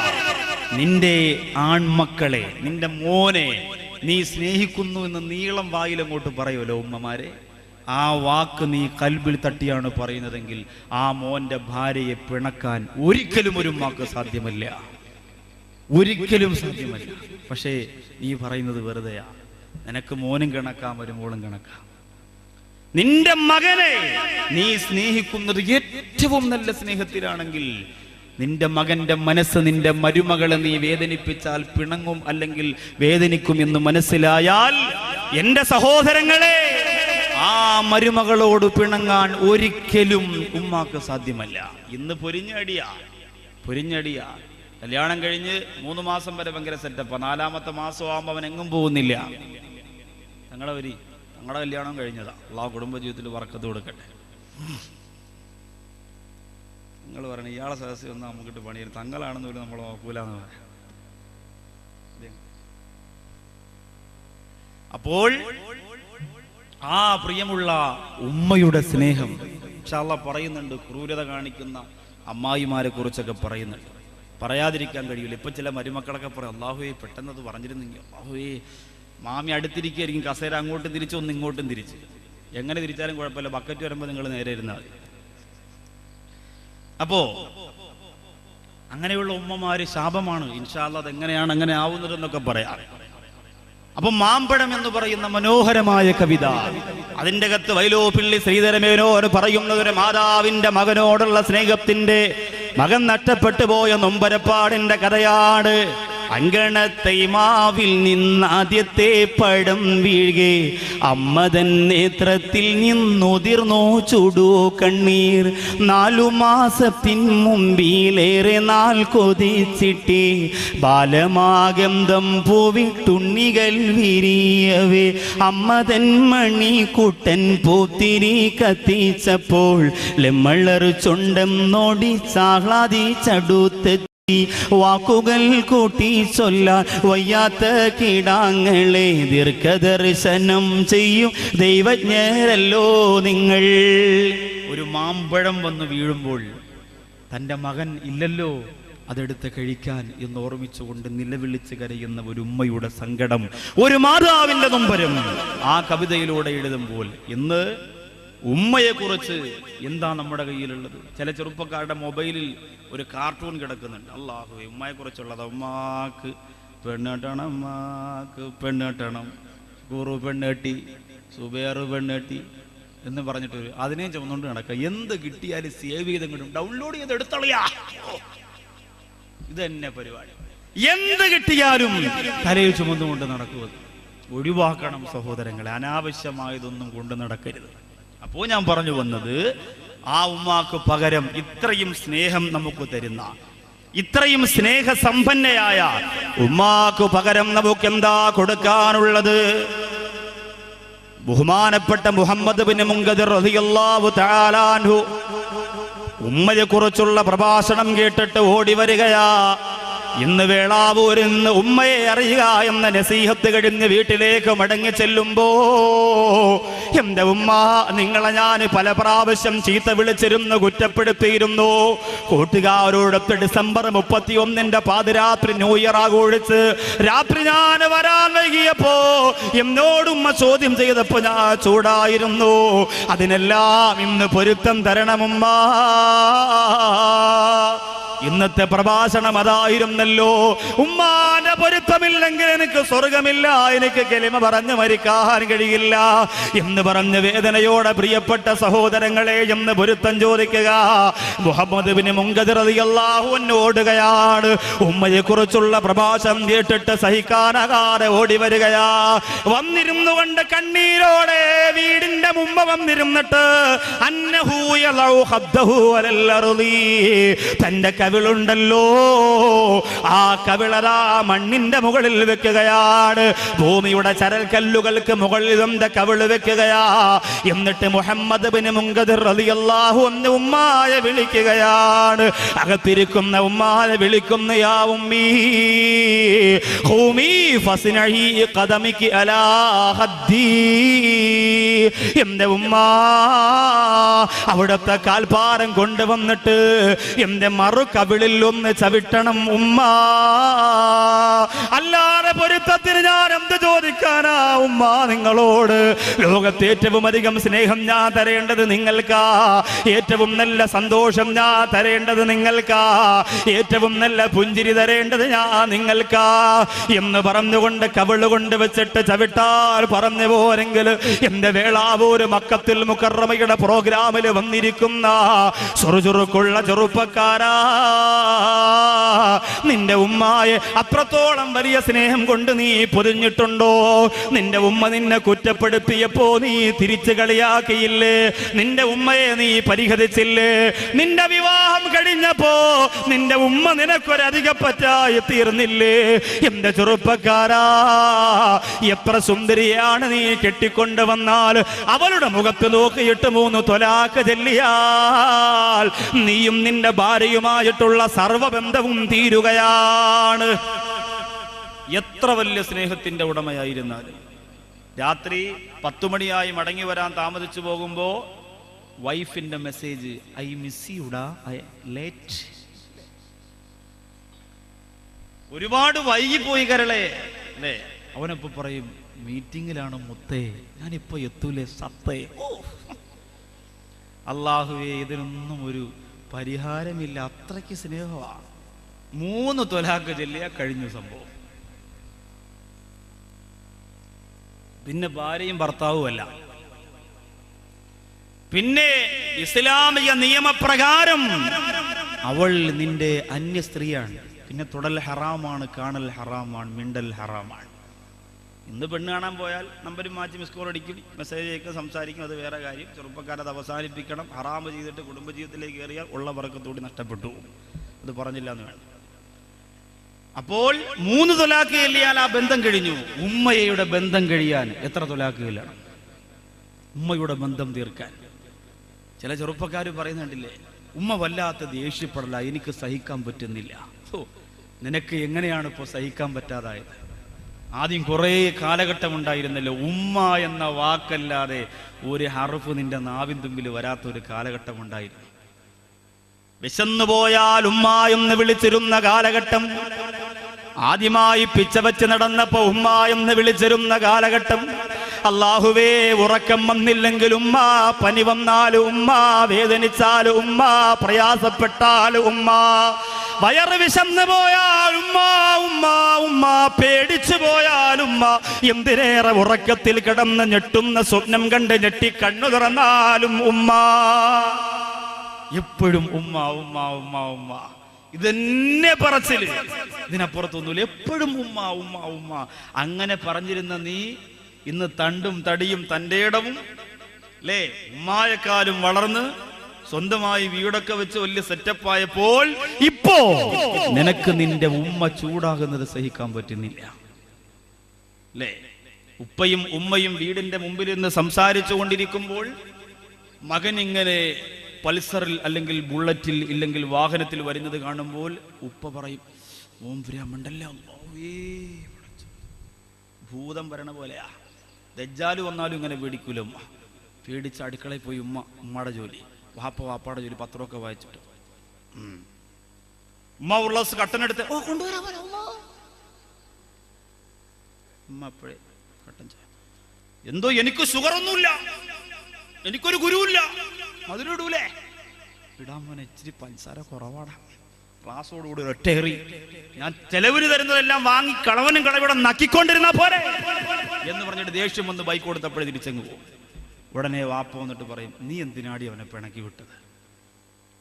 നിന്റെ ആൺമക്കളെ, നിന്റെ മോനെ നീ സ്നേഹിക്കുന്നു എന്ന് നീളം വായിലങ്ങോട്ട് പറയുമല്ലോ ഉമ്മമാരെ, ആ വാക്ക് നീ കൽബിൽ തട്ടിയാണ് പറയുന്നതെങ്കിൽ ആ മോന്റെ ഭാര്യയെ പിണക്കാൻ ഒരിക്കലും ഒരു ഉമ്മാക്ക് സാധ്യമല്ല, ഒരിക്കലും സാധ്യമല്ല. പക്ഷേ നീ പറയുന്നത് വെറുതെയാ. നിനക്ക് മോനും കണക്കാം, മരുമോളും കണക്കാം. നിന്റെ മകനെ നീ സ്നേഹിക്കുന്നത് ഏറ്റവും നല്ല സ്നേഹത്തിലാണെങ്കിൽ നിന്റെ മകന്റെ മനസ്സ് നിന്റെ മരുമകളെ നീ വേദനിപ്പിച്ചാൽ പിണങ്ങും, അല്ലെങ്കിൽ വേദനിക്കും എന്ന് മനസ്സിലായാൽ എന്റെ സഹോദരങ്ങളെ, ആ മരുമകളോട് പിണങ്ങാൻ ഒരിക്കലും ഉമ്മാക്ക് സാധ്യമല്ല. ഇന്ന് പൊരിഞ്ഞടിയാ. കല്യാണം കഴിഞ്ഞ് 3 മാസം വരെ ഭയങ്കര സെറ്റപ്പാ. 4ാമത്തെ മാസം ആകുമ്പോൾ അവൻ എങ്ങും പോകുന്നില്ല. ഞങ്ങളുടെ കല്യാണം കഴിഞ്ഞതാ. അള്ളാഹു കുടുംബജീവിതത്തിൽ ബർക്കത്ത് കൊടുക്കട്ടെ. നിങ്ങൾ പറയണ ഇയാളെ സദസ്യം ഒന്നും നമുക്കിട്ട് പണിയും, തങ്ങളാണെന്ന് പോലും നമ്മൾ നോക്കൂലെന്ന് പറയാം. അപ്പോൾ ആ പ്രിയമുള്ള ഉമ്മയുടെ സ്നേഹം ഇൻഷാ അല്ലാഹ് പറയുന്നുണ്ട്. ക്രൂരത കാണിക്കുന്ന അമ്മായിമാരെ കുറിച്ചൊക്കെ പറയുന്നുണ്ട്. പറയാതിരിക്കാൻ കഴിയില്ല. ഇപ്പൊ ചില മരുമക്കളൊക്കെ പറയും, അല്ലാഹുവേ പെട്ടെന്നത് പറഞ്ഞിരുന്നെങ്കിൽ, അല്ലാഹുവേ മാമി അടുത്തിരിക്കുകയായിരിക്കും, കസേര അങ്ങോട്ടും തിരിച്ച് ഒന്ന് ഇങ്ങോട്ടും തിരിച്ച്. എങ്ങനെ തിരിച്ചാലും കുഴപ്പമില്ല, ബക്കറ്റ് വരുമ്പോൾ നിങ്ങൾ നേരെ ഇരുന്നാൽ മതി. അപ്പോ അങ്ങനെയുള്ള ഉമ്മമാര് ശാപമാണ്. ഇൻഷാ അല്ലാഹ് അതെങ്ങനെയാണ് അങ്ങനെ ആവുന്നതെന്നൊക്കെ പറയാം. അപ്പൊ മാമ്പഴം എന്ന് പറയുന്ന മനോഹരമായ കവിത, അതിൻ്റെ അകത്ത് വൈലോപ്പിള്ളി ശ്രീധരമേനോൻ പറയുന്നത് ഒരു മാതാവിന്റെ മകനോടുള്ള സ്നേഹത്തിന്റെ, മകൻ നഷ്ടപ്പെട്ടു പോയ നൊമ്പരപ്പാടിന്റെ കഥയാണ്. അങ്കണത്തെ മാവിൽ നിന്ന് ആദ്യത്തെ പഴം വീഴുകെ അമ്മതൻ നേത്രത്തിൽ നിന്നുതിർന്നു ചുടു കണ്ണീർ. 4 മാസത്തിൻ മുമ്പിലേറെ നാൾ കൊതിച്ചിട്ടേ ബാലമാഗന്ധം പൂവിട്ടുണ്ണികൾ വിരിയവേ അമ്മതൻ മണിക്കുട്ടൻ പൂത്തിരി കത്തിച്ചപ്പോൾ ലെമ്മളർ ചുണ്ടം നോടി ചാഹ്ലാദിച്ചടുത്ത് വാക്കുകൾ കൂട്ടി ചൊല്ലാൻ വയ്യാത്ത കീടാങ്ങളെ ദീർഘദർശനം ചെയ്യും ദൈവജ്ഞരല്ലോ നിങ്ങൾ. ഒരു മാമ്പഴം വന്ന് വീഴുമ്പോൾ തൻ്റെ മകൻ ഇല്ലല്ലോ അതെടുത്ത് കഴിക്കാൻ എന്ന് ഓർമ്മിച്ചുകൊണ്ട് നിലവിളിച്ച് കരയുന്ന ഒരു ഉമ്മയുടെ സങ്കടം, ഒരു മാതാവിന്റെ നൊമ്പരം ആ കവിതയിലൂടെ എഴുതുമ്പോൾ ഇന്ന് ഉമ്മയെക്കുറിച്ച് എന്താ നമ്മുടെ കയ്യിലുള്ളത്? ചില ചെറുപ്പക്കാരുടെ മൊബൈലിൽ ഒരു കാർട്ടൂൺ കിടക്കുന്നുണ്ട്. അല്ലാഹുവേ, ഉമ്മയെക്കുറിച്ചുള്ളത്. ഉമ്മാക്ക് പെണ്ണേട്ടണം, ഉമ്മാക്ക് പെണ്ണേട്ടണം, ഗുറു പെണ്ണേട്ടി, സുബേറ് പെണ്ണേട്ടി എന്ന് പറഞ്ഞിട്ട് അതിനെ ചുമന്നുകൊണ്ട് നടക്കുക. എന്ത് കിട്ടിയാലും സേവ് ചെയ്തെങ്കിലും ഡൗൺലോഡ് ചെയ്ത് എടുത്തളയാ. ഇത് തന്നെ പരിപാടി. എന്ത് കിട്ടിയാലും തലയിൽ ചുമന്നുകൊണ്ട് നടക്കുക. ഒഴിവാക്കണം സഹോദരങ്ങളെ, അനാവശ്യമായതൊന്നും കൊണ്ട് നടക്കരുത്. അപ്പോൾ ഞാൻ പറഞ്ഞു വന്നത്, ആ ഉമ്മാക്ക് പകരം ഇത്രയും സ്നേഹം നമുക്ക് തരുന്ന, ഇത്രയും സ്നേഹസമ്പന്നയായ ഉമ്മാക്ക് പകരം നമുക്ക് എന്താ കൊടുക്കാനുള്ളത്? ബഹുമാനപ്പെട്ട മുഹമ്മദ് ബിൻ മുൻകദിർ റളിയല്ലാഹു തആല അൻഹു ഉമ്മയെ കുറിച്ചുള്ള പ്രഭാഷണം കേട്ടിട്ട് ഓടി വരികയാ. ഇന്ന് വേളാവൂരിന്ന് ഉമ്മയെ അറിയുക എന്ന നസീഹത്ത് കഴിഞ്ഞ് വീട്ടിലേക്ക് മടങ്ങി ചെല്ലുമ്പോ, എന്റെ ഉമ്മ നിങ്ങളെ ഞാൻ പല പ്രാവശ്യം ചീത്ത വിളിച്ചിരുന്നു, കുറ്റപ്പെടുത്തിയിരുന്നു. കൂട്ടുകാരോടൊത്ത് ഡിസംബർ 31 പാതിരാത്രി ന്യൂ ഇയർ ആഘോഷിച്ച് രാത്രി ഞാൻ വരാൻ വൈകിയപ്പോ എന്നോടുമ്മ ചോദ്യം ചെയ്തപ്പോ ഞാൻ ചൂടായിരുന്നു. അതിനെല്ലാം ഇന്ന് പൊരുത്തം തരണമുമ്മ. ഇന്നത്തെ പ്രഭാഷണം അതായിരുന്നല്ലോ. ഉമ്മാന്റെ പൊരുത്തമില്ലെങ്കിൽ എനിക്ക് സ്വർഗമില്ല, എനിക്ക് കലിമ പറഞ്ഞു മരിക്കാൻ കഴിയില്ല എന്ന് പറഞ്ഞ് വേദനയോടെ പ്രിയപ്പെട്ട സഹോദരങ്ങളെ എന്ന് പൊരുത്തം ചോദിക്കുക. മുഹമ്മദ് ബിൻ മുൻകദിർ റളിയല്ലാഹു അൻഹു ഓടുകയാണ്. ഉമ്മയെ കുറിച്ചുള്ള പ്രഭാഷണം കേട്ടിട്ട് സഹിക്കാനാകാതെ ഓടി വരികയാ. വന്നിരുന്നു കൊണ്ട് കണ്ണീരോടെ വീടിന്റെ മുമ്പ് വന്നിരുന്നിട്ട് അന്നഹു യലഉ ഖദ്ദഹു അലൽ അർളി, തന്റെ കവിളുണ്ടല്ലോ ആ കവിളതാ മണ്ണിന്റെ മുകളിൽ വെക്കുകയാണ്. ഭൂമിയുടെ ചരൽക്കല്ലുകൾക്ക് മുകളിൽ തന്റെ കവിള് വെക്കുകയാ. എന്നിട്ട് മുഹമ്മദ് ബിൻ മുൻകദിർ റളിയല്ലാഹു അൻഹു ഉമ്മായെ വിളിക്കുകയാണ്. അകത്തിരിക്കുന്ന ഉമ്മായെ വിളിക്കുന്ന യാ ഉമ്മീ ഖൂമി ഫസ്നഇ ഖദമികി അലാ ഹദ്ദി, എന്റെ ഉമ്മ അവിടുത്തെ കാൽപാരം കൊണ്ടുവന്നിട്ട് എന്റെ മറു കവിളിൽ ഒന്ന് ചവിട്ടണം ഉമ്മ. അല്ലാതെ പൊരുത്തത്തിന് ഞാൻ എന്ത് ചോദിക്കാനാ ഉമ്മ നിങ്ങളോട്? ലോകത്തെ ഏറ്റവും അധികം സ്നേഹം ഞാൻ തരേണ്ടത് നിങ്ങൾക്കാ, ഏറ്റവും നല്ല സന്തോഷം ഞാൻ തരേണ്ടത് നിങ്ങൾക്കാ, ഏറ്റവും നല്ല പുഞ്ചിരി തരേണ്ടത് ഞാൻ നിങ്ങൾക്കാ എന്ന് പറഞ്ഞുകൊണ്ട് കവിള് കൊണ്ട് വെച്ചിട്ട് ചവിട്ടാൽ പറഞ്ഞു പോരെങ്കിൽ എന്റെ വേളാവൂര് മക്കത്തുൽ മുക്കറമയുടെ പ്രോഗ്രാമിൽ വന്നിരിക്കുന്ന ചുറുചുറുക്കുള്ള ചെറുപ്പക്കാരാ, നിന്റെ ഉമ്മായെ അത്രത്തോളം വലിയ സ്നേഹം കൊണ്ട് നീ പൊതിഞ്ഞിട്ടുണ്ടോ? നിന്റെ ഉമ്മ നിന്നെ കുറ്റപ്പെടുത്തിയപ്പോ നീ തിരിച്ചു കളിയാക്കിയില്ലേ? നിന്റെ ഉമ്മയെ നീ പരിഹരിച്ചില്ലേ? നിന്റെ വിവാഹം കഴിഞ്ഞപ്പോ നിന്റെ ഉമ്മ നിനക്കൊരധിക പറ്റായി തീർന്നില്ലേ? എന്റെ ചെറുപ്പക്കാരാ, എത്ര സുന്ദരിയാണ് നീ കെട്ടിക്കൊണ്ടുവന്നാൽ അവളുടെ മുഖത്ത് നോക്കിയിട്ട് 3 ത്വലാഖ് ചൊല്ലിയാൽ നീയും നിന്റെ ഭാര്യയുമായിട്ടുള്ള സർവബന്ധവും തീരുകയാണ്. എത്ര വലിയ സ്നേഹത്തിന്റെ ഉടമയായിരുന്നാലും രാത്രി 10 മണിയായി മടങ്ങി വരാൻ താമസിച്ചു പോകുമ്പോ വൈഫിന്റെ മെസ്സേജ്, ഐ മിസ് യുടാ, ഐ ലേറ്റ്. ഒരുപാട് വൈകിപ്പോയി കരളെ അല്ലേ? അവനപ്പോ പറയും, മീറ്റിംഗിലാണ് മുത്തേ, ഞാനിപ്പോ എത്തൂലേ സത്തേ. അല്ലാഹുവേ, ഇതിനൊന്നും ഒരു പരിഹാരമില്ല, അത്രയ്ക്ക് സ്നേഹമാണ്. 3 ത്വലാഖ് ചൊല്ലിയ കഴിഞ്ഞ സംഭവം. പിന്നെ ഭാര്യയും ഭർത്താവും അല്ല, പിന്നെ ഇസ്ലാമിക നിയമപ്രകാരം അവൾ നിന്റെ അന്യ സ്ത്രീയാണ്. പിന്നെ തൊടൽ ഹറാമാണ്, കാണൽ ഹറാമാണ്, മിണ്ടൽ ഹറാമാണ്. ഇന്ന് പെണ്ണ് കാണാൻ പോയാൽ നമ്പരും മാറ്റി മിസ് കോൾ അടിക്കും, മെസ്സേജ് അയക്കും, സംസാരിക്കും, അത് വേറെ കാര്യം. ചെറുപ്പക്കാരത് അവസാനിപ്പിക്കണം. ഹറാമ് ചെയ്തിട്ട് കുടുംബജീവിതത്തിലേക്ക് കയറിയാൽ ഉള്ള ബർക്കത്തോടെ നഷ്ടപ്പെട്ടു. അത് പറഞ്ഞില്ല എന്ന് വേണം. അപ്പോൾ 3 ത്വലാഖ് ചൊല്ലിയാൽ ആ ബന്ധം കഴിഞ്ഞു. ഉമ്മയുടെ ബന്ധം കഴിയാൻ എത്ര ത്വലാഖ് ചൊല്ലണം? ഉമ്മയുടെ ബന്ധം തീർക്കാൻ. ചില ചെറുപ്പക്കാർ പറയുന്നുണ്ടില്ലേ, ഉമ്മ വല്ലാത്ത ദേഷ്യപ്പെടല, എനിക്ക് സഹിക്കാൻ പറ്റുന്നില്ല. നിനക്ക് എങ്ങനെയാണ് ഇപ്പോൾ സഹിക്കാൻ പറ്റാതായത്? ആദ്യം കുറേ കാലഘട്ടം ഉണ്ടായിരുന്നല്ലോ ഉമ്മ എന്ന വാക്കല്ലാതെ ഒരു ഹർഫ് നിന്റെ നാവിൻ തുമ്പിൽ വരാത്തൊരു കാലഘട്ടം ഉണ്ടായിരുന്നു. വിശന്നു പോയാൽ ഉമ്മ എന്ന് വിളിച്ചിരുന്ന കാലഘട്ടം, ആദ്യമായി പിച്ച വെച്ച് നടന്നപ്പോ ഉമ്മ എന്ന് വിളിച്ചിരുന്ന കാലഘട്ടം. അല്ലാഹുവേ, ഉറക്കം വന്നില്ലെങ്കിൽ ഉമ്മ, പനി വന്നാലും ഉമ്മ, വേദനിച്ചാലും ഉമ്മ, പ്രയാസപ്പെട്ടാലും ഉമ്മ, വയറ് വിശന്നു പോയാൽ ഉമ്മ ഉമ്മ ഉമ്മ, പേടിച്ചു പോയാൽ ഉമ്മ, എന്തിനേറെ ഉറക്കത്തിൽ കിടന്ന് ഞെട്ടുന്ന സ്വപ്നം കണ്ട് ഞെട്ടി കണ്ണു തുറന്നാലും ഉമ്മ, എപ്പോഴും ഉമ്മ ഉമ്മ ഉമ്മ ഉമ്മ. ഇതെന്നെ പറച്ചില്, ഇതിനപ്പുറത്തൊന്നുമില്ല. എപ്പോഴും ഉമ്മ ഉമ്മ ഉമ്മ. അങ്ങനെ പറഞ്ഞിരുന്ന നീ ഇന്ന് തണ്ടും തടിയും തൻ്റെ ഇടവും അല്ലേ, ഉമ്മായെക്കാളും വളർന്ന് സ്വന്തമായി വീടൊക്കെ വെച്ച് വലിയ സെറ്റപ്പായപ്പോൾ ഇപ്പോ നിനക്ക് നിന്റെ ഉമ്മ ചൂടാകുന്നത് സഹിക്കാൻ പറ്റുന്നില്ല അല്ലേ? ഉപ്പയും ഉമ്മയും വീടിന്റെ മുമ്പിൽ നിന്ന് സംസാരിച്ചു കൊണ്ടിരിക്കുമ്പോൾ മകൻ ഇങ്ങനെ പൾസറിൽ അല്ലെങ്കിൽ ബുള്ളറ്റിൽ ഇല്ലെങ്കിൽ വാഹനത്തിൽ വരുന്നത് കാണുമ്പോൾ ഉപ്പ പറയും, ഓം ബ്രാഹ്മണ്ടല്ലോ, ഭൂതം വരണ പോലെയാ. ദജ്ജാല് വന്നാലും ഇങ്ങനെ പേടിക്കൂല ഉമ്മ. പേടിച്ച് അടുക്കളയിൽ പോയി ഉമ്മയുടെ ജോലി, വാപ്പാടെ ജോലി, പത്രമൊക്കെ വായിച്ചിട്ട് ഉമ്മ ഉള്ളസ് കട്ടനെടുത്ത് കൊണ്ടുവരാൻ ഉമ്മ അപ്പോഴേ കട്ടൻ ചായ. എന്തോ എനിക്ക് ഷുഗറൊന്നുമില്ല, എനിക്കൊരു ഗുരുവില്ല, അതിലിടൂലേ? ഇടാൻ മോനെ ഇച്ചിരി പഞ്ചസാര കുറവാടാ. ക്ലാസ്സോടുകൂടി ഒറ്റേറി, ഞാൻ ചെലവിന് തരുന്നതെല്ലാം വാങ്ങി കളവനും കളവിടെ നക്കിക്കൊണ്ടിരുന്നാ പോരെ എന്ന് പറഞ്ഞിട്ട് ദേഷ്യം വന്ന് ബൈക്ക് കൊടുത്തപ്പോഴേ തിരിച്ചങ്ങ് പോകും. ഉടനെ വാപ്പ വന്നിട്ട് പറയും, നീ എന്തിനാടി അവനെ പിണക്കി വിട്ടത്?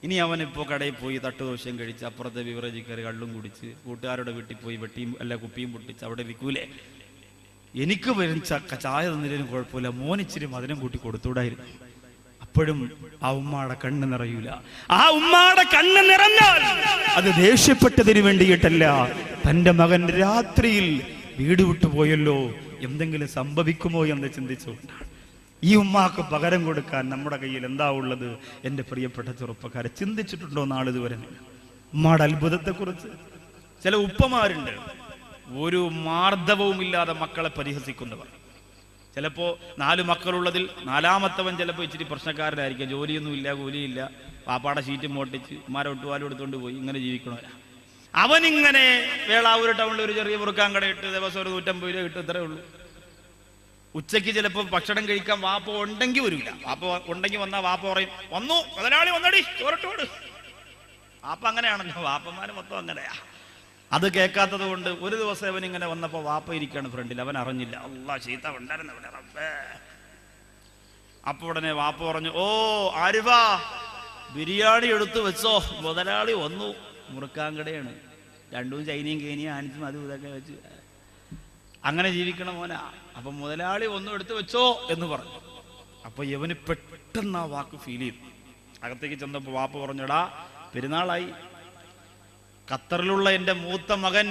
ഇനി അവനിപ്പോൾ കടയിൽ പോയി തട്ടുദോശയും കഴിച്ച് അപ്പുറത്തെ ബിവറേജിൽ കയറി കള്ളും കുടിച്ച് കൂട്ടുകാരുടെ വീട്ടിൽ പോയി വെട്ടിയും അല്ല കുപ്പിയും പൊട്ടിച്ച് അവിടെ വിൽക്കൂലേ? എനിക്ക് വരും ചായ തന്നില്ലേലും കുഴപ്പമില്ല, മോനിച്ചിരി മധുരം കൂട്ടി കൊടുത്തൂടായിരുന്നു. അപ്പോഴും ആ ഉമ്മാടെ കണ്ണ് നിറയൂല. ആ ഉമ്മാടെ കണ്ണ് നിറഞ്ഞാൽ അത് ദേഷ്യപ്പെട്ടതിന് വേണ്ടിയിട്ടല്ല, തൻ്റെ മകൻ രാത്രിയിൽ വീട് വിട്ടുപോയല്ലോ, എന്തെങ്കിലും സംഭവിക്കുമോ എന്ന് ചിന്തിച്ചുകൊണ്ടാണ്. ഈ ഉമ്മാക്ക് പകരം കൊടുക്കാൻ നമ്മുടെ കയ്യിൽ എന്താ ഉള്ളത്? എൻ്റെ പ്രിയപ്പെട്ട ചെറുപ്പക്കാരെ, ചിന്തിച്ചിട്ടുണ്ടോ നാളിതുവരെ ഉമ്മാടെ അത്ഭുതത്തെക്കുറിച്ച്? ചില ഉപ്പമാരുണ്ട് ഒരു മാർദ്ദവവും ഇല്ലാതെ മക്കളെ പരിഹസിക്കുന്നവർ. ചിലപ്പോൾ 4 മക്കളുള്ളതിൽ 4ാമത്തവൻ ചിലപ്പോൾ ഇച്ചിരി പ്രശ്നക്കാരനായിരിക്കും, ജോലിയൊന്നും ഇല്ല, കൂലിയില്ല, പാപ്പാടെ ഷീറ്റ് മോട്ടിച്ച് ഉമ്മാരെ ഒട്ടുപാലും എടുത്തുകൊണ്ട് പോയി ഇങ്ങനെ ജീവിക്കണവരാ. അവനിങ്ങനെ വേളാവൂർ ടൗണിൽ ഒരു ചെറിയ മുറുക്കാൻ കടയിട്ട് ദിവസം ഒരു 150 രൂപ കിട്ടും, ഇത്രേ ഉള്ളൂ. ഉച്ചയ്ക്ക് ചിലപ്പോൾ ഭക്ഷണം കഴിക്കാൻ വാപ്പ ഉണ്ടെങ്കിൽ വരില്ല. വാപ്പ ഉണ്ടെങ്കിൽ വന്നാൽ വാപ്പ പറയും, വന്നു മുതലാളി വന്നടി ചോരട്ടോട്. വാപ്പ അങ്ങനെയാണല്ലോ, വാപ്പന്മാര് മൊത്തം അങ്ങനെയാ. അത് കേൾക്കാത്തത് കൊണ്ട് ഒരു ദിവസം അവൻ ഇങ്ങനെ വന്നപ്പോൾ വാപ്പ ഇരിക്കുകയാണ് ഫ്രണ്ടിൽ, അവൻ അറിഞ്ഞില്ല. അള്ളാ ചീത്ത ഉണ്ടായിരുന്നവനെ റബ്ബേ. അപ്പൊ ഉടനെ വാപ്പ പറഞ്ഞു, ഓ ആരിവാ ബിരിയാണി എടുത്തു വെച്ചോ, മുതലാളി വന്നു. മുറുക്കാങ്കടയാണ്, 2 ചൈനയും കേനിയും ആനിച്ചും അതും ഇതൊക്കെ വെച്ച് അങ്ങനെ ജീവിക്കണ മോനാ. അപ്പൊ മുതലാളി ഒന്നും എടുത്തു വെച്ചോ എന്ന് പറഞ്ഞു. അപ്പൊ ഇവന് പെട്ടെന്ന് ആ വാക്ക് ഫീൽ ചെയ്തു. അകത്തേക്ക് ചെന്നപ്പോ വാപ്പ പറഞ്ഞടാ, പെരുന്നാളായി, ഖത്തറിലുള്ള എൻ്റെ മൂത്ത മകൻ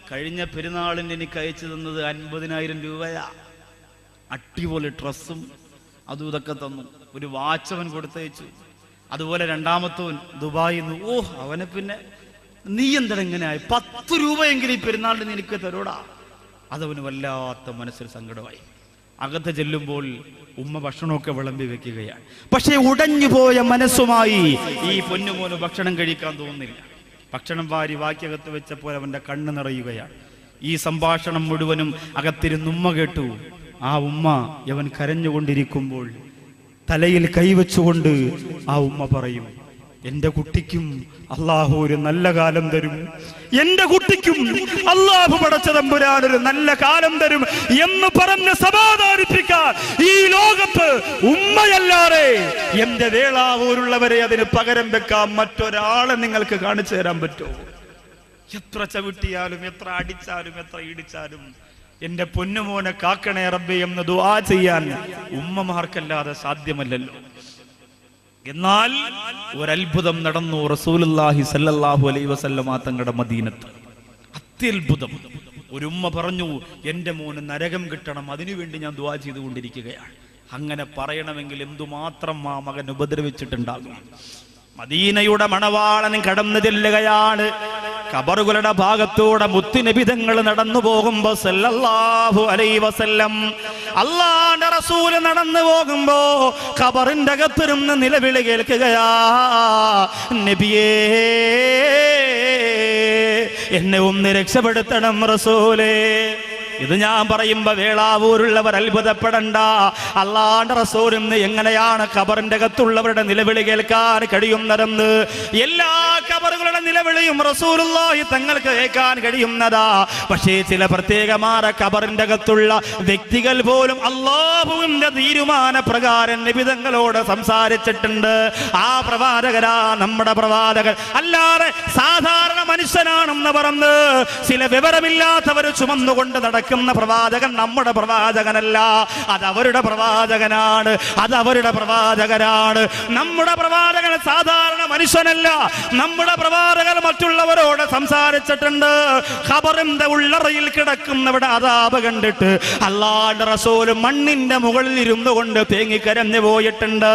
കഴിഞ്ഞ പെരുന്നാളിന് എനിക്ക് അയച്ചു തന്നത് 50,000 രൂപയാ. അടിപൊളി ഡ്രസ്സും അതും ഇതൊക്കെ തന്നു. ഒരു വാച്ച് അവൻ കൊടുത്തയച്ചു. അതുപോലെ 2ാമത്തവൻ ദുബായിൽ നിന്ന്. ഓ അവനെ പിന്നെ നീ എന്താണ് എങ്ങനെയായി? 10 രൂപയെങ്കിലും ഈ പെരുന്നാളിന് എനിക്ക് തരോടാ. അതവന് വല്ലാത്ത മനസ്സിൽ സങ്കടമായി. അകത്ത് ചെല്ലുമ്പോൾ ഉമ്മ ഭക്ഷണമൊക്കെ വിളമ്പി വെക്കുകയാണ്. പക്ഷേ ഉടഞ്ഞു പോയ മനസ്സുമായി ഈ പൊന്നുമോന് ഭക്ഷണം കഴിക്കാൻ തോന്നുന്നില്ല. ഭക്ഷണം വാരി വാക്കിയകത്ത് വെച്ചപ്പോൾ അവന്റെ കണ്ണ് നിറയുകയാണ്. ഈ സംഭാഷണം മുഴുവനും അകത്തിരുന്ന് ഉമ്മ കേട്ടു. ആ ഉമ്മ അവൻ കരഞ്ഞുകൊണ്ടിരിക്കുമ്പോൾ തലയിൽ കൈവച്ചുകൊണ്ട് ആ ഉമ്മ പറയും, എന്റെ കുട്ടിക്കും അള്ളാഹു ഒരു നല്ല കാലം തരും, എന്റെ കുട്ടിക്കും അള്ളാഹു പടച്ച തമ്പുരാൻ ഒരു നല്ല കാലം തരും എന്ന് പറഞ്ഞ് സമാധാനിപ്പിക്കാൻ ഈ ലോകത്ത് ഉമ്മയല്ലാതെ എന്റെ വേളാവൂരുള്ളവരെ അതിന് പകരം വെക്കാൻ മറ്റൊരാളെ നിങ്ങൾക്ക് കാണിച്ചു തരാൻ പറ്റുമോ? എത്ര ചവിട്ടിയാലും എത്ര അടിച്ചാലും എത്ര ഇടിച്ചാലും എന്റെ പൊന്നുമോനെ കാക്കണേ റബ്ബേ എന്ന് ദുആ ചെയ്യാൻ ഉമ്മമാർക്കല്ലാതെ സാധ്യമല്ലല്ലോ. എന്നാൽ ഒരത്ഭുതം നടന്നു റസൂലുള്ളാഹി സ്വല്ലല്ലാഹു അലൈഹി വസല്ലമ തങ്ങളുടെ മദീനത്ത്. അത്യത്ഭുതം. ഒരു ഉമ്മ പറഞ്ഞു, എന്റെ മോന് നരകം കിട്ടണം, അതിനുവേണ്ടി ഞാൻ ദുആ ചെയ്തുകൊണ്ടിരിക്കുകയാണ്. അങ്ങനെ പറയണമെങ്കിൽ എന്തുമാത്രം ആ മകൻ ഉപദ്രവിച്ചിട്ടുണ്ടാകും. മദീനയുടെ മണവാളൻ കടന്നു ചെല്ലുകയാണ്. ഖബറുകളുടെ ഭാഗത്തൂടെ മുത്തുനബിതങ്ങൾ നടന്നു പോകുമ്പോ സല്ലല്ലാഹു അലൈഹി വസല്ലം അല്ലാഹുവിന്റെ റസൂൽ നടന്നു പോകുമ്പോ ഖബറിന്റെ അകത്തിരുന്ന് നിലവിളി കേൾക്കുകയാ, നബിയേ എന്നെ ഒന്ന് രക്ഷപ്പെടുത്തണം റസൂലേ. ഇത് ഞാൻ പറയുമ്പോ വേളാവൂരുള്ളവർ അത്ഭുതപ്പെടണ്ട. അല്ലാഹുവിന്റെ റസൂലിന് എങ്ങനെയാണ് ഖബറിന്റെ അകത്തുള്ളവരുടെ നിലവിളി കേൾക്കാൻ കഴിയുന്നതെന്ന്. എല്ലാ ഖബറുകളുടെ നിലവിളിയും റസൂലുള്ളാഹി തങ്ങൾക്ക് കേൾക്കാൻ കഴിയുന്നതാ. പക്ഷേ ചില പ്രത്യേകമായ ഖബറിന്റെ അകത്തുള്ള വ്യക്തികൾ പോലും അല്ലാഹുവിന്റെ തീരുമാന പ്രകാരം നബി തങ്ങളോട് സംസാരിച്ചിട്ടുണ്ട്. ആ പ്രവാചകരാ നമ്മുടെ പ്രവാചകൻ. അല്ലാതെ സാധാരണ മനുഷ്യനാണെന്ന് പറഞ്ഞ് ചില വിവരമില്ലാത്തവർ ചുമന്നുകൊണ്ട് നടക്കുന്ന പ്രവാചകൻ നമ്മുടെ പ്രവാചകനല്ല. അതവരുടെ പ്രവാചകനാണ്, അതവരുടെ പ്രവാചകരാണ്. നമ്മുടെ പ്രവാചകൻ സാധാരണ മനുഷ്യനല്ല. നമ്മുടെ പ്രവാചകൻ മറ്റുള്ളവരോട് സംസാരിച്ചിട്ടുണ്ട്. ഖബറിന്റെ ഉള്ളറയിൽ കിടക്കുന്നവരുടെ അദാബ് കണ്ടിട്ട് അല്ലാഹുവിന്റെ റസൂൽ മണ്ണിന്റെ മുകളിൽ ഇരുന്നു കൊണ്ട് തേങ്ങിക്കരഞ്ഞു പോയിട്ടുണ്ട്.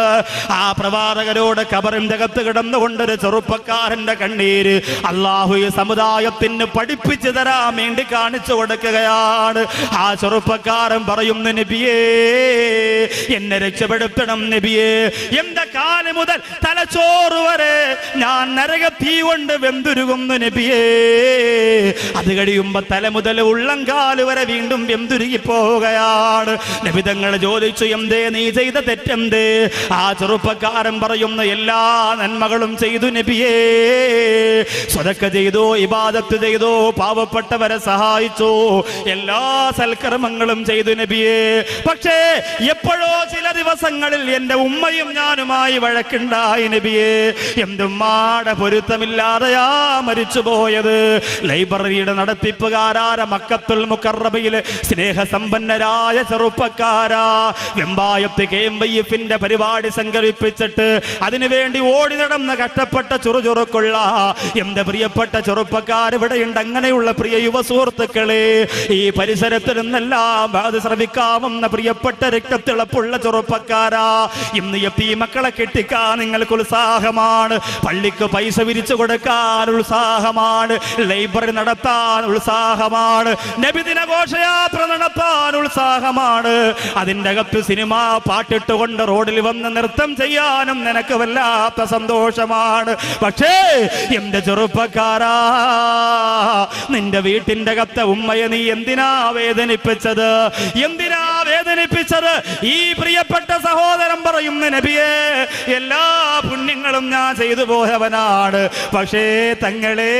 ആ പ്രവാചകരോട് ഖബറിന്റെ അകത്ത് കിടന്നുകൊണ്ട് ഒരു ചെറുപ്പക്കാരന്റെ കണ്ണീര് അല്ലാഹു ഈ സമുദായത്തിന് പഠിപ്പിച്ചു തരാൻ വേണ്ടി കാണിച്ചു കൊടുക്കുകയാണ്. ആ ചെറുപ്പക്കാരൻ പറയുന്നു, നബിയേ എന്നെ രക്ഷപ്പെടുത്തണം നബിയേ, എന്റെ കാല് മുതൽ തലച്ചോറ് വരെ ഞാൻ നരകത്തീ കൊണ്ട് വെന്തുരുകുന്നു നബിയേ. അത് കഴിയുമ്പോ തല മുതൽ ഉള്ളംകാല് വരെ വീണ്ടും വെന്തുരുകി പോവുകയാണ്. നബി തങ്ങൾ ചോദിച്ചു, എന്തേ നീ ചെയ്ത തെറ്റെന്തേ? ആ ചെറുപ്പക്കാരൻ പറയുന്നു, എല്ലാ നന്മകളും ചെയ്തു നബിയേ. സ്വതക്ക ചെയ്തു, ഇബാദത്ത് ചെയ്തു, പാവപ്പെട്ടവരെ സഹായിച്ചു, എല്ലാ സൽക്കർമ്മങ്ങളും ചെയ്തു നബിയേ. പക്ഷേ എപ്പോഴോ ചില ദിവസങ്ങളിൽ എന്റെ ഉമ്മയും ഞാനുമായി വഴക്കുണ്ടായി നബിയേ. എന്തുമ്മാടെ പൊരുത്തമില്ലാതെയാ മരിച്ചുപോയത്. ലൈബ്രറിയുടെ നടത്തിപ്പുകാരാര മക്കത്തുൽ മുക്കറബയിലെ സ്നേഹസമ്പന്നരായ ചെറുപ്പക്കാരാ വെമ്പായത്ത് KMYF-ന്റെ പരിപാടി സംഘടിപ്പിച്ചിട്ട് അതിനുവേണ്ടി ഓടി നടന്ന കഷ്ടപ്പെട്ട ചുറുചുറുക്കുള്ള എന്റെ പ്രിയപ്പെട്ട ചെറുപ്പക്കാർ ഇവിടെയുണ്ട്. അങ്ങനെയുള്ള പ്രിയ യുവ സുഹൃത്തുക്കളെ, ഈ പരിസരത്തിൽ നിന്നെല്ലാം അത് ശ്രമിക്കാവുന്ന പ്രിയപ്പെട്ട രക്തത്തിളപ്പുള്ള ചെറുപ്പക്കാരാ, ഇന്ന് ഈ മക്കളെ കെട്ടിക്കാൻ നിങ്ങൾക്ക് ഉത്സാഹമാണ്, പള്ളിക്ക് പൈസ വിരിച്ചു കൊടുക്കാൻ ഉത്സാഹമാണ്, ലൈബ്രറി നടത്താൻ ഉത്സാഹമാണ്, നബിദിന ഘോഷയാത്ര നടത്താൻ ഉത്സാഹമാണ്. അതിൻ്റെ അകത്ത് സിനിമ പാട്ടിട്ടുകൊണ്ട് റോഡിൽ വന്ന് നൃത്തം ചെയ്യാനും നിനക്ക് വല്ലാത്ത സന്തോഷമാണ്. പക്ഷേ എന്റെ ചെറുപ്പക്കാരാ, നിന്റെ വീട്ടിന്റെ അകത്തെ ഉമ്മയെ നീ എന്തിനാ വേദനിപ്പിച്ചത്? എന്തിനാ വേദനിപ്പിച്ചത്? ഈ പ്രിയപ്പെട്ട സഹോദരൻ പറയുന്നു, നബിയേ, എല്ലാ പുണ്യങ്ങളും ഞാൻ ചെയ്തു പോയവനാണ്. പക്ഷേ തങ്ങളെ,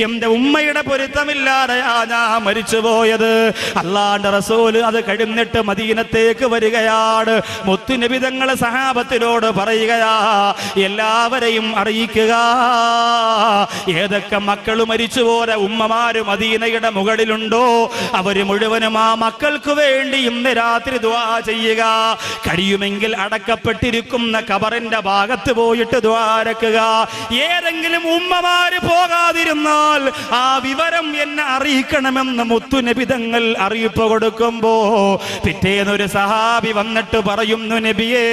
എന്റെ ഉമ്മയുടെ പൊരുത്തമില്ലാതെയാ ഞാൻ മരിച്ചുപോയത്. അല്ലാഹുവിന്റെ റസൂൽ അത് കഴിഞ്ഞിട്ട് മദീനത്തേക്ക് വരികയാണ്. മുത്തു നബി തങ്ങൾ സഹാബത്തിനോട് പറയുകയാ, എല്ലാവരെയും അറിയിക്കുക, ഏതൊക്കെ മക്കൾ മരിച്ചുപോയ ഉമ്മമാര് മദീനയുടെ മുകളിലുണ്ടോ അവര് മുഴുവനും ആ മക്കൾക്ക് വേണ്ടി ഇന്ന് രാത്രി ദുആ ചെയ്യുക. കഴിയുമെങ്കിൽ അടക്കപ്പെട്ടിരിക്കുന്ന ഖബറിന്റെ ഭാഗത്ത് പോയിട്ട് ദ്വാരക്കുക. ഏതെങ്കിലും ഉമ്മമാര് പോകാതിരുന്നാൽ ആ വിവരം എന്നെ അറിയിക്കണമെന്ന് മുത്തു നബി തങ്ങൾ അറിയിപ്പ് കൊടുക്കുമ്പോ പിറ്റേന്നൊരു സഹാബി വന്നിട്ട് പറയുന്നു, നബിയേ,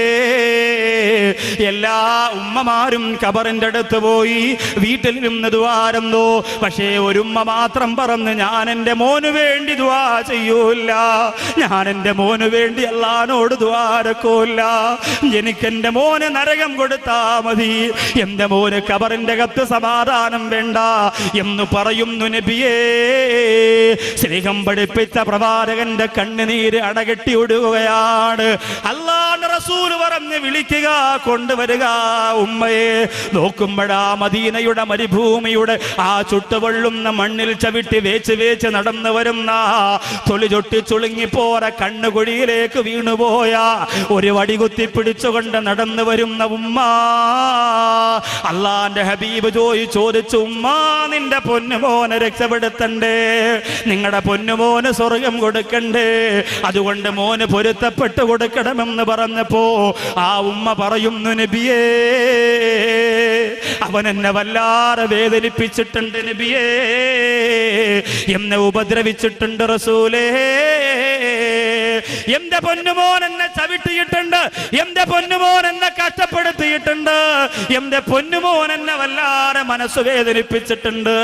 എല്ലാ ഉമ്മമാരും ഖബറിന്റെ അടുത്ത് പോയി വീട്ടിൽ നിന്ന് ദ്വാരുന്നു. പക്ഷേ ഒരു ഉമ്മ മാത്രം പറഞ്ഞു, ഞാൻ എൻ്റെ മോന് വേണ്ടി ദ്വാ ചെയ്യൂല, ഞാൻ എൻ്റെ മോന് വേണ്ടി അല്ലാഹുവോട് ദ്വാരക്കൂല, എനിക്കെൻ്റെ മോന് നരകം കൊടുത്താ മതി, എൻ്റെ മോന് ഖബറിന്റെ അകത്ത് സമാധാനം വേണ്ട എന്ന് പറയുന്നു നബിയേ. സ്നേഹം പഠിപ്പിച്ച പ്രവാചകന്റെ കണ്ണുനീര് അടകെട്ടി ഒടുകയാണ്. അല്ലാഹുവിന്റെ റസൂൽ പറഞ്ഞ് വിളിക്കുക, കൊണ്ടുവരിക ഉമ്മയെ. നോക്കുമ്പോഴാ മദീനയുടെ മരുഭൂമിയുടെ ആ ചുട്ടുപൊള്ളുന്ന മണ്ണിൽ ചവിട്ടി വേച്ച് വേച്ച് നടന്നു വരുന്ന, തൊലി ചൊട്ടി ചുളുങ്ങിപ്പോര കണ്ണുകുഴിയിലേക്ക് വീണുപോയ, ഒരു വടി കുത്തി പിടിച്ചുകൊണ്ട് നടന്നു വരുന്ന ഉമ്മ. അള്ളാന്റെ ഹബീബ് ചോദിച്ചു, ഉമ്മ, നിന്റെ പൊന്നുമോനെ രക്ഷപ്പെടുത്തണ്ടേ, നിങ്ങളുടെ പൊന്നുമോന് സ്വർഗം കൊടുക്കണ്ടേ, അതുകൊണ്ട് മോന് പൊരുത്തപ്പെട്ട് കൊടുക്കണമെന്ന് പറഞ്ഞപ്പോ ആ ഉമ്മ പറയുന്നു, നബിയേ, അവൻ എന്നെ വല്ലാതെ വേദനിപ്പിച്ചിട്ടുണ്ട് നബിയേ, എന്നെ ഉപദ്രവിച്ചിട്ടുണ്ട് റസൂലേ, എന്റെ പൊന്നുമോൻ എന്നെ ചവിട്ടിയിട്ടുണ്ട്, എന്റെ പൊന്നുമോൻ എന്നെ കഷ്ടപ്പെടുത്തിയിട്ടുണ്ട്, എന്റെ പൊന്നുമോൻ എന്നെ വല്ലാതെ മനസ്സ് വേദനിപ്പിച്ചിട്ടുണ്ട്.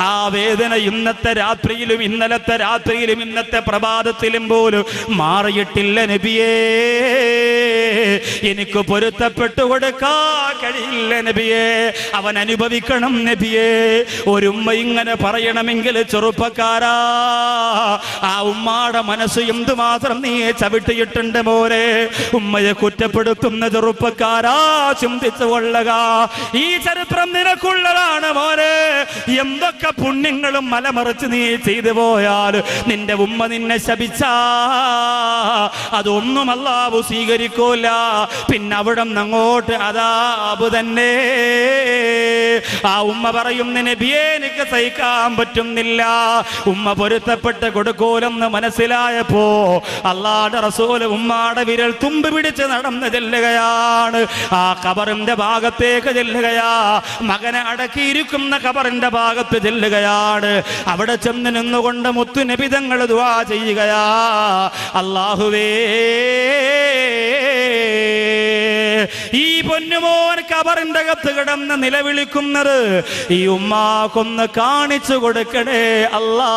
ആ വേദന ഇന്നത്തെ രാത്രിയിലും ഇന്നലത്തെ രാത്രിയിലും ഇന്നത്തെ പ്രഭാതത്തിലും പോലും മാറിയിട്ടില്ല നബിയേ. എനിക്ക് പൊരുത്തപ്പെട്ടു കൊടുക്കാൻ കഴിയില്ല നബിയേ, അവൻ അനുഭവിക്കണം നബിയേ. ഒരു ഉമ്മ ഇങ്ങനെ പറയണമെങ്കിൽ ചെറുപ്പക്കാരാ, ആ ഉമ്മാടെ മനസ്സ് എന്തുമാത്രം നീ ചവിട്ടിയിട്ടുണ്ട് മോനെ. ഉമ്മയെ കുറ്റപ്പെടുത്തുന്ന ചെറുപ്പക്കാരാ, ചിന്തിച്ചു കൊള്ളുക, ഈ ചരിത്രം നിനക്കുള്ളതാണ് മോനെ. എന്തൊക്കെ പുണ്യങ്ങളും മലമറിച്ച് നീ ചെയ്തു പോയാൽ നിന്റെ ഉമ്മ നിന്നെ ശപിച്ചാ അതൊന്നും അല്ലാഹു സ്വീകരിക്കൂല. പിന്നെ അവിടെ നിന്ന് അങ്ങോട്ട് അദാബ് തന്നെ. ആ ഉമ്മ പറയും, നബിയേ, എനിക്ക് സഹിക്കാൻ പറ്റുന്നില്ല. ഉമ്മ പൊരുത്തപ്പെട്ട് കൊടുക്കൂലെന്ന് മനസ്സിലായപ്പോ അല്ലാഹുവിന്റെ റസൂൽ ഉമ്മാടെ വിരൽ തുമ്പ് പിടിച്ച് നടന്ന് ചെല്ലുകയാണ്. ആ ഖബറിന്റെ ഭാഗത്തേക്ക് ചെല്ലുകയാ, മകനെ അടക്കിയിരിക്കുന്ന ഖബറിന്റെ ഭാഗത്ത് ചെല്ലുകയാണ്. അവിടെ ചെന്ന് നിന്നുകൊണ്ട് മുത്തു നബി തങ്ങൾ ദുആ ചെയ്യുകയാ, അല്ലാഹുവേ, ഈ പൊന്നുമോൻ ഖബറിന്റെ അകത്ത് കിടന്ന് നിലവിളിക്കുന്നത് ഈ ഉമ്മാക്കൊന്ന് കാണിച്ചു കൊടുക്കണേ അല്ലാ.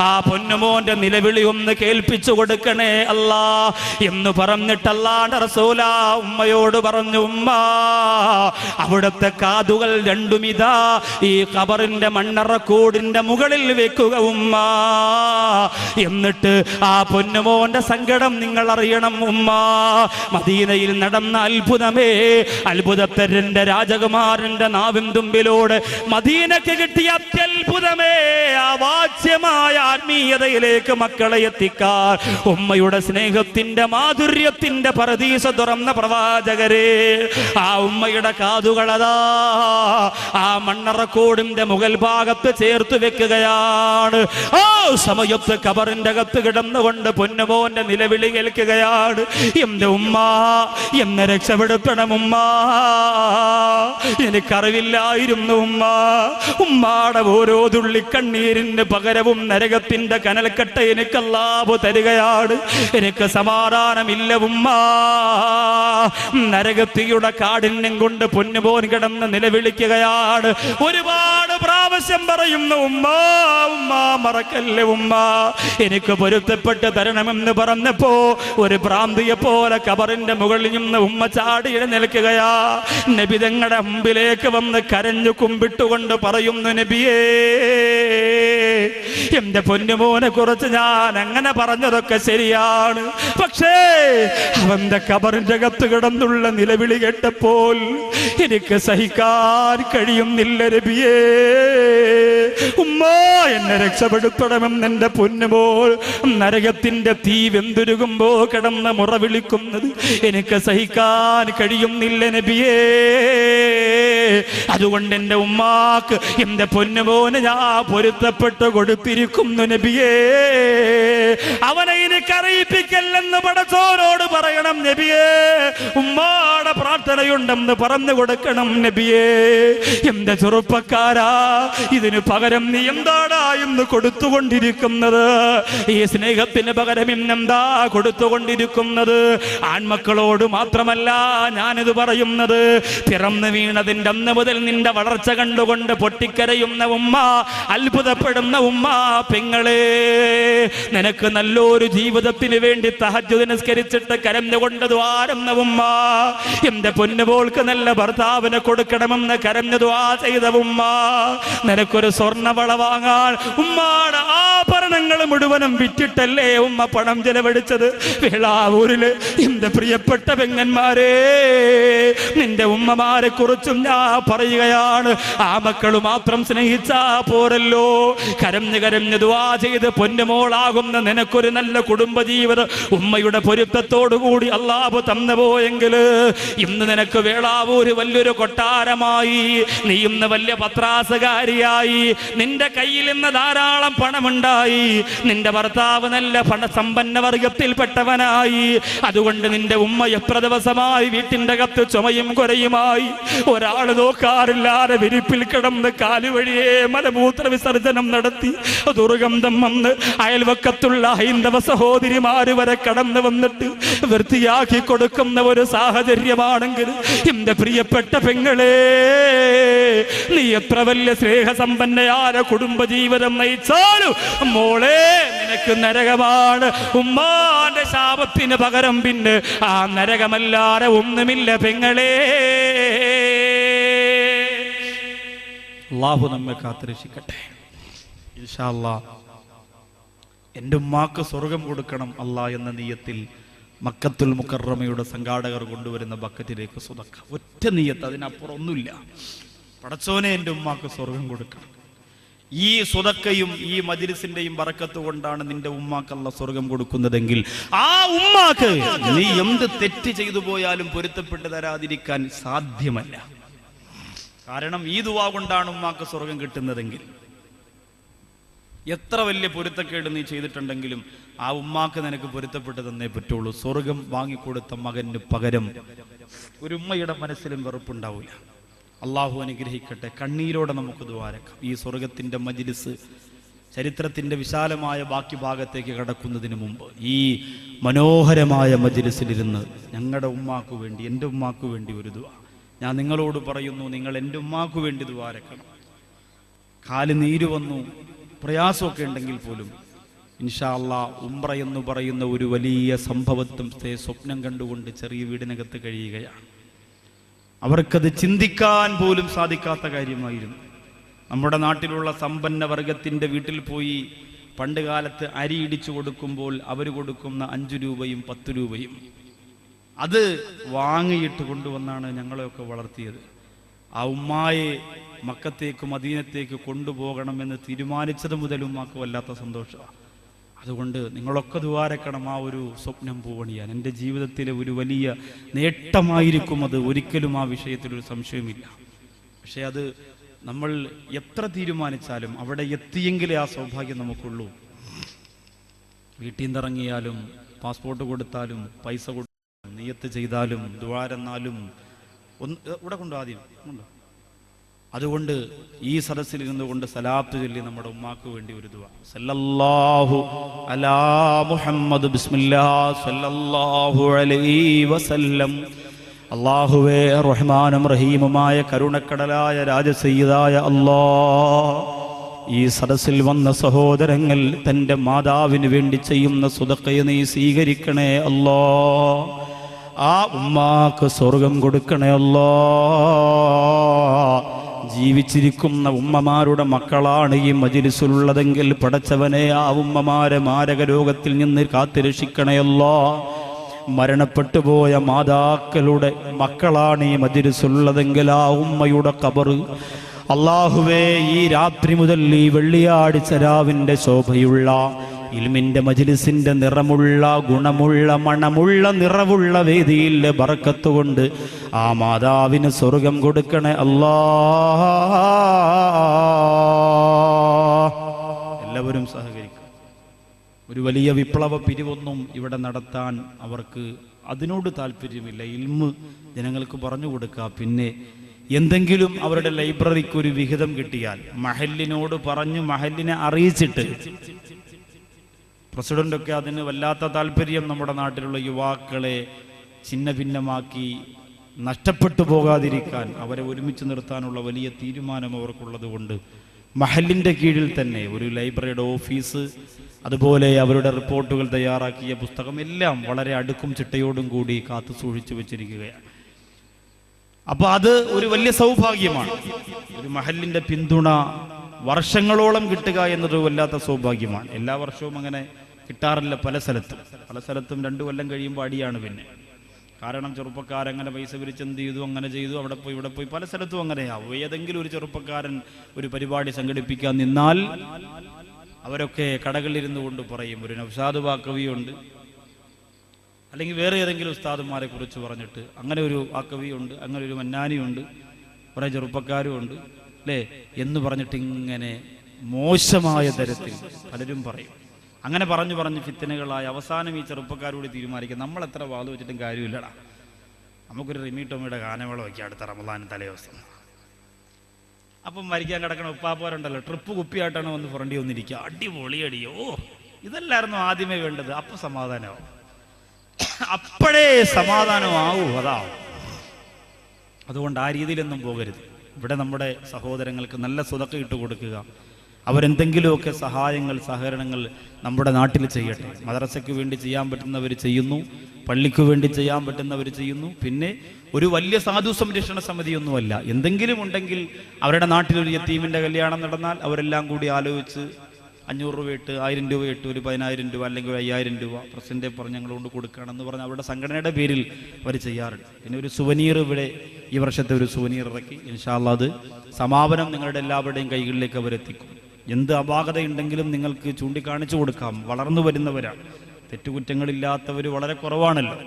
ആ പൊന്നുമോന്റെ നിലവിളി ഒന്ന് കേൾപ്പിച്ചു കൊടുക്കണേ അല്ലാ എന്ന് പറഞ്ഞിട്ട് അല്ലാഹുവിന്റെ റസൂൽ ഉമ്മയോട് പറഞ്ഞു, ഉമ്മ അവിടുത്തെ കാതുകൾ രണ്ടും ഇതാ ഈ ഖബറിന്റെ മണ്ണറക്കൂടിന്റെ മുകളിൽ വെക്കുക ഉമ്മ. എന്നിട്ട് ആ പൊന്നുമോന്റെ സങ്കടം നിങ്ങൾ അറിയണം ഉമ്മ. മദീനയിൽ നടന്ന അത്ഭുതമേ, അത്ഭുതത്തരന്റെ രാജകുമാരന്റെ നാവിൻ തുമ്പിലൂടെ മദീനക്ക് കിട്ടിയ അത്യത്ഭുതമേ, ആ വാച്യമായ ആത്മീയതയിലേക്ക് മക്കളെ എത്തിക്കാൻ ഉമ്മയുടെ സ്നേഹത്തിന്റെ മാധുര്യത്തിന്റെ പരദീസ തുറന്ന പ്രവാചകരെ, ആ ഉമ്മയുടെ കാതുകളതാ ആ മണ്ണറക്കോടിന്റെ മുകൾ ഭാഗത്ത് ചേർത്ത് വെക്കുകയാണ്. ആ സമയത്ത് ഖബറിന്റെ അകത്ത് കിടന്നുകൊണ്ട് പൊന്നുമോന്റെ നിലവിളി കേൾക്കുകയാണ്. എന്റെ ഉമ്മ എന്നെ രക്ഷപ്പെടുത്തണം ഉമ്മ, എനിക്കറിവില്ലായിരുന്നു ഉമ്മ. ഉമ്മാടെ ഓരോ തുള്ളി കണ്ണീരിന് പകരവും നരകത്തിന്റെ കനൽക്കട്ട എനിക്ക് അല്ലാഹു തരികയാണ്. എനിക്ക് സമാധാനമില്ല ഉമ്മ. നരകത്തിയുടെ കാഠിന്യം കൊണ്ട് പൊന്നുമോൻ കിടന്ന് നിലവിളിക്കുകയാണ്. ഒരുപാട് പ്രാവശ്യം പറയുന്നു ഉമ്മ ഉമ്മ മറക്കല്ലേ ഉമ്മ, എനിക്ക് പൊരുത്തപ്പെട്ട് തരണമെന്ന് പറഞ്ഞപ്പോ ഒരു ഭ്രാന്തിയെ പോലെ ഖബറിന്റെ മുകളിൽ നിന്ന് ഉമ്മ ചാടി എഴുന്നേൽക്കുകയാ. നബി തങ്ങളുടെ മുമ്പിലേക്ക് വന്ന് കരഞ്ഞു കുമ്പിട്ടുകൊണ്ട് പറയുന്നു, നബിയേ എന്റെ പൊന്നുമോനെ കുറിച്ച് ഞാൻ അങ്ങനെ പറഞ്ഞതൊക്കെ ശരിയാണ്, പക്ഷേ അവന്റെ ഖബറിന്റെ അകത്ത് കിടന്നുള്ള നിലവിളി കേട്ടപ്പോൾ എനിക്ക് സഹിക്കാൻ കഴിയുന്നില്ല നബിയേ. ഉമ്മ എന്നെ രക്ഷപ്പെടുത്തണമെന്ന് എന്റെ പൊന്നുമോൾ നരകത്തിന്റെ തീ വെന്തുരുകുമ്പോ കിടന്ന് മുറ വിളിക്കുന്നത് എനിക്ക് സഹിക്കാൻ കഴിയുന്നില്ല നബിയേ. അതുകൊണ്ട് എന്റെ ഉമ്മാക്ക് എന്റെ പൊന്നുമോന് ഞാൻ പൊരുത്തപ്പെട്ട് കൊടുത്തിരിക്കുന്നു നബിയേ. അവനെ എനിക്ക് അറിയിപ്പിക്കല്ലെന്ന് പടച്ചോനോട് പറയണം നബിയേ. ഉമ്മാടെ പ്രാർത്ഥനയുണ്ടെന്ന് പറഞ്ഞു കൊടുക്കണം നബിയേ. എന്റെ ചെറുപ്പക്കാരാ, ഇതിന് പകരം നീ എന്താടാ ഇന്ന് കൊടുത്തുകൊണ്ടിരിക്കുന്നത്? ഈ സ്നേഹത്തിന് പകരം ഇന്നെന്താ കൊടുത്തുകൊണ്ടിരിക്കുന്നത്? ആൺമക്കളോട് മാത്രമല്ല ഞാനിത് പറയുന്നത്, പിറന്നു വീണതിന്റെ അന്ന് മുതൽ നിന്റെ വളർച്ച കണ്ടുകൊണ്ട് പൊട്ടിക്കരയുന്ന ഉമ്മ, അത്ഭുതപ്പെടുന്ന ഉമ്മ, പെങ്ങളെ നിനക്ക് നല്ലൊരു ജീവിതത്തിന് വേണ്ടി തഹജ്ജുദ് നിസ്കരിച്ചിട്ട് കരഞ്ഞുകൊണ്ട് ദ്വാരുന്ന ഉമ്മ, എന്റെ പൊന്നുമോൾക്ക് നല്ല ഭർത്താവിനെ കൊടുക്കണമെന്ന് കരഞ്ഞു ദ്വാ ചെയ്ത ഉമ്മ, നിനക്കൊരു സ്വർണ്ണവള വാങ്ങാൻ ഉമ്മാടെ ആഭരണങ്ങൾ മുഴുവനും വിറ്റിട്ടല്ലേ ഉമ്മ പണം ചെലവഴിച്ചത്? വേളാവൂരില് എന്റെ പ്രിയപ്പെട്ട പെങ്ങന്മാരെ, നിന്റെ ഉമ്മമാരെ കുറിച്ചും ഞാൻ പറയുകയാണ്. ആ മക്കൾ മാത്രം സ്നേഹിച്ചാ പോരല്ലോ, കരഞ്ഞു കരഞ്ഞു ദുആ ചെയ്ത് പൊന്നുമോളാകുന്ന നിനക്കൊരു നല്ല കുടുംബജീവിതം ഉമ്മയുടെ പൊരുത്തത്തോടുകൂടി അല്ലാഹു തന്നു പോയെങ്കിൽ ഇന്ന് നിനക്ക് വേളാവൂര് വലിയൊരു കൊട്ടാരമായി, നീ ഇന്ന് വലിയ പത്രാസുകാരിയായി, നിന്റെ കയ്യിൽ ഇന്ന് ധാരാളം പണമുണ്ടായി, നിന്റെ ഭർത്താവ് നല്ല സമ്പന്ന വർഗത്തിൽപ്പെട്ടവനായി. അതുകൊണ്ട് നിന്റെ ഉമ്മ എത്ര ദിവസമായി വീട്ടിന്റെ അകത്ത് ചുമയും കുരയുമായി, ഒരാൾ നോക്കാറില്ലാതെ വിരിപ്പിൽ കിടന്ന് കാലുവഴിയെ മലമൂത്ര വിസർജനം നടത്തി ദുർഗന്ധം വന്ന് അയൽവക്കത്തുള്ള ഹൈന്ദവ സഹോദരിമാര് വരെ കടന്നു വന്നിട്ട് വൃത്തിയാക്കി കൊടുക്കുന്ന ഒരു സാഹചര്യമാണെങ്കിൽ എന്റെ പ്രിയപ്പെട്ട പെങ്ങളെ, നീ എത്ര വലിയ സ്നേഹസമ്പന്നയായ കുടുംബജീവിതം നയിച്ചാലും മോളെ നിനക്ക് നരകമാണ്. ഉമ്മാന്റെ ശാപത്തിന് പകരം പിന്നെ ആ നരകമല്ലാതെ ഒന്നുമില്ല പെങ്ങളെ. അല്ലാഹു നമ്മെ കാത്തുരക്ഷിക്കട്ടെ. ഇൻഷാ അല്ലാഹ് എൻ്റെ ഉമ്മാക്ക് സ്വർഗം കൊടുക്കണം അല്ലാ എന്ന നിയ്യത്തിൽ മക്കത്തുൽ മുക്കറമയുടെ സംഘാടകർ കൊണ്ടുവരുന്ന ബക്കറ്റിലേക്ക് സ്വതക്ക, ഒറ്റ നിയ്യത്ത്, അതിനപ്പുറം ഒന്നുമില്ല. പടച്ചോനെ എൻ്റെ ഉമ്മാക്ക് സ്വർഗം കൊടുക്കണം. ഈ സ്വതക്കയും ഈ മജ്‌ലിസിന്റെയും ബറക്കത്ത് കൊണ്ടാണ് നിന്റെ ഉമ്മാക്ക് അല്ലാഹ് സ്വർഗം കൊടുക്കുന്നതെങ്കിൽ ആ ഉമ്മാക്ക് നീ എന്ത് തെറ്റ് ചെയ്തു പോയാലും പൊരുത്തപ്പെട്ട് തരാതിരിക്കാൻ സാധ്യമല്ല. കാരണം ഈ ദുആ കൊണ്ടാണ് ഉമ്മാക്ക് സ്വർഗം കിട്ടുന്നതെങ്കിൽ എത്ര വലിയ പൊരുത്തക്കേട് നീ ചെയ്തിട്ടുണ്ടെങ്കിലും ആ ഉമ്മാക്ക് നിനക്ക് പൊരുത്തപ്പെട്ട് തന്നേ പറ്റുള്ളൂ. സ്വർഗം വാങ്ങിക്കൊടുത്ത മകന് പകരം ഒരു ഉമ്മയുടെ മനസ്സിലും വെറുപ്പുണ്ടാവില്ല. അള്ളാഹു അനുഗ്രഹിക്കട്ടെ. കണ്ണീരോടെ നമുക്ക് ദ്വാരക്കാം. ഈ സ്വർഗത്തിന്റെ മജ്‌ലിസ് ചരിത്രത്തിന്റെ വിശാലമായ ബാക്കി ഭാഗത്തേക്ക് കടക്കുന്നതിന് മുമ്പ് ഈ മനോഹരമായ മജ്‌ലിസിലിരുന്ന് ഞങ്ങളുടെ ഉമ്മാക്ക് വേണ്ടി, എൻ്റെ ഉമ്മാക്ക് വേണ്ടി ഒരു ദുആ ഞാൻ നിങ്ങളോട് പറയുന്നു. നിങ്ങൾ എൻ്റെ ഉമ്മാക്ക് വേണ്ടി ദ്വാരക്കണം. കാല് നീര് വന്നു, പ്രയാസമൊക്കെ ഉണ്ടെങ്കിൽ പോലും ഇൻഷാ അല്ലാഹ് ഉംറ എന്ന് പറയുന്ന ഒരു വലിയ സംഭവത്തെ സ്വപ്നം കണ്ടുകൊണ്ട് ചെറിയ വീടിനകത്ത് കഴിയുകയാണ്. അവർക്കത് ചിന്തിക്കാൻ പോലും സാധിക്കാത്ത കാര്യമായിരുന്നു. നമ്മുടെ നാട്ടിലുള്ള സമ്പന്ന വർഗത്തിൻ്റെ വീട്ടിൽ പോയി പണ്ട് കാലത്ത് അരി ഇടിച്ചു കൊടുക്കുമ്പോൾ അവർ കൊടുക്കുന്ന 5 രൂപയും 10 രൂപയും അത് വാങ്ങിയിട്ട് കൊണ്ടുവന്നാണ് ഞങ്ങളെയൊക്കെ വളർത്തിയത്. ആ ഉമ്മായെ മക്കത്തേക്ക് മദീനത്തേക്ക് കൊണ്ടുപോകണമെന്ന് തീരുമാനിച്ചത് മുതൽ ഉമ്മാക്ക് വല്ലാത്ത സന്തോഷമാണ്. അതുകൊണ്ട് നിങ്ങളൊക്കെ ദ്വാരക്കണം ആ ഒരു സ്വപ്നം പൂവണിയാൻ. എൻ്റെ ജീവിതത്തിലെ ഒരു വലിയ നേട്ടമായിരിക്കും അത്, ഒരിക്കലും ആ വിഷയത്തിലൊരു സംശയമില്ല. പക്ഷെ അത് നമ്മൾ എത്ര തീരുമാനിച്ചാലും അവിടെ എത്തിയെങ്കിലേ ആ സൗഭാഗ്യം നമുക്കുള്ളൂ. വീട്ടിൽ നിന്നിറങ്ങിയാലും പാസ്പോർട്ട് കൊടുത്താലും പൈസ കൊടുത്താലും നിയത്ത് ചെയ്താലും ദ്വാരെന്നാലും ഇവിടെ കൊണ്ടു ആദ്യം ഉണ്ടോ. അതുകൊണ്ട് ഈ സദസ്സിൽ നിന്നുകൊണ്ട് സലാത്ത് ചൊല്ലി നമ്മുടെ ഉമ്മാക്ക് വേണ്ടി ഒരു ദുആ. സല്ലല്ലാഹു അലാ മുഹമ്മദ് ബിസ്മില്ലാഹ് സല്ലല്ലാഹു അലൈഹി വസല്ലം. അല്ലാഹുവേ റഹ്മാനും റഹീമുമായ കരുണക്കടലായ രാജസയ്യിദായ അല്ലാഹ്, ഈ സദസ്സിൽ വന്ന സഹോദരങ്ങൾ തൻ്റെ മാതാവിന് വേണ്ടി ചെയ്യുന്ന സ്വതക്കയെ നീ സ്വീകരിക്കണേ അല്ലാഹ്. ആ ഉമ്മാക്ക് സ്വർഗം കൊടുക്കണേ അല്ലാഹ്. ജീവിച്ചിരിക്കുന്ന ഉമ്മമാരുടെ മക്കളാണ് ഈ മജ്‌ലിസിലുള്ളതെങ്കിൽ പടച്ചവനെ ആ ഉമ്മമാരെ മാരക രോഗത്തിൽ നിന്ന് കാത്തുരക്ഷിക്കണയല്ലോ. മരണപ്പെട്ടു പോയ മാതാക്കളുടെ മക്കളാണ് ഈ മജ്‌ലിസിലുള്ളതെങ്കിൽ ആ ഉമ്മയുടെ ഖബർ അല്ലാഹുവേ ഈ രാത്രി മുതൽ ഈ വെള്ളിയാഴ്ച രാവിന്റെ ശോഭയുള്ള ഇൽമിന്റെ മജ്‌ലിസിന്റെ നിറമുള്ള ഗുണമുള്ള മണമുള്ള നിറവുള്ള വേദിയിൽ ബറക്കത്ത് കൊണ്ട് ആ മാതാവിന് സ്വർഗം കൊടുക്കണേ അല്ലാഹ്. എല്ലാവരും സഹകരിക്കും. ഒരു വലിയ വിപ്ലവ പിരിവൊന്നും ഇവിടെ നടത്താൻ അവർക്ക് അതിനോട് താല്പര്യമില്ല. ഇൽമ് ജനങ്ങൾക്ക് പറഞ്ഞു കൊടുക്കുക. പിന്നെ എന്തെങ്കിലും അവരുടെ ലൈബ്രറിക്ക് ഒരു വിഹിതം കിട്ടിയാൽ മഹല്ലിനോട് പറഞ്ഞു മഹല്ലിനെ അറിയിച്ചിട്ട്, പ്രസിഡന്റൊക്കെ അതിന് വല്ലാത്ത താല്പര്യം, നമ്മുടെ നാട്ടിലുള്ള യുവാക്കളെ ഛിന്ന ഭിന്നമാക്കി നഷ്ടപ്പെട്ടു പോകാതിരിക്കാൻ അവരെ ഒരുമിച്ച് നിർത്താനുള്ള വലിയ തീരുമാനം അവർക്കുള്ളത് കൊണ്ട് മഹല്ലിൻ്റെ കീഴിൽ തന്നെ ഒരു ലൈബ്രറിയുടെ ഓഫീസ്, അതുപോലെ അവരുടെ റിപ്പോർട്ടുകൾ തയ്യാറാക്കിയ പുസ്തകം എല്ലാം വളരെ അടുക്കും ചിട്ടയോടും കൂടി കാത്തു സൂക്ഷിച്ചു വെച്ചിരിക്കുകയാണ്. അപ്പോൾ അത് ഒരു വലിയ സൗഭാഗ്യമാണ്. ഒരു മഹല്ലിൻ്റെ പിന്തുണ വർഷങ്ങളോളം കിട്ടുക എന്നതൊരു വല്ലാത്ത സൗഭാഗ്യമാണ്. എല്ലാ വർഷവും അങ്ങനെ കിട്ടാറില്ല. പല സ്ഥലത്തും 2 കൊല്ലം കഴിയുമ്പോൾ അടിയാണ്. പിന്നെ കാരണം ചെറുപ്പക്കാരങ്ങനെ പൈസ പിരിച്ച് എന്ത് ചെയ്തു, അങ്ങനെ ചെയ്തു, അവിടെ പോയി ഇവിടെ പോയി, പല സ്ഥലത്തും അങ്ങനെയാവും. ഏതെങ്കിലും ഒരു ചെറുപ്പക്കാരൻ ഒരു പരിപാടി സംഘടിപ്പിക്കാൻ നിന്നാൽ അവരൊക്കെ കടകളിലിരുന്നു കൊണ്ട് പറയും, ഒരു നൗഷാദ് ബാക്കവിയുണ്ട്, അല്ലെങ്കിൽ വേറെ ഏതെങ്കിലും ഉസ്താദുമാരെ കുറിച്ച് പറഞ്ഞിട്ട് അങ്ങനെ ഒരു ബാക്കവിയുണ്ട്, അങ്ങനെ ഒരു മന്നാനിയുണ്ട്, കുറേ ചെറുപ്പക്കാരും ഉണ്ട് അല്ലേ എന്ന് പറഞ്ഞിട്ട് ഇങ്ങനെ മോശമായ തരത്തിൽ പലരും പറയും. അങ്ങനെ പറഞ്ഞു പറഞ്ഞ് ഫിത്തനകളായി അവസാനം ഈ ചെറുപ്പക്കാരോട് തീരുമാനിക്കുക, നമ്മൾ എത്ര വാത് വെച്ചിട്ടും കാര്യമില്ലടാ, നമുക്കൊരു റിമി ടോമിയുടെ ഗാനമേള വയ്ക്കുക അടുത്ത റമദാൻ തലേദിവസം. അപ്പം മരിക്കാൻ കിടക്കണ ഉപ്പാപ്പോരുണ്ടല്ലോ, ട്രിപ്പ് കുപ്പിയായിട്ടാണ് വന്ന് ഫ്രണ്ടി വന്നിരിക്കുക, അടിപൊളിയടിയോ, ഇതല്ലായിരുന്നു ആദ്യമേ വേണ്ടത്. അപ്പം സമാധാനമാവും, അപ്പോഴേ സമാധാനമാവൂ, അതാവും. അതുകൊണ്ട് ആ രീതിയിലൊന്നും പോകരുത്. ഇവിടെ നമ്മുടെ സഹോദരങ്ങൾക്ക് നല്ല സ്വതക്ക ഇട്ട് കൊടുക്കുക. അവരെന്തെങ്കിലുമൊക്കെ സഹായങ്ങൾ സഹകരണങ്ങൾ നമ്മുടെ നാട്ടിൽ ചെയ്യട്ടെ. മദ്രസയ്ക്ക് വേണ്ടി ചെയ്യാൻ പറ്റുന്നവർ ചെയ്യുന്നു, പള്ളിക്ക് വേണ്ടി ചെയ്യാൻ പറ്റുന്നവർ ചെയ്യുന്നു. പിന്നെ ഒരു വലിയ സാധു സംരക്ഷണ സമിതിയൊന്നുമല്ല, എന്തെങ്കിലും ഉണ്ടെങ്കിൽ അവരുടെ നാട്ടിലൊരു യത്തീമിൻ്റെ കല്യാണം നടന്നാൽ അവരെല്ലാം കൂടി ആലോചിച്ച് 500 രൂപ ഇട്ട് 1000 രൂപ ഇട്ട് ഒരു 10,000 രൂപ അല്ലെങ്കിൽ 5000 രൂപ പ്രസിഡന്റ് പറഞ്ഞ് ഞങ്ങളുകൊണ്ട് കൊടുക്കുകയാണെന്ന് പറഞ്ഞ് അവരുടെ സംഘടനയുടെ പേരിൽ അവർ ചെയ്യാറുണ്ട്. പിന്നെ ഒരു സുവനീർ, ഇവിടെ ഈ വർഷത്തെ ഒരു സുവനീർ ഇറക്കി. ഇൻഷാ അല്ലാഹ് അത് സമാപനം നിങ്ങളുടെ എല്ലാവരുടെയും കൈകളിലേക്ക് അവരെത്തിക്കും. എന്ത് അപാകതയുണ്ടെങ്കിലും നിങ്ങൾക്ക് ചൂണ്ടിക്കാണിച്ചു കൊടുക്കാം. വളർന്നു വരുന്നവരാണ്, തെറ്റുകുറ്റങ്ങളില്ലാത്തവർ വളരെ കുറവാണല്ലോ.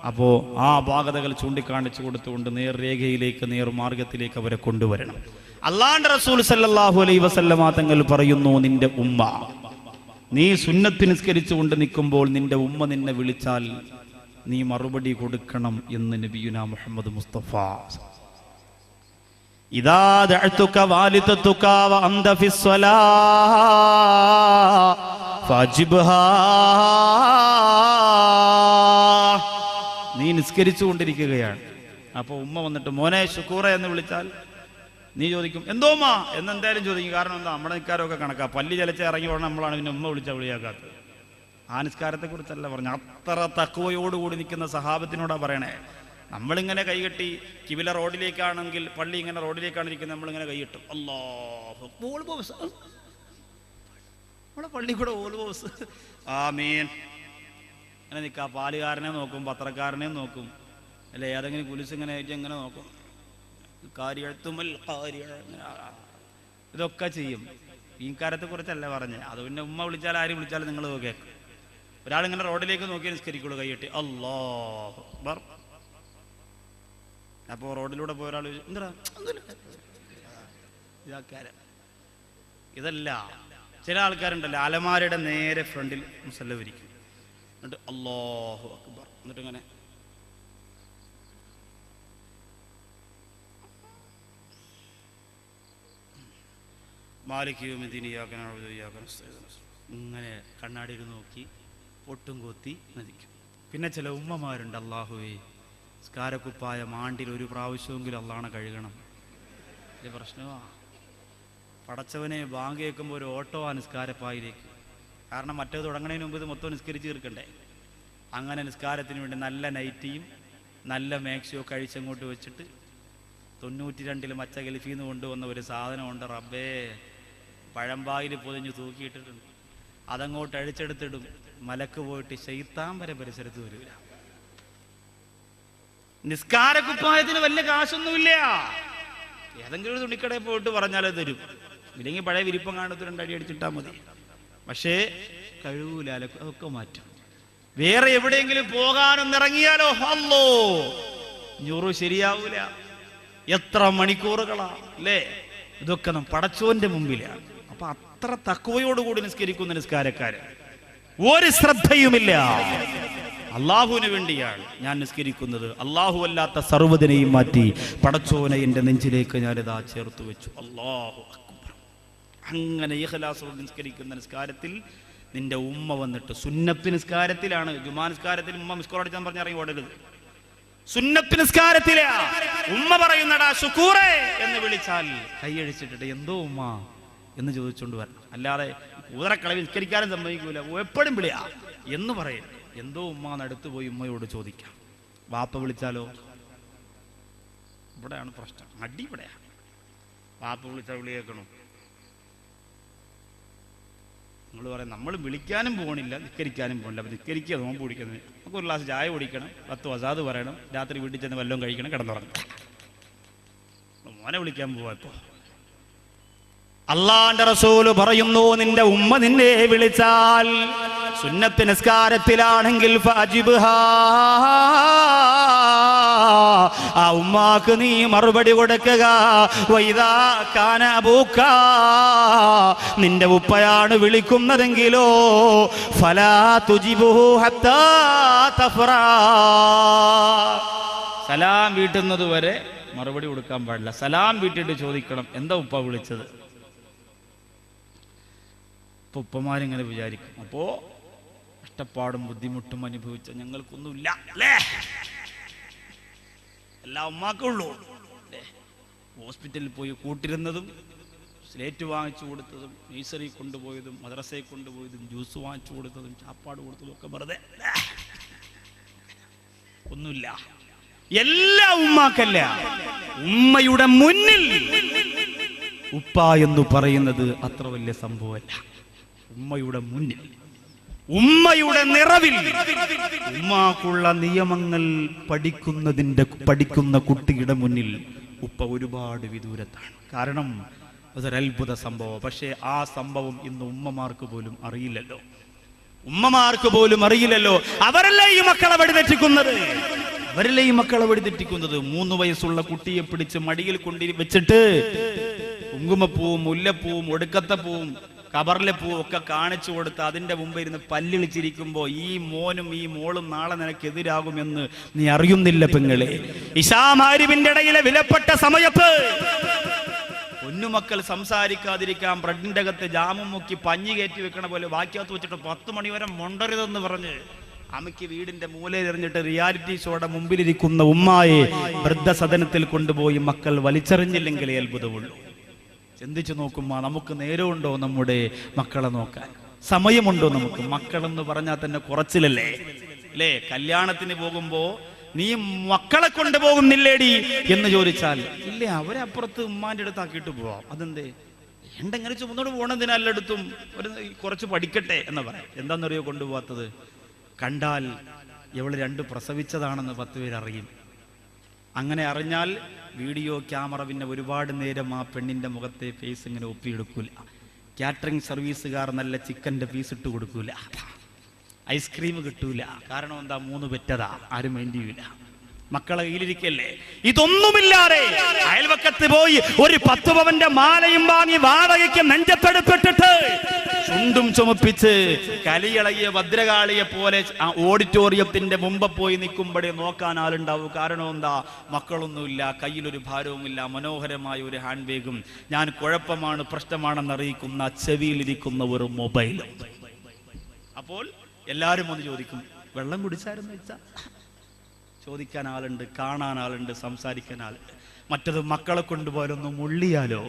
അപ്പോൾ ആ അപാകതകൾ ചൂണ്ടിക്കാണിച്ചു കൊടുത്തുകൊണ്ട് നേർരേഖയിലേക്ക്, നേർമാർഗത്തിലേക്ക് അവരെ കൊണ്ടുവരണം. അല്ലാഹുവിന്റെ റസൂൽ സല്ലല്ലാഹു അലൈഹി വസല്ലമ തങ്ങൾ പറയുന്നു, നിന്റെ ഉമ്മ, നീ സുന്നത്ത് നിസ്കരിച്ചുകൊണ്ട് നിൽക്കുമ്പോൾ നിന്റെ ഉമ്മ നിന്നെ വിളിച്ചാൽ നീ മറുപടി കൊടുക്കണം എന്ന് നബിയുനാ മുഹമ്മദ് മുസ്തഫ. ഇദാ ദഅതുക വാലിദതുക വ അൻത ഫിസ്സലാ ഫജിബ്ഹാ. നീ നിസ്കരിച്ചുകൊണ്ടിരിക്കുകയാണ്, അപ്പോൾ ഉമ്മ വന്നിട്ട് മോനെ ശുക്കൂറ എന്ന് വിളിച്ചാൽ നീ ചോദിക്കും എന്തോമ്മാ എന്നെന്തായാലും ചോദിക്കും. കാരണം എന്താ, നമ്മുടെ നിസ്കാരമൊക്കെ കണക്കാ. പല്ലി ചലച്ച ഇറങ്ങി പോകണം, നമ്മളാണ് പിന്നെ ഉമ്മ വിളിച്ചാൽ വിളിയാക്കാത്തത്. ആ നിസ്കാരത്തെക്കുറിച്ചല്ല പറഞ്ഞു. അത്ര തഖ്വയോടുകൂടി നിൽക്കുന്ന സഹാബത്തിനോടാ പറയണേ. നമ്മളിങ്ങനെ കൈകെട്ടി, കിബില റോഡിലേക്കാണെങ്കിൽ പള്ളി ഇങ്ങനെ റോഡിലേക്കാണ് ഇരിക്കുന്നത്, നമ്മളിങ്ങനെ കൈയിട്ടും അല്ലാഹു നമ്മളെ പള്ളി കൂടെ ഓൾബോസ് ആമീൻ അങ്ങനെ നിൽക്കുക. പാലുകാരനെ നോക്കും, പത്രക്കാരനെ നോക്കും, അല്ലെ ഏതെങ്കിലും കുലിസ് ഇങ്ങനെ എങ്ങനെ നോക്കും, ഇതൊക്കെ ചെയ്യും. ഈ കാര്യത്തെ കുറിച്ചല്ല പറഞ്ഞ്. അത് പിന്നെ ഉമ്മ വിളിച്ചാൽ ആര് വിളിച്ചാലും നിങ്ങൾ കേൾക്കും. ഒരാളിങ്ങനെ റോഡിലേക്ക് നോക്കി നിസ്കരിക്കുള്ളൂ കൈയ്യട്ടി അല്ലാഹു അക്ബർ. അപ്പോൾ റോഡിലൂടെ പോയ ഒരാൾ എന്താ ഇതല്ല. ചില ആൾക്കാരുണ്ടല്ലോ അലമാരയുടെ നേരെ ഫ്രണ്ടിൽ മുസല്ല വിരിക്കും, എന്നിട്ട് അല്ലാഹു അക്ബർ എന്നിട്ട് ഇങ്ങനെ ഇങ്ങനെ കണ്ണാടിയിൽ നോക്കി പൊട്ടും കൊത്തി നദിക്കും. പിന്നെ ചില ഉമ്മമാരുണ്ട്, അല്ലാഹുവേ സ്കാരക്കുപ്പായ മാണ്ടിൽ ഒരു പ്രാവശ്യമെങ്കിലും അള്ളാഹനെ കഴുകണം. ഇത് പ്രശ്നമാണ്. പടച്ചവനെ ബാങ്ക് കേൾക്കുമ്പോൾ ഒരു ഓട്ടോ ആ നിസ്കാരപ്പായിലേക്ക്. കാരണം മറ്റേത് തുടങ്ങുന്നതിന് മുമ്പ് ഇത് മൊത്തം നിസ്കരിച്ച് തീർക്കണ്ടേ. അങ്ങനെ നിസ്കാരത്തിന് വേണ്ടി നല്ല നൈറ്റിയും നല്ല മാക്സിയോ കഴിച്ചങ്ങോട്ട് വെച്ചിട്ട് 92 മച്ച ഗൾഫിൽ നിന്ന് കൊണ്ടുവന്ന ഒരു സാധനമുണ്ട് റബ്ബേ, പഴമ്പായിൽ പൊതിഞ്ഞ് തൂക്കിയിട്ടിട്ടുണ്ട്. അതങ്ങോട്ട് അഴിച്ചെടുത്തിടും. മലക്ക് പോയിട്ട് ശൈത്താൻ വരെ പരിസരത്ത് വരില്ല. നിസ്കാരക്കുപ്പായത്തിന് വലിയ കാശൊന്നുമില്ല. ഏതെങ്കിലും ഒരു തുണിക്കടയിൽ പോയിട്ട് പറഞ്ഞാലേ തരും. ഇല്ലെങ്കിൽ പഴയ വിരിപ്പം കാണത്ത് 2 അടി അടിച്ചിട്ടാൽ മതി. പക്ഷേ കഴിവൂല, അതൊക്കെ മാറ്റും. വേറെ എവിടെയെങ്കിലും പോകാനൊന്നിറങ്ങിയാലോ അല്ലോ ഞുറു ശരിയാവൂല. എത്ര മണിക്കൂറുകളാ അല്ലേ. ഇതൊക്കെ പടച്ചോന്റെ മുമ്പിലാണ്. അപ്പൊ അത്ര തഖ്വയോടുകൂടി നിസ്കരിക്കുന്ന നിസ്കാരക്കാരൻ ഒരു ശ്രദ്ധയുമില്ല. അള്ളാഹുവിന് വേണ്ടിയാണ് ഞാൻ നിസ്കരിക്കുന്നത്, അള്ളാഹു അല്ലാത്ത സർവ്വതിനെയും മാറ്റി പടച്ചോനെ എൻ്റെ നെഞ്ചിലേക്ക് ഞാനിതാ ചേർത്ത് വെച്ചു. അല്ലാഹു അക്ബർ. അങ്ങനെ ഇഖ്ലാസോടെ നിസ്കരിക്കുന്ന നിസ്കാരത്തിൽ നിന്റെ ഉമ്മ വന്നിട്ട്, സുന്നത്ത് നിസ്കാരത്തിലാണ്, ജുമാ നിസ്കാരത്തിൽ ഉമ്മ മിസ്കോൾ അടിച്ചാൻ പറഞ്ഞ് ഇറങ്ങി ഓടരുത്. സുന്നത്ത് നിസ്കാരത്തിലാ ഉമ്മ പറയുന്നടാ ശുക്കൂറേ എന്ന് വിളിച്ചാൽ കൈയഴിച്ചിട്ടിട്ട് എന്തോ ഉമ്മ എന്ന് ചോദിച്ചുകൊണ്ട് വരണം. അല്ലാതെ ഊതറക്കളവിൽ നിസ്കരിക്കാനും സമ്മതിക്കൂല, എപ്പോഴും വിളിയാ എന്ന് പറയും. എന്തോ ഉമ്മ അടുത്ത് പോയി ഉമ്മയോട് ചോദിക്കാം. വാപ്പ വിളിച്ചാലോ? ഇവിടെയാണ് പ്രശ്നം, അടി ഇവിടെയാണ്. വാപ്പ വിളിച്ചാൽ വിളി കേൾക്കണോ? നിങ്ങൾ പറയാം നമ്മൾ വിളിക്കാനും പോകണില്ല, നിസ്കരിക്കാനും പോകണില്ല. അപ്പം നിസ്കരിക്കുക, നോമ്പ് കുടിക്കുന്നത്, നമുക്ക് ഒരു ഗ്ലാസ് ചായ കുടിക്കണം, 10 വസാദ് പറയണം, രാത്രി വീട്ടിൽ ചെന്ന് വല്ലതും കഴിക്കണം, കിടന്നുറങ്ങണം. മോനെ വിളിക്കാൻ പോവാ. ഇപ്പോൾ അള്ളാന്റെ റസൂല് പറയുന്നു, നിന്റെ ഉമ്മ നിന്നെ വിളിച്ചാൽ സുന്നത്ത് നിസ്കാരത്തിലാണെങ്കിൽ ആ ഉമ്മാക്ക് നീ മറുപടി കൊടുക്കുക. വൈദാ കാന അബൂക, നിന്റെ ഉപ്പയാണ് വിളിക്കുന്നതെങ്കിലോ ഫലാ തുജിബുഹു ഹത്താ തഫ്റാ, സലാം വീട്ടുന്നത് വരെ മറുപടി കൊടുക്കാൻ പാടില്ല. സലാം വീട്ടിട്ട് ചോദിക്കണം, എന്താ ഉപ്പ വിളിച്ചത്. ഇപ്പൊ ഉപ്പമാരിങ്ങനെ വിചാരിക്കും, അപ്പോ കഷ്ടപ്പാടും ബുദ്ധിമുട്ടും അനുഭവിച്ച ഞങ്ങൾക്കൊന്നുമില്ല അല്ലേ, എല്ലാ ഉമ്മാക്കുള്ളൂ. ഹോസ്പിറ്റലിൽ പോയി കൂട്ടിരുന്നതും സ്ലേറ്റ് വാങ്ങിച്ചു കൊടുത്തതും നഴ്സറി കൊണ്ടുപോയതും മദ്രസയിൽ കൊണ്ടുപോയതും ജ്യൂസ് വാങ്ങിച്ചു കൊടുത്തതും ചാപ്പാട് കൊടുത്തതും ഒക്കെ വെറുതെ ഒന്നുമില്ല. എല്ലാ ഉമ്മാക്കല്ല, ഉമ്മയുടെ മുന്നിൽ ഉപ്പ എന്ന് പറയുന്നത് അത്ര വലിയ സംഭവമല്ല. ഉമ്മയുടെ മുന്നിൽ, ഉമ്മയുടെ നിറവിൽ, ഉമ്മാക്കുള്ള നിയമങ്ങൾ പഠിക്കുന്ന കുട്ടിയുടെ മുന്നിൽ ഉപ്പ ഒരുപാട് വിദൂരത്താണ്. കാരണം അതൊരത്ഭുത സംഭവം. പക്ഷേ ആ സംഭവം ഇന്ന് ഉമ്മമാർക്ക് പോലും അറിയില്ലല്ലോ. ഉമ്മമാർക്ക് പോലും അറിയില്ലല്ലോ. അവരല്ലേ ഈ മക്കളെ വഴിതെറ്റിക്കുന്നത്. 3 വയസ്സുള്ള കുട്ടിയെ പിടിച്ച് മടിയിൽ കൊണ്ടി വെച്ചിട്ട് കുങ്കുമപ്പൂവും മുല്ലപ്പൂവും ഒടുക്കത്തപ്പൂവും കബറിലെ പൂവും ഒക്കെ കാണിച്ചു കൊടുത്ത് അതിന്റെ മുമ്പ് ഇരുന്ന് പല്ലിളിച്ചിരിക്കുമ്പോ ഈ മോനും ഈ മോളും നാളെ നിനക്കെതിരാകുമെന്ന് നീ അറിയുന്നില്ല പെങ്ങളെ. ഇശാമാരിവിന്റെ ഇടയിലെ വിലപ്പെട്ട സമയത്ത് പൊന്നുമക്കൾ സംസാരിക്കാതിരിക്കാൻ ബ്രെഡിന്റെ അകത്ത് ജാമും മുക്കി പഞ്ഞി കയറ്റി വെക്കണ പോലെ വാക്യത്ത് വെച്ചിട്ട് 10 മണി വരെ മൊണ്ടരുതെന്ന് പറഞ്ഞ് അമ്മയ്ക്ക് വീടിന്റെ മൂലയിലെറിഞ്ഞിട്ട് റിയാലിറ്റി ഷോയുടെ മുമ്പിലിരിക്കുന്ന ഉമ്മായെ വൃദ്ധസദനത്തിൽ കൊണ്ടുപോയി മക്കൾ വലിച്ചെറിഞ്ഞില്ലെങ്കിലേ അത്ഭുതമുള്ളൂ. ചിന്തിച്ചു നോക്കുമ്പോൾ നമുക്ക് നേരമുണ്ടോ നമ്മുടെ മക്കളെ നോക്കാൻ? സമയമുണ്ടോ നമുക്ക്? മക്കളെന്ന് പറഞ്ഞാൽ തന്നെ കുറച്ചിലല്ലേ അല്ലേ? കല്യാണത്തിന് പോകുമ്പോ നീ മക്കളെ കൊണ്ടുപോകുന്നില്ലേടി എന്ന് ചോദിച്ചാൽ ഇല്ലേ, അവരെ അപ്പുറത്ത് ഉമ്മാന്റെ അടുത്താക്കിയിട്ട് പോവാം. അതെന്തേ? എണ്ടെങ്ങനെ ചുമന്നോട് പോകണതിനല്ലടുത്തും ഒരു കുറച്ച് പഠിക്കട്ടെ എന്ന് പറയാം. എന്താണെന്നറിയോ കൊണ്ടുപോകാത്തത്? കണ്ടാൽ ഇവള് 2 പ്രസവിച്ചതാണെന്ന് 10 പേര് അറിയും. അങ്ങനെ അറിഞ്ഞാൽ വീഡിയോ ക്യാമറ പിന്നെ ഒരുപാട് നേരം ആ പെണ്ണിന്റെ മുഖത്തെ ഫേസ് ഇങ്ങനെ ഒപ്പിയെടുക്കൂല. കാറ്ററിംഗ് സർവീസുകാർ നല്ല ചിക്കൻ്റെ പീസ് ഇട്ട് കൊടുക്കൂല, ഐസ്ക്രീം കിട്ടൂല. കാരണം എന്താ? 3 പെറ്റതാ, ആരും മൈൻഡ് ചെയ്യൂല. മക്കളെ കയ്യിലിരിക്കല്ലേ. ഇതൊന്നുമില്ലാതെ അയൽവക്കത്ത് പോയി ഒരു 10 പവന്റെ മാലയും വാങ്ങി വാടകയ്ക്ക് നെഞ്ചത്തെടുത്തിട്ടിട്ട് ചുണ്ടും ചുമപ്പിച്ച് കലിയിളകിയ ഭദ്രകാളിയെ പോലെ ഓഡിറ്റോറിയത്തിന്റെ മുമ്പ് പോയി നിൽക്കുമ്പോഴേ നോക്കാൻ ആളുണ്ടാവും. കാരണം എന്താ? മക്കളൊന്നുമില്ല, കയ്യിലൊരു ഭാരവുമില്ല, മനോഹരമായ ഒരു ഹാൻഡ് ബാഗും, ഞാൻ കുഴപ്പമാണ് പ്രശ്നമാണെന്ന് അറിയിക്കുന്ന ചെവിയിലിരിക്കുന്ന ഒരു മൊബൈലും. അപ്പോൾ എല്ലാവരും ഒന്ന് ചോദിക്കും, വെള്ളം കുടിച്ചായിരുന്നു വെച്ചാ? ചോദിക്കാൻ ആളുണ്ട്, കാണാൻ ആളുണ്ട്, സംസാരിക്കാൻ ആളുണ്ട്. മറ്റത് മക്കളെ കൊണ്ടുപോയാലൊന്ന് മുള്ളിയാലോ,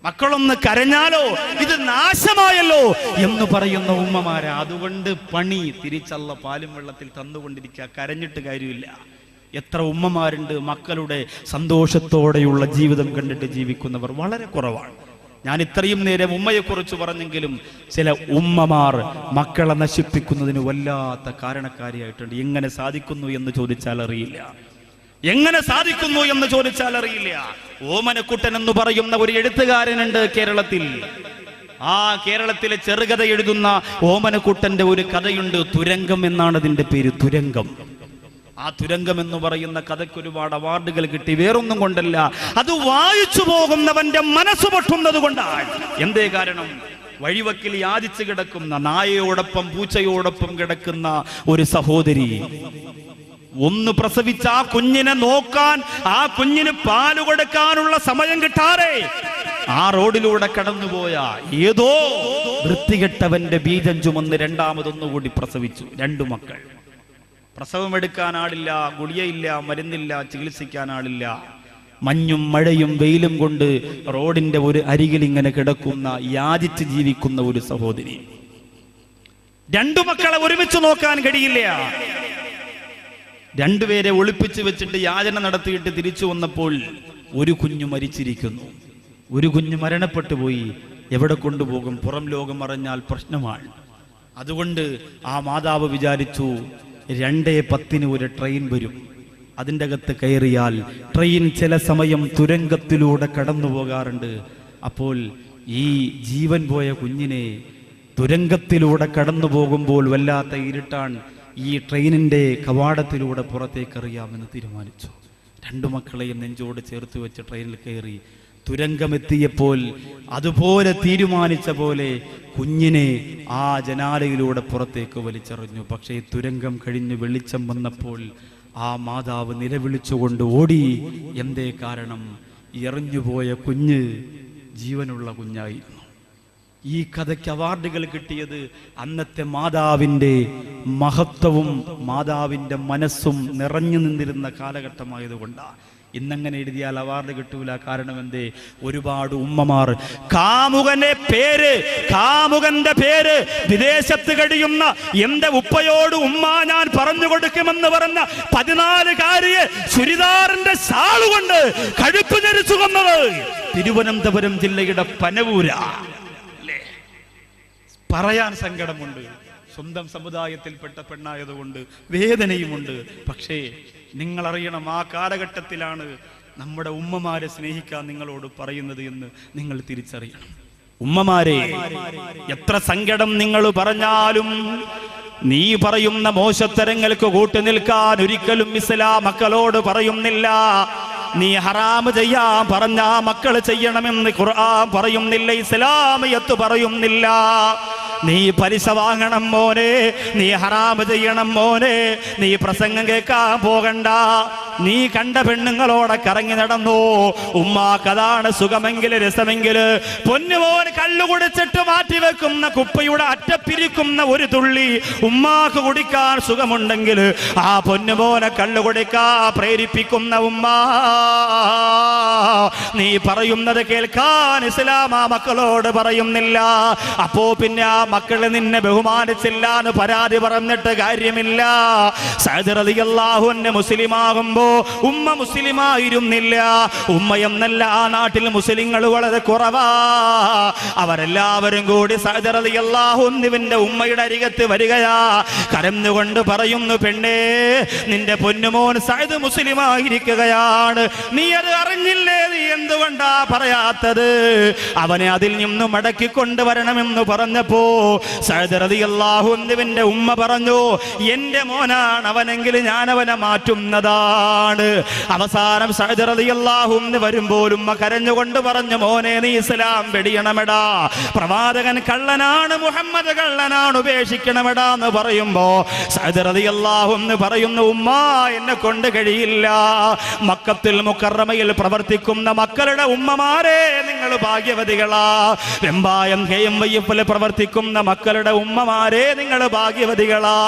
മക്കളൊന്ന് കരഞ്ഞാലോ ഇത് നാശമായല്ലോ എന്ന് പറയുന്ന ഉമ്മമാരെ. അതുകൊണ്ട് പണി തിരിച്ചല്ല പാലും വെള്ളത്തിൽ തന്നുകൊണ്ടിരിക്കുക, കരഞ്ഞിട്ട് കാര്യമില്ല. എത്ര ഉമ്മമാരുണ്ട് മക്കളുടെ സന്തോഷത്തോടെയുള്ള ജീവിതം കണ്ടിട്ട് ജീവിക്കുന്നവർ വളരെ കുറവാണ്. ഞാൻ ഇത്രയും നേരം ഉമ്മയെക്കുറിച്ച് പറഞ്ഞെങ്കിലും ചില ഉമ്മമാർ മക്കളെ നശിപ്പിക്കുന്നതിന് വല്ലാത്ത കാരണക്കാരിയായിട്ടുണ്ട്. എങ്ങനെ സാധിക്കുന്നു എന്ന് ചോദിച്ചാൽ അറിയില്ല. എങ്ങനെ സാധിക്കുന്നു എന്ന് ചോദിച്ചാൽ അറിയില്ല. ഓമനക്കുട്ടൻ എന്ന് പറയുന്ന ഒരു എഴുത്തുകാരനുണ്ട് കേരളത്തിൽ. ആ കേരളത്തിലെ ചെറുകഥ എഴുതുന്ന ഓമനക്കുട്ടന്റെ ഒരു കഥയുണ്ട്. തുരങ്കം എന്നാണ് അതിന്റെ പേര്, തുരങ്കം. ആ തുരങ്കം എന്ന് പറയുന്ന കഥയ്ക്ക് ഒരുപാട് അവാർഡുകൾ കിട്ടി. വേറൊന്നും കൊണ്ടല്ല, അത് വായിച്ചു പോകുന്നവന്റെ മനസ്സ് പൊട്ടുന്നത് കൊണ്ടാണ്. എന്തേ കാരണം? വഴിവക്കിൽ യാചിച്ചു കിടക്കുന്ന, നായയോടൊപ്പം പൂച്ചയോടൊപ്പം കിടക്കുന്ന ഒരു സഹോദരി ഒന്ന് പ്രസവിച്ച ആ കുഞ്ഞിനെ നോക്കാൻ, ആ കുഞ്ഞിന് പാല് കൊടുക്കാനുള്ള സമയം കിട്ടാതെ ആ റോഡിലൂടെ കടന്നുപോയ ഏതോ വൃത്തികെട്ടവന്റെ ബീജം ചുമന്ന് രണ്ടാമതൊന്നുകൂടി പ്രസവിച്ചു 2 മക്കൾ. പ്രസവം എടുക്കാൻ ആളില്ല, ഗുളികയില്ല, മരുന്നില്ല, ചികിത്സിക്കാൻ ആളില്ല. മഞ്ഞും മഴയും വെയിലും കൊണ്ട് റോഡിന്റെ ഒരു അരികിൽ ഇങ്ങനെ കിടക്കുന്ന, യാചിച്ച് ജീവിക്കുന്ന ഒരു സഹോദരി. 2 മക്കളെ ഒരുമിച്ച് നോക്കാൻ കഴിയില്ല. 2 പേരെ ഒളിപ്പിച്ചു വെച്ചിട്ട് യാചന നടത്തിയിട്ട് തിരിച്ചു വന്നപ്പോൾ ഒരു കുഞ്ഞു മരിച്ചിരിക്കുന്നു. ഒരു കുഞ്ഞ് മരണപ്പെട്ടു പോയി. എവിടെ കൊണ്ടുപോകും? പുറം ലോകം അറിഞ്ഞാൽ പ്രശ്നമാണ്. അതുകൊണ്ട് ആ മാതാവ് വിചാരിച്ചു 2:10 ഒരു ട്രെയിൻ വരും, അതിൻ്റെ അകത്ത് കയറിയാൽ ട്രെയിൻ ചില സമയം തുരങ്കത്തിലൂടെ കടന്നു പോകാറുണ്ട്. അപ്പോൾ ഈ ജീവൻ പോയ കുഞ്ഞിനെ തുരങ്കത്തിലൂടെ കടന്നു പോകുമ്പോൾ വല്ലാത്ത ഇരുട്ടാൻ, ഈ ട്രെയിനിൻ്റെ കവാടത്തിലൂടെ പുറത്തേക്കറിയാമെന്ന് തീരുമാനിച്ചു. 2 മക്കളെയും നെഞ്ചോട് ചേർത്ത് വെച്ച് ട്രെയിനിൽ കയറി. തുരങ്കമെത്തിയപ്പോൾ അതുപോലെ തീരുമാനിച്ച പോലെ കുഞ്ഞിനെ ആ ജനാലയിലൂടെ പുറത്തേക്ക് വലിച്ചെറിഞ്ഞു. പക്ഷേ തുരങ്കം കഴിഞ്ഞ് വെളിച്ചം വന്നപ്പോൾ ആ മാതാവ് നിലവിളിച്ചുകൊണ്ട് ഓടി. എന്തേ കാരണം? എറിഞ്ഞുപോയ കുഞ്ഞ് ജീവനുള്ള കുഞ്ഞായിരുന്നു. ഈ കഥയ്ക്ക് അവാർഡുകൾ കിട്ടിയത് അന്നത്തെ മാതാവിൻ്റെ മഹത്വവും മാതാവിൻ്റെ മനസ്സും നിറഞ്ഞു നിന്നിരുന്ന കാലഘട്ടമായതുകൊണ്ടാണ്. ഇന്നങ്ങനെ എഴുതിയാൽ അവാർഡ് കിട്ടൂല. കാരണം എന്തേ? ഒരുപാട് ഉമ്മമാർ കാമുകന്റെ പേര് വിദേശത്ത് കഴിയുന്ന എന്റെ ഉപ്പയോട് ഉമ്മ ഞാൻ പറഞ്ഞു കൊടുക്കുമെന്ന് പറഞ്ഞ 14-കാരിയെ ചുരിദാറിന്റെ ഷാളുകൊണ്ട് കഴുത്തു ഞെരിച്ചു കൊന്നത് തിരുവനന്തപുരം ജില്ലയുടെ പനവൂര. പറയാൻ സങ്കടമുണ്ട്. സ്വന്തം സമുദായത്തിൽപ്പെട്ട പെണ്ണായതുകൊണ്ട് വേദനയുമുണ്ട്. പക്ഷേ നിങ്ങൾ അറിയണം, ആ കാലഘട്ടത്തിലാണ് നമ്മുടെ ഉമ്മമാരെ സ്നേഹിക്കാൻ നിങ്ങളോട് പറയുന്നത് എന്ന് നിങ്ങൾ തിരിച്ചറിയണം. ഉമ്മമാരെ, എത്ര സങ്കടം നിങ്ങൾ പറഞ്ഞാലും നീ പറയുന്ന മോശത്തരങ്ങൾക്ക് കൂട്ടുനിൽക്കാൻ ഒരിക്കലും ഇസ്ലാം മക്കളോട് പറയുന്നില്ല. നീ ഹറാമ് ചെയ്യാൻ പറഞ്ഞാ മക്കൾ ചെയ്യണമെന്ന് ഖുർആൻ പറയുന്നില്ല, ഇസ്ലാമിയത്ത് പറയുന്നില്ല. നീ പലിശ വാങ്ങണം മോനെ, നീ ഹറാമ് ചെയ്യണം മോനെ, നീ പ്രസംഗം കേൾക്കാൻ പോകണ്ട, നീ കണ്ട പെണ്ണുങ്ങളോടെ കറങ്ങി നടന്നു. ഉമ്മാക്കതാണ് സുഖമെങ്കിൽ രസമെങ്കിൽ. പൊന്നുമോൻ കള്ളു കുടിച്ചിട്ട് മാറ്റിവെക്കുന്ന കുപ്പയുടെ അറ്റപ്പിരിക്കുന്ന ഒരു തുള്ളി ഉമ്മാക്ക് കുടിക്കാൻ സുഖമുണ്ടെങ്കിൽ ആ പൊന്നുമോനെ കള്ളു കുടിക്കാൻ പ്രേരിപ്പിക്കുന്ന ഉമ്മ, നീ പറയുന്നത് കേൾക്കാൻ ഇസ്ലാം ആ മക്കളോട് പറയുന്നില്ല. അപ്പോ പിന്നെ ആ മക്കള് നിന്നെ ബഹുമാനിച്ചില്ല എന്ന് പരാതി പറഞ്ഞിട്ട് കാര്യമില്ല. സഅദ് റളിയല്ലാഹു അൻഹു മുസ്ലിമാകുമ്പോ ഉമ്മ മുസ്ലിമായിരുന്നില്ല. ഉമ്മ എന്നല്ല ആ നാട്ടിൽ മുസ്ലിങ്ങൾ വളരെ കുറവാ. അവരെല്ലാവരും കൂടി സഅദ് റളിയല്ലാഹു അൻഹുവിന്റെ ഉമ്മയുടെ അരികത്ത് വരികയാ. കരഞ്ഞുകൊണ്ട് പറയുന്നു, പെണ്ണേ, നിന്റെ പൊന്നുമോൻ സഅദ് മുസ്ലിമായിരിക്കുകയാണ്, നീ അത് അറിഞ്ഞില്ലേ? നീ എന്തുകൊണ്ടാ പറയാത്തത്? അവനെ അതിൽ നിന്നും മടക്കി കൊണ്ടുവരണമെന്ന് പറഞ്ഞപ്പോ സഅദ് റളിയല്ലാഹു അൻഹുവിന്റെ ഉമ്മ പറഞ്ഞു, എന്റെ മോനാണ് അവനെങ്കിൽ ഞാൻ അവനെ മാറ്റുന്നതാണ്. അവസാനം സഅദ് റളിയല്ലാഹു അൻഹു വരുമ്പോൾ ഉമ്മ കരഞ്ഞുകൊണ്ട് പറഞ്ഞു, മോനെ, നീ ഇസ്ലാം വെടിയണമെടാ, പ്രവാചകൻ കള്ളനാണ്, മുഹമ്മദ് കള്ളനാണ്, ഉപേക്ഷിക്കണമെടാ എന്ന് പറയുമ്പോ സഅദ് റളിയല്ലാഹു അൻഹു പറയുന്നു, ഉമ്മ, എന്നെ കൊണ്ട് കഴിയില്ല. മക്കത്തുൽ മുക്കറമയിൽ പ്രവർത്തിക്കുന്ന മക്കളുടെ ഉമ്മമാരെ നിങ്ങൾ ഭാഗ്യവതികളാ. വെമ്പായം KMYF പ്രവർത്തിക്കുന്ന മക്കളുടെ ഉമ്മമാരെ നിങ്ങൾ ഭാഗ്യവതികളാ.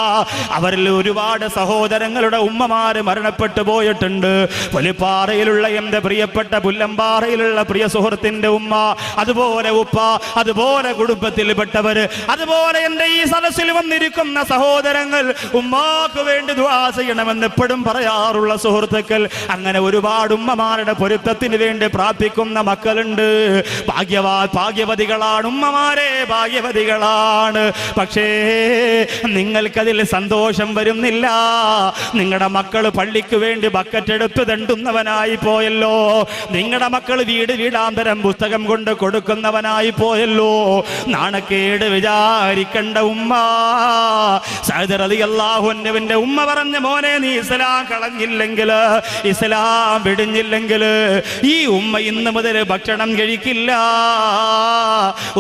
അവരിൽ ഒരുപാട് സഹോദരങ്ങളുടെ ഉമ്മമാര് മരണപ്പെട്ടു പോയിട്ടുണ്ട്. പുലിപ്പാറയിലുള്ള എന്റെ പ്രിയപ്പെട്ട പുല്ലമ്പാറയിലുള്ള പ്രിയ സുഹൃത്തിന്റെ ഉമ്മ, അതുപോലെ ഉപ്പ, അതുപോലെ കുടുംബത്തിൽപ്പെട്ടവര്, അതുപോലെ എന്റെ ഈ സദസ്സിൽ വന്നിരിക്കുന്ന സഹോദരങ്ങൾ, ഉമ്മാക്ക് വേണ്ടി ദുആ ചെയ്യണമെന്ന് എപ്പോഴും പറയാറുള്ള സുഹൃത്തുക്കൾ, അങ്ങനെ ഒരുപാട് ഉമ്മമാരുടെ പൊരുത്തത്തിന് വേണ്ടി പ്രാർത്ഥിക്കുന്ന മക്കളുണ്ട്. ഭാഗ്യവതികളാണ് ഉമ്മമാരെ, ഭാഗ്യവതികളാണ്. പക്ഷേ നിങ്ങൾക്കതിൽ സന്തോഷം വരുന്നില്ല. നിങ്ങളുടെ മക്കൾ പള്ളിക്ക് വേണ്ടി ബക്കറ്റ് എടുത്ത് തണ്ടുന്നവനായി പോയല്ലോ. നിങ്ങളുടെ മക്കൾ വീടാന്തരം പുസ്തകം കൊണ്ട് കൊടുക്കുന്നവനായി പോയല്ലോ. നാണക്കേട് വിചാരിക്കണ്ട ഉമ്മ. സഅദ് റളിയല്ലാഹു അൻഹുവിന്റെ ഉമ്മ പറഞ്ഞ, മോനെ, നീ ഇസ്ലാം കളഞ്ഞില്ലെങ്കിൽ, ഇസ്ലാം വെടിഞ്ഞില്ലെങ്കിൽ ഈ ഉമ്മ ഇന്ന് മുതൽ ഭക്ഷണം കഴിക്കില്ല.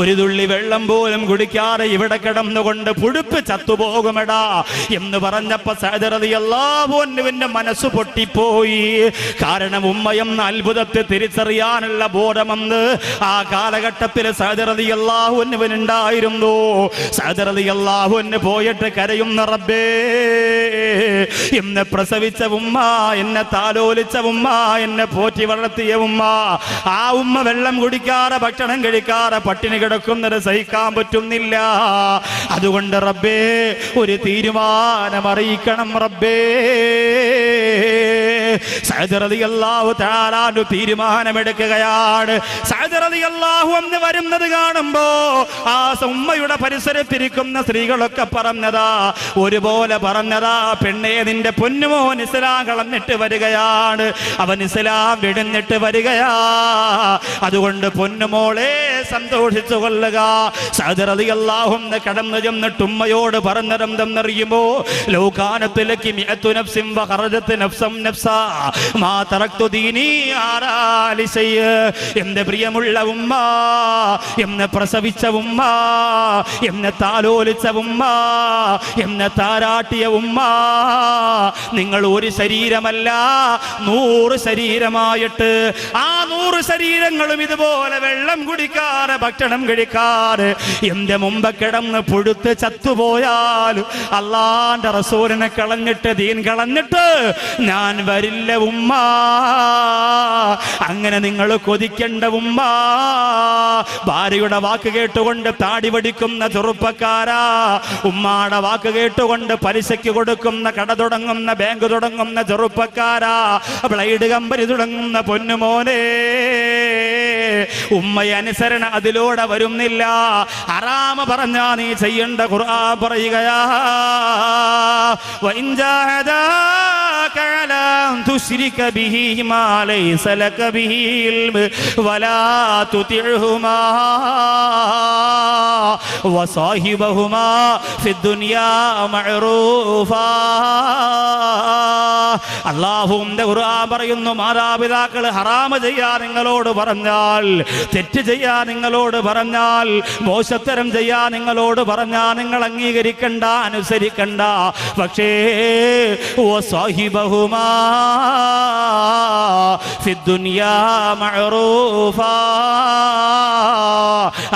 ഒരു തുള്ളി വെള്ളം പോലും കുടിക്കാതെ ഇവിടെ കിടന്നുകൊണ്ട് പുഴുപ്പ് ചത്തുപോകുമെടാ എന്ന് പറഞ്ഞപ്പോ സഅദ് റളിയല്ലാഹു അൻഹുവിന്റെ മനസ്സ് പൊട്ടിപ്പോയി. കാരണം ഉമ്മയെന്ന അത്ഭുതത്തെ തിരിച്ചറിയാനുള്ള ബോധമെന്ന് ആ കാലഘട്ടത്തിൽ സഅദ് റളിയല്ലാഹു അൻഹുവിനുണ്ടായിരുന്നു. സഅദ് റളിയല്ലാഹു അൻഹു പോയിട്ട് കരയുന്ന, റബ്ബേ, എന്നെ പ്രസവിച്ച ഉമ്മ, എന്നെ താലോലിച്ച ഉമ്മ, എന്നെ പോറ്റി വളർത്തിയ ഉമ്മ, ആ ഉമ്മ വെള്ളം കുടിക്കാതെ ഭക്ഷണം കഴിക്കാതെ പട്ടിണി കിടക്കുന്നത് സഹിക്കാൻ പറ്റുന്നില്ല. അതുകൊണ്ട് റബ്ബേ, ഒരു തീരുമാനം അറിയിക്കണം റബ്ബേ. സഅദ് റളിയല്ലാഹു തആല അൻഹു തീരുമാനമെടുക്കുകയാണ്. സഅദ് റളിയല്ലാഹു അൻഹു വരുന്നത് കാണുമ്പോ ആ ഉമ്മയുടെ പരിസരത്തിരിക്കുന്ന സ്ത്രീകളൊക്കെ പറഞ്ഞതാ, ഒരുപോലെ പറഞ്ഞതാ, പെണ്ണേ, നിന്റെ പൊന്നുമോൻ ഇസ്ലാം കളഞ്ഞിട്ട് വരികയാണ്, അവൻ ഇസ്ലാം വിടുന്നിട്ട് വരികയാ. അതുകൊണ്ട് പൊന്നുമോളെ സന്തോഷിച്ചു കൊള്ളുക. സഅദ് റളിയല്ലാഹു അൻഹു കടന്നു ചെന്നിട്ട് ഉമ്മയോട് പറഞ്ഞതെന്തെന്നറിയുമോ? ലൗ കാനത് ലകി മിഅതു നഫ്സിൻ വഖറജത് നഫ്സം നഫ്സാ മാ തറക്തു ദീനി അലാ ലിശൈ. എന്റെ പ്രിയമുള്ള ഉമ്മ, എന്നെ പ്രസവിച്ച ഉമ്മ, എന്നെ താലോലിച്ച ഉമ്മ, എന്നെ താരാട്ടിയ ഉമ്മ, നിങ്ങൾ ഒരു ശരീരമല്ല 100 ശരീരമായിട്ട് ആ 100 ശരീരങ്ങളും ഇതുപോലെ വെള്ളം കുടിക്കാതെ ഭക്ഷണം കഴിക്കാതെ എന്റെ മുമ്പ് കിടന്ന് പുഴുത്ത് ചത്തുപോയാൽ അള്ളാന്റെ റസൂലിനെ കളഞ്ഞിട്ട്, ദീൻ കളഞ്ഞിട്ട് ഞാൻ വരില്ല ഉമ്മ. അങ്ങനെ നിങ്ങൾ കൊതിക്കേണ്ട ഉമ്മ. ഭാര്യയുടെ വാക്ക് കേട്ടുകൊണ്ട് താടി വടിക്കുന്ന ചെറുപ്പക്കാരാ, ഉമ്മാടെ വാക്ക് കേട്ടുകൊണ്ട് പലിശയ്ക്ക് കൊടുക്കുന്ന കട തുടങ്ങുന്ന, ബാങ്ക് തുടങ്ങുന്ന ചെറുപ്പക്കാരാ, ബ്ലൈഡ് കമ്പനി തുടങ്ങുന്ന പൊന്നുമോനെ, ഉമ്മയെ അനുസരണ അതിലൂടെ വരുന്നില്ല. ഹറാമ പറഞ്ഞാ നീ ചെയ്യേണ്ട ഖുർആൻ പറയുകയാ, വഇൻ ജാഹദാക على أن تشرك به ما ليس لك به علم ولا تطعهما وصاحبهما في الدنيا معروفا. അല്ലാഹുവിന്റെ ഖുർആൻ പറയുന്നു, മാതാപിതാക്കൾ ഹറാമ് ചെയ്യാൻ നിങ്ങളോട് പറഞ്ഞാൽ, തെറ്റ് ചെയ്യാൻ നിങ്ങളോട് പറഞ്ഞാൽ, മോശത്തരം ചെയ്യാൻ നിങ്ങളോട് പറഞ്ഞാൽ നിങ്ങൾ അംഗീകരിക്കണ്ട, അനുസരിക്കണ്ട. പക്ഷേ വസാഹിബഹുമാ ഫിദ്ദുനിയാ മഅറൂഫാ,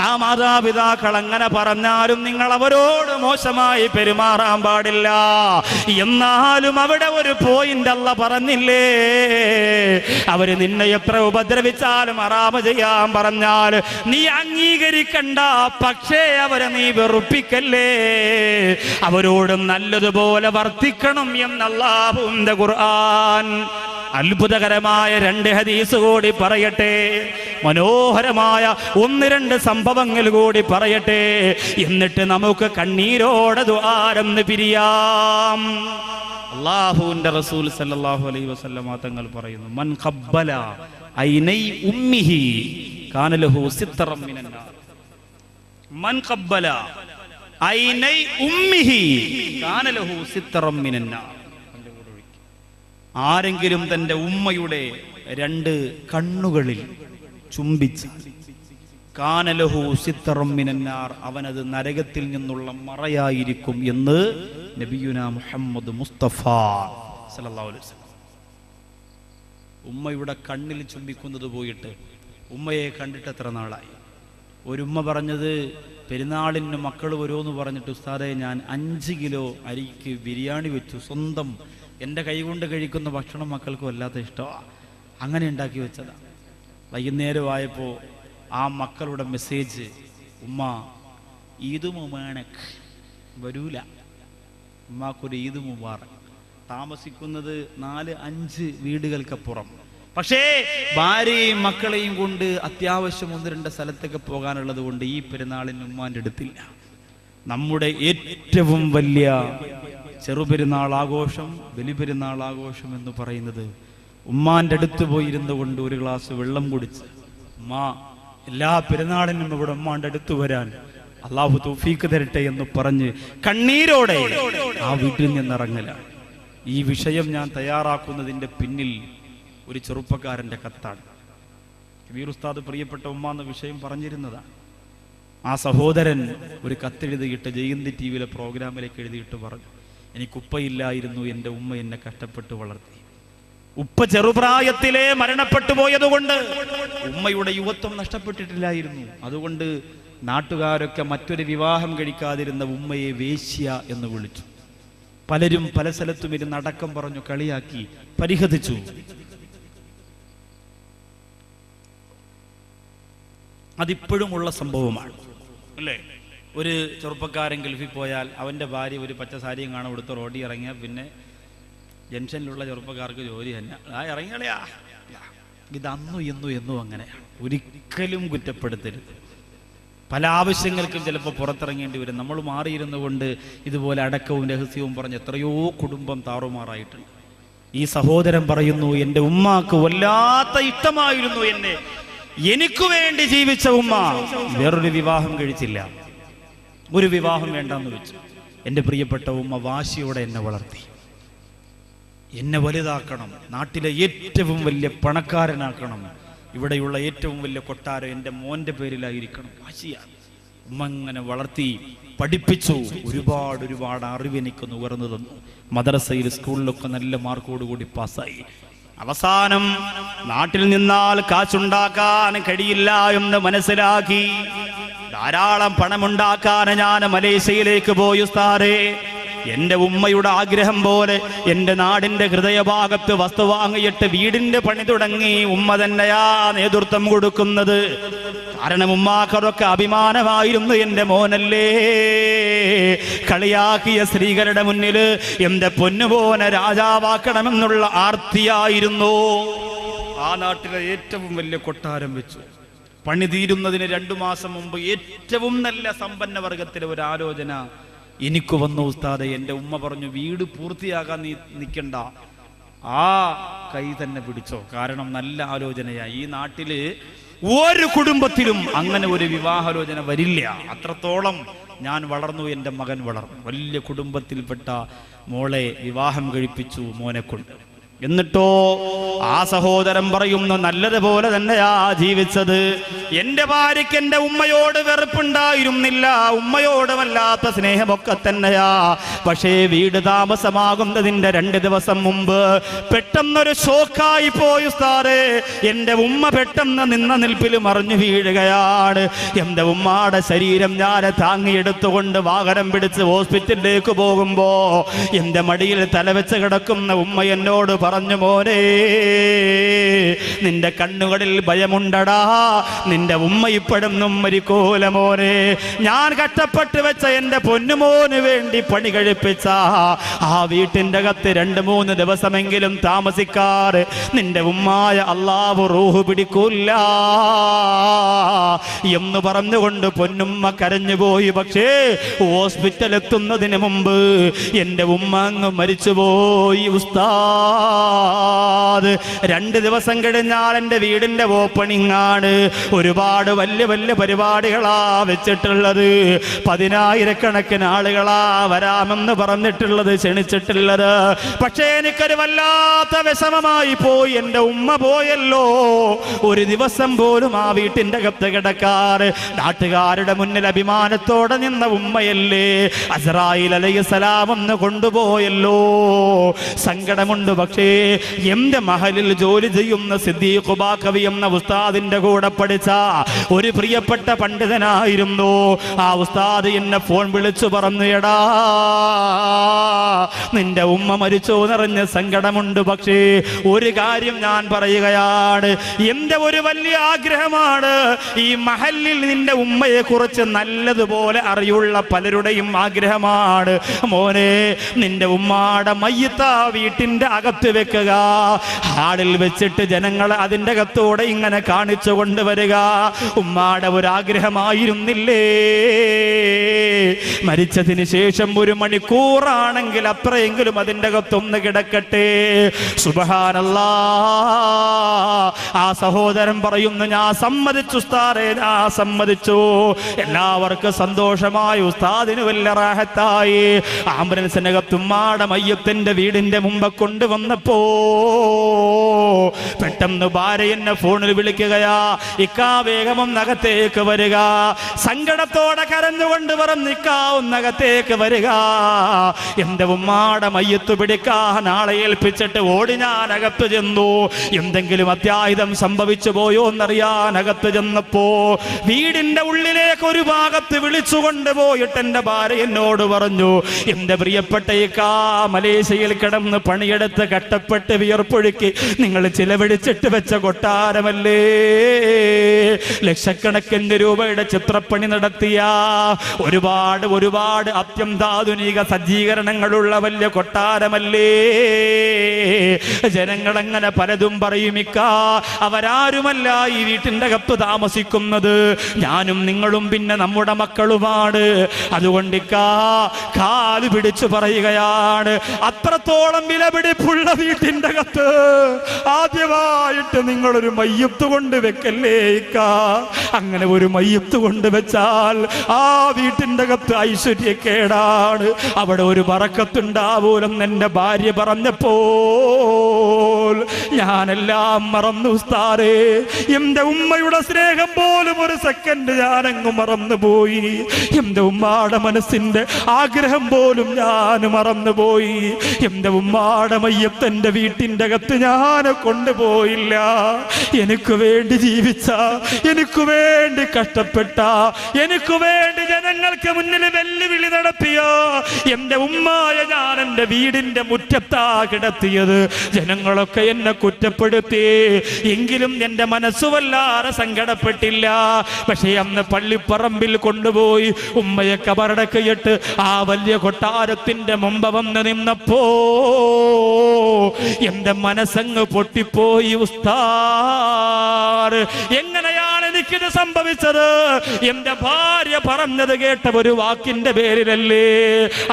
ആ മാതാപിതാക്കൾ അങ്ങനെ പറഞ്ഞാലും നിങ്ങൾ അവരോട് മോശമായി പെരുമാറാൻ പാടില്ല. എന്നാലും അവിടെ ഒരു പോയിന്റ് അല്ല പറഞ്ഞില്ലേ, അവര് നിന്നെ എത്ര ഉപദ്രവിച്ചാലും ഹറാമ് ചെയ്യാൻ പറഞ്ഞാൽ നീ അംഗീകരിക്കണ്ട, പക്ഷേ അവരെ നീ വെറുപ്പിക്കല്ലേ, അവരോടും നല്ലതുപോലെ വർത്തിക്കണം എന്ന് അല്ലാഹുവിന്റെ ഖുർആൻ. അത്ഭുതകരമായ 2 ഹദീസ് കൂടി പറയട്ടെ, മനോഹരമായ 1-2 സംഭവങ്ങൾ കൂടി പറയട്ടെ, എന്നിട്ട് നമുക്ക് കണ്ണീരോടെ ദുആരന്ന് പിരിയാം. അല്ലാഹുവിന്റെ റസൂൽ സല്ലല്ലാഹു അലൈഹി വസല്ലം തങ്ങൾ പറയുന്നു, മൻ ഖബ്ബല ഐനൈ ഉമ്മിഹി കാന ലഹു സിത്തറം മിനന്നാർ. മൻ ഖബ്ബല ഐനൈ ഉമ്മിഹി കാന ലഹു സിത്തറം മിനന്നാർ. ആരെങ്കിലും തന്റെ ഉമ്മയുടെ 2 കണ്ണുകളിൽ ചുംബിച്ച കാനലഹു സിത്തറം മിനന്നാർ, അവനത് നരകത്തിൽ നിന്നുള്ള മറയായിരിക്കും എന്ന് നബിയുനാ മുഹമ്മദ് മുസ്തഫ സല്ലല്ലാഹു അലൈഹി വസല്ലം. ഉമ്മയുടെ കണ്ണിൽ ചുംബിക്കുന്നത് പോയിട്ട് ഉമ്മയെ കണ്ടിട്ട് എത്ര നാളായി? ഒരു ഉമ്മ പറഞ്ഞത്, പെരുന്നാളിന് മക്കൾ വരുമെന്ന് പറഞ്ഞിട്ട്, ഉസ്താദേ ഞാൻ 5 കിലോ അരിക്ക് ബിരിയാണി വെച്ചു, സ്വന്തം എൻ്റെ കൈകൊണ്ട് കഴിക്കുന്ന ഭക്ഷണം മക്കൾക്ക് വല്ലാത്ത ഇഷ്ടമാണ്, അങ്ങനെ ഉണ്ടാക്കി വെച്ചതാണ്. വൈകുന്നേരമായപ്പോൾ ആ മക്കളുടെ മെസ്സേജ്, ഉമ്മ ഈദ് മുബാറക്, വരൂല, ഉമ്മാക്കൊരു ഈദ് മുബാറക്. താമസിക്കുന്നത് 4-5 വീടുകൾക്കപ്പുറം. പക്ഷേ ഭാര്യയും മക്കളെയും കൊണ്ട് അത്യാവശ്യം 1-2 സ്ഥലത്തൊക്കെ പോകാനുള്ളത് കൊണ്ട് ഈ പെരുന്നാളിന് ഉമ്മാൻ്റെ അടുത്തില്ല. നമ്മുടെ ഏറ്റവും വലിയ ചെറുപെരുന്നാൾ ആഘോഷം, ബലിപെരുന്നാൾ ആഘോഷം എന്ന് പറയുന്നത് ഉമ്മാൻ്റെ അടുത്ത് പോയിരുന്നു കൊണ്ട് 1 ഗ്ലാസ് വെള്ളം കുടിച്ച്, ഉമ്മ എല്ലാ പെരുന്നാളിനും ഇവിടെ ഉമ്മാൻ്റെ അടുത്ത് വരാൻ അള്ളാഹു തൗഫീക്ക് തരട്ടെ എന്ന് പറഞ്ഞ് കണ്ണീരോടെ ആ വീട്ടിൽ നിന്നിറങ്ങലാണ്. ഈ വിഷയം ഞാൻ തയ്യാറാക്കുന്നതിൻ്റെ പിന്നിൽ ഒരു ചെറുപ്പക്കാരൻ്റെ കത്താണ്. കബീർ ഉസ്താദ് പ്രിയപ്പെട്ട ഉമ്മ എന്ന വിഷയം പറഞ്ഞിരുന്നതാണ്. ആ സഹോദരൻ ഒരു കത്തെഴുതിയിട്ട് ജയന്തി ടി വിയിലെ പ്രോഗ്രാമിലേക്ക് എഴുതിയിട്ട് പറഞ്ഞു, എനിക്കുപ്പയില്ലായിരുന്നു, എൻ്റെ ഉമ്മ എന്നെ കഷ്ടപ്പെട്ട് വളർത്തി. ഉപ്പ ചെറുപ്രായത്തിലെ മരണപ്പെട്ടു പോയതുകൊണ്ട് ഉമ്മയുടെ യുവത്വം നഷ്ടപ്പെട്ടിട്ടില്ലായിരുന്നു. അതുകൊണ്ട് നാട്ടുകാരൊക്കെ മറ്റൊരു വിവാഹം കഴിക്കാതിരുന്ന ഉമ്മയെ വേശ്യ എന്ന് വിളിച്ചു. പലരും പല സ്ഥലത്തും ഇരുന്ന് അടക്കം പറഞ്ഞു, കളിയാക്കി, പരിഹസിച്ചു. അതിപ്പോഴും ഉള്ള സംഭവമാണ് അല്ലേ? ഒരു ചെറുപ്പക്കാരൻ ഗൾഫിൽ പോയാൽ അവൻ്റെ ഭാര്യ ഒരു പച്ച സാരിയും കാണാൻ കൊടുത്ത് റോഡിൽ ഇറങ്ങിയാൽ പിന്നെ ജംഗ്ഷനിലുള്ള ചെറുപ്പക്കാർക്ക് ജോലി തന്നെ, ആ ഇറങ്ങിയാ. ഇത് അന്നും എന്നും അങ്ങനെയാണ്. ഒരിക്കലും കുറ്റപ്പെടുത്തരുത്. പല ആവശ്യങ്ങൾക്കും ചിലപ്പോൾ പുറത്തിറങ്ങേണ്ടി വരും. നമ്മൾ മാറിയിരുന്നു കൊണ്ട് ഇതുപോലെ അടക്കവും രഹസ്യവും പറഞ്ഞ് എത്രയോ കുടുംബം താറുമാറായിട്ടുണ്ട്. ഈ സഹോദരൻ പറയുന്നു, എൻ്റെ ഉമ്മാക്ക് വല്ലാത്ത ഇഷ്ടമായിരുന്നു എന്നെ, എനിക്ക് വേണ്ടി ജീവിച്ച ഉമ്മ വേറൊരു വിവാഹം കഴിച്ചില്ല, ഒരു വിവാഹം വേണ്ടെന്ന് വെച്ചു. എൻ്റെ പ്രിയപ്പെട്ട ഉമ്മ വാശിയോടെ എന്നെ വളർത്തി, എന്നെ വലുതാക്കണം, നാട്ടിലെ ഏറ്റവും വലിയ പണക്കാരനാക്കണം, ഇവിടെയുള്ള ഏറ്റവും വലിയ കൊട്ടാരം എൻ്റെ മോൻ്റെ പേരിലായിരിക്കണം, വാശിയാണ്. ഉമ്മ അങ്ങനെ വളർത്തി പഠിപ്പിച്ചു. ഒരുപാട് അറിവ് എനിക്ക് നുകർന്നു തന്നു. മദ്രസയിൽ സ്കൂളിലൊക്കെ നല്ല മാർക്കോടുകൂടി പാസ്സായി. അവസാനം നാട്ടിൽ നിന്നാൽ കാശുണ്ടാക്കാൻ കഴിയില്ല എന്ന് മനസ്സിലാക്കി ധാരാളം പണമുണ്ടാക്കാൻ ഞാൻ മലേഷ്യയിലേക്ക് പോയി. ഉസ്താദേ, എൻ്റെ ഉമ്മയുടെ ആഗ്രഹം പോലെ എൻ്റെ നാടിൻ്റെ ഹൃദയഭാഗത്ത് വസ്തു വാങ്ങിയിട്ട് വീടിൻ്റെ പണി തുടങ്ങി. ഉമ്മ തന്നെയാ നേതൃത്വം കൊടുക്കുന്നത്. കാരണം ഉമ്മാക്കതൊക്കെ അഭിമാനമായിരുന്നു. എൻ്റെ മോനല്ലേ, കളിയാക്കിയ സ്ത്രീകളുടെ മുന്നിൽ എൻ്റെ പൊന്നുപോനെ രാജാവാക്കണമെന്നുള്ള ആർത്തിയായിരുന്നു. ആ നാട്ടിലെ ഏറ്റവും വലിയ കൊട്ടാരം വെച്ചു. പണി തീരുന്നതിന് 2 മാസം മുമ്പ് ഏറ്റവും നല്ല സമ്പന്ന വർഗത്തിലെ ഒരു ആലോചന എനിക്ക് വന്നു. ഉസ്താദെ, എൻ്റെ ഉമ്മ പറഞ്ഞു, വീട് പൂർത്തിയാകാൻ നീ നിൽക്കണ്ട, ആ കൈ തന്നെ പിടിച്ചോ. കാരണം നല്ല ആലോചനയാ. ഈ നാട്ടില് ഒരു കുടുംബത്തിലും അങ്ങനെ ഒരു വിവാഹാലോചന വരില്ല. അത്രത്തോളം ഞാൻ വളർന്നു, എൻ്റെ മകൻ വളർന്നു. വലിയ കുടുംബത്തിൽപ്പെട്ട മോളെ വിവാഹം കഴിപ്പിച്ചു മോനെ കൊണ്ട്. എന്നിട്ടോ ആ സഹോദരൻ പറയുന്നു, നല്ലതുപോലെ തന്നെയാ ജീവിച്ചത്. എൻ്റെ ഭാര്യയ്ക്ക് എൻ്റെ ഉമ്മയോട് വെറുപ്പുണ്ടായിരുന്നില്ല, ഉമ്മയോട് വല്ലാത്ത സ്നേഹമൊക്കെ തന്നെയാ. പക്ഷേ വീട് താമസമാകുന്നതിൻ്റെ 2 ദിവസം മുമ്പ് പെട്ടെന്നൊരു ഷോക്കായി പോയി ഉസ്താദേ. എൻ്റെ ഉമ്മ പെട്ടെന്ന് നിന്ന നിൽപ്പിൽ മറിഞ്ഞു വീഴുകയാണ്. എൻ്റെ ഉമ്മയുടെ ശരീരം ഞാൻ താങ്ങിയെടുത്തുകൊണ്ട് വാഹനം പിടിച്ച് ഹോസ്പിറ്റലിലേക്ക് പോകുമ്പോ എൻ്റെ മടിയിൽ തലവെച്ച് കിടക്കുന്ന ഉമ്മ എന്നോട് പറഞ്ഞു, മോനെ നിന്റെ കണ്ണുകളിൽ ഭയമുണ്ടടാ, നിന്റെ ഉമ്മ ഇപ്പോഴൊന്നും മരിക്കൂല മോനെ. ഞാൻ കഷ്ടപ്പെട്ട് വെച്ച എൻ്റെ പൊന്നുമോന് വേണ്ടി പണി കഴിപ്പിച്ച ആ വീട്ടിൻ്റെ അകത്ത് 2-3 ദിവസമെങ്കിലും താമസിക്കാറ് നിന്റെ ഉമ്മായ അല്ലാഹു റൂഹ് പിടിക്കൂല എന്ന് പറഞ്ഞുകൊണ്ട് പൊന്നുമ്മ കരഞ്ഞുപോയി. പക്ഷേ ഹോസ്പിറ്റൽ എത്തുന്നതിന് മുമ്പ് എൻ്റെ ഉമ്മ അങ്ങ് മരിച്ചുപോയി ഉസ്താദ്. 2 ദിവസം കഴിഞ്ഞാൽ എൻ്റെ വീടിൻ്റെ ഓപ്പണിംഗ് ആണ്. ഒരുപാട് വലിയ വലിയ പരിപാടികളാ വെച്ചിട്ടുള്ളത്. 10,000-കണക്കിന് ആളുകളാ വരാമെന്ന് പറഞ്ഞിട്ടുള്ളത്, ക്ഷണിച്ചിട്ടുള്ളത്. പക്ഷേ എനിക്കൊരു വല്ലാത്ത വിഷമമായി പോയി. എൻ്റെ ഉമ്മ പോയല്ലോ. ഒരു ദിവസം പോലും ആ വീട്ടിൻ്റെ അകത്ത് കിടക്കാറ്. നാട്ടുകാരുടെ മുന്നിൽ അഭിമാനത്തോടെ നിന്ന ഉമ്മയല്ലേ, അസ്രായീൽ അലൈഹിസ്സലാം ഒന്ന് കൊണ്ടുപോയല്ലോ. സങ്കടമുണ്ട്. പക്ഷേ എന്റെ മഹലിൽ ജോലി ചെയ്യുന്ന സിദ്ദീഖ് ബാഖവി എന്ന ഉസ്താദിന്റെ കൂടെ പഠിച്ച ഒരു പ്രിയപ്പെട്ട പണ്ഡിതനായിരുന്നു. ആ ഉസ്താദ് എന്നെ ഫോൺ വിളിച്ചു പറഞ്ഞു, എടാ നിന്റെ ഉമ്മ മരിച്ചോ എന്നറിഞ്ഞ സങ്കടമുണ്ട്. പക്ഷേ ഒരു കാര്യം ഞാൻ പറയുകയാണ്, എന്റെ ഒരു വലിയ ആഗ്രഹമാണ്, ഈ മഹലിൽ നിന്റെ ഉമ്മയെ കുറിച്ച് നല്ലതുപോലെ അറിയുള്ള പലരുടെയും ആഗ്രഹമാണ്, മോനെ നിന്റെ ഉമ്മാടെ മയ്യിത്ത വീട്ടിന്റെ അകത്ത് വെക്കുക, ഹാളിൽ വെച്ചിട്ട് ജനങ്ങളെ അതിൻ്റെ അകത്തോടെ ഇങ്ങനെ കാണിച്ചു കൊണ്ടുവരിക. ഉമ്മാടെ ഒരാഗ്രഹമായിരുന്നില്ലേ, മരിച്ചതിന് ശേഷം 1 മണിക്കൂറാണെങ്കിൽ അത്രയെങ്കിലും അതിൻ്റെ അകത്തൊന്ന് കിടക്കട്ടെ. സുബ്ഹാനല്ലാഹ്. ആ സഹോദരൻ പറയുന്നു, ഞാൻ സമ്മതിച്ചു ഉസ്താദേ, ഞാൻ സമ്മതിച്ചു. എല്ലാവർക്കും സന്തോഷമായി, ഉസ്താദിന് വലിയ റാഹത്തായി. ആംബുലൻസിനകത്ത് ഉമ്മാടെ മയ്യത്തിന്റെ വീടിന്റെ മുമ്പ് കൊണ്ടുവന്നപ്പോ പെട്ടെന്ന് ഭാര്യ എന്നെ ഫോണിൽ വിളിക്കുകയാ, ഇക്കാ വേഗം ഒന്നകത്തേക്ക് വരിക. സങ്കടത്തോടെ കരഞ്ഞുകൊണ്ട് പറഞ്ഞു, ഇക്കാ ഒന്നകത്തേക്ക് വരിക, എന്റെ ഉമ്മാടെ മയ്യത്ത് പിടിക്കാൻ ആളെ ഏൽപ്പിച്ചിട്ട് ഓടി ഞാൻ അകത്ത് ചെന്നു. എന്തെങ്കിലും അത്യാഹിതം സംഭവിച്ചു പോയോ എന്നറിയാൻ അകത്ത് ചെന്നപ്പോ വീടിന്റെ ഉള്ളിലേക്ക് ഒരു ഭാഗത്ത് വിളിച്ചു കൊണ്ടുപോയിട്ട് എന്റെ ഭാര്യ എന്നോട് പറഞ്ഞു, എന്റെ പ്രിയപ്പെട്ട ഇക്കാ മലേഷ്യയിൽ കിടന്ന് പണിയെടുത്ത് കഷ്ടപ്പെട്ട് വിയർപ്പൊഴുക്കി നിങ്ങൾ ചിലവഴിച്ചിട്ട് വെച്ച കൊട്ടാരമല്ലേ, ലക്ഷക്കണക്കിന് രൂപയുടെ ചിത്രപ്പണി നടത്തിയ ഒരുപാട് ഒരുപാട് അത്യന്താധുനിക സജ്ജീകരണങ്ങളുള്ള വലിയ കൊട്ടാരമല്ലേ. ജനങ്ങളങ്ങനെ പലതും പറയുമിക്ക, അവരാരുമല്ല ഈ വീട്ടിന്റെ അകത്ത് താമസിക്കുന്നത്, ഞാനും നിങ്ങളും പിന്നെ നമ്മുടെ മക്കളുമാണ്. അതുകൊണ്ടിക്കാ കാല് പിടിച്ചു പറയുകയാണ്, അത്രത്തോളം വിലപിടിപ്പുള്ള വീട്ടിന്റെ അകത്ത് ആദ്യമായിട്ട് നിങ്ങളൊരു മയ്യത്ത് കൊണ്ട് വെക്കല്ലേ ഇക്ക. അങ്ങനെ ഒരു മയ്യത്ത് കൊണ്ട് വെച്ചാൽ ആ വീട്ടിന്റെ അകത്ത് ഐശ്വര്യക്കേടാണ്, അവിടെ ഒരു ബറക്കത്തുണ്ടാവൂലെന്ന് എൻ്റെ ഭാര്യ പറഞ്ഞപ്പോൾ ഞാനെല്ലാം മറന്നു ഉസ്താദേ. എന്റെ ഉമ്മയുടെ സ്നേഹം പോലും ഒരു സെക്കൻഡ് ഞാനങ്ങ് മറന്നുപോയി. എന്റെ ഉമ്മാടെ മനസ്സിന്റെ ആഗ്രഹം പോലും ഞാൻ മറന്നുപോയി. എന്റെ ഉമ്മാടെ മയ്യത്ത് എൻ്റെ വീട്ടിന്റെ അകത്ത് ഞാൻ കൊണ്ടുപോയില്ല. എനിക്ക് വേണ്ടി ജീവിച്ച, എനിക്ക് വേണ്ടി കഷ്ടപ്പെട്ട, എനിക്ക് വേണ്ടി ജനങ്ങൾക്ക് മുന്നിൽ വെല്ലുവിളി നടത്തിയ എന്റെ ഉമ്മായ ഞാൻ എൻ്റെ വീടിന്റെ മുറ്റത്താ കിടത്തിയത്. ജനങ്ങളൊക്കെ എന്നെ കുറ്റപ്പെടുത്തി, എങ്കിലും എൻ്റെ മനസ്സ് വല്ലാതെ സങ്കടപ്പെട്ടില്ല. പക്ഷേ അന്ന് പള്ളിപ്പറമ്പിൽ കൊണ്ടുപോയി ഉമ്മയെ കബറടക്കിയിട്ട് ആ വലിയ കൊട്ടാരത്തിന്റെ മുമ്പ് വന്ന് നിന്നപ്പോ എന്റെ മനസ്സങ്ങ് പൊട്ടിപ്പോയി ഉസ്താദ്. എങ്ങനെയാണ് എനിക്കിത് സംഭവിച്ചത് എന്റെ ഭാര്യ പറഞ്ഞത് കേട്ട ഒരു വാക്കിന്റെ പേരിലല്ലേ?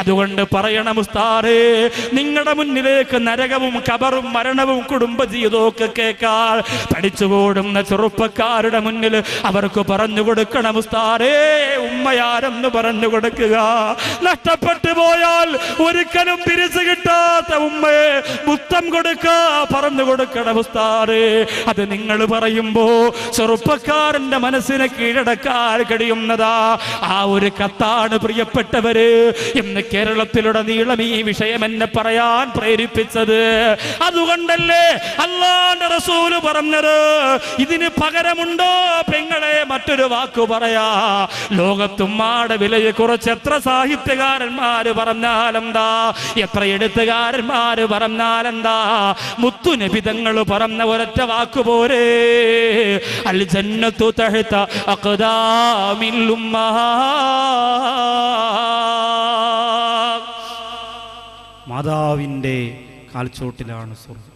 അതുകൊണ്ട് പറയണം ഉസ്താദേ, നിങ്ങളുടെ മുന്നിലേക്ക് നരകവും ഖബറും മരണവും കുടുംബജീവിതവും ഒക്കെ കേൾക്കാൻ പഠിച്ചുകൂടുന്ന ചെറുപ്പക്കാരുടെ മുന്നിൽ അവർക്ക് പറഞ്ഞു കൊടുക്കണം ഉസ്താദേ, ഉമ്മയാരെന്ന് പറഞ്ഞു കൊടുക്കുക. നഷ്ടപ്പെട്ടു പോയാൽ ഒരിക്കലും തിരിച്ചു കിട്ടാത്ത ഉമ്മയെ മുത്തം കൊടുക്കുക, പറഞ്ഞു കൊടുക്കണം ഉസ്താദേ. അത് നിങ്ങൾ പറയുമ്പോ ചെറുപ്പക്കാരന്റെ മനസ്സിനെ കീഴടക്കാൻ കഴിയുന്നതാ ആ ഒരു കത്താണ് പ്രിയപ്പെട്ടവര്. ഇന്ന് കേരളത്തിലുടനീളം ഈ വിഷയം എന്നെ പറയാൻ പ്രേരിപ്പിച്ചത്. അതുകൊണ്ടല്ലേ അല്ലാഹുവിന്റെ റസൂല് പറഞ്ഞത്, ഇതിന് പകരമുണ്ടോ പെങ്ങളെ? മറ്റൊരു വാക്കു പറയാ, ലോകത്തുമ്മാടെ വിലയെ കുറിച്ച് എത്ര സാഹിത്യകാരന്മാര് പറഞ്ഞാലെന്താ, എത്ര എഴുത്തുകാരന്മാര് പറഞ്ഞാലെന്താ, മുത്തുനബി തങ്ങൾ പറഞ്ഞ ഒരൊറ്റ വാക്കു പോരെ, അൽ ജന്നത്തു തഹ്ത അഖ്ദാമിൽ ഉമ്മഹാത്ത്. മാതാവിൻ്റെ കാൽച്ചോട്ടിലാണ് സ്വർഗ്ഗം.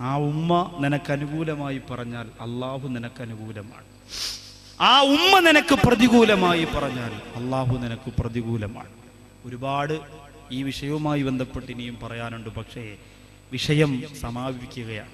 ആ ഉമ്മ നിനക്ക് അനുകൂലമായി പറഞ്ഞാൽ അള്ളാഹു നിനക്ക് അനുകൂലമാണ്. ആ ഉമ്മ നിനക്ക് പ്രതികൂലമായി പറഞ്ഞാൽ അള്ളാഹു നിനക്ക് പ്രതികൂലമാണ്. ഒരുപാട് ഈ വിഷയവുമായി ബന്ധപ്പെട്ട് ഇനിയും പറയാനുണ്ട്, പക്ഷേ വിഷയം സമാപിക്കുകയാണ്.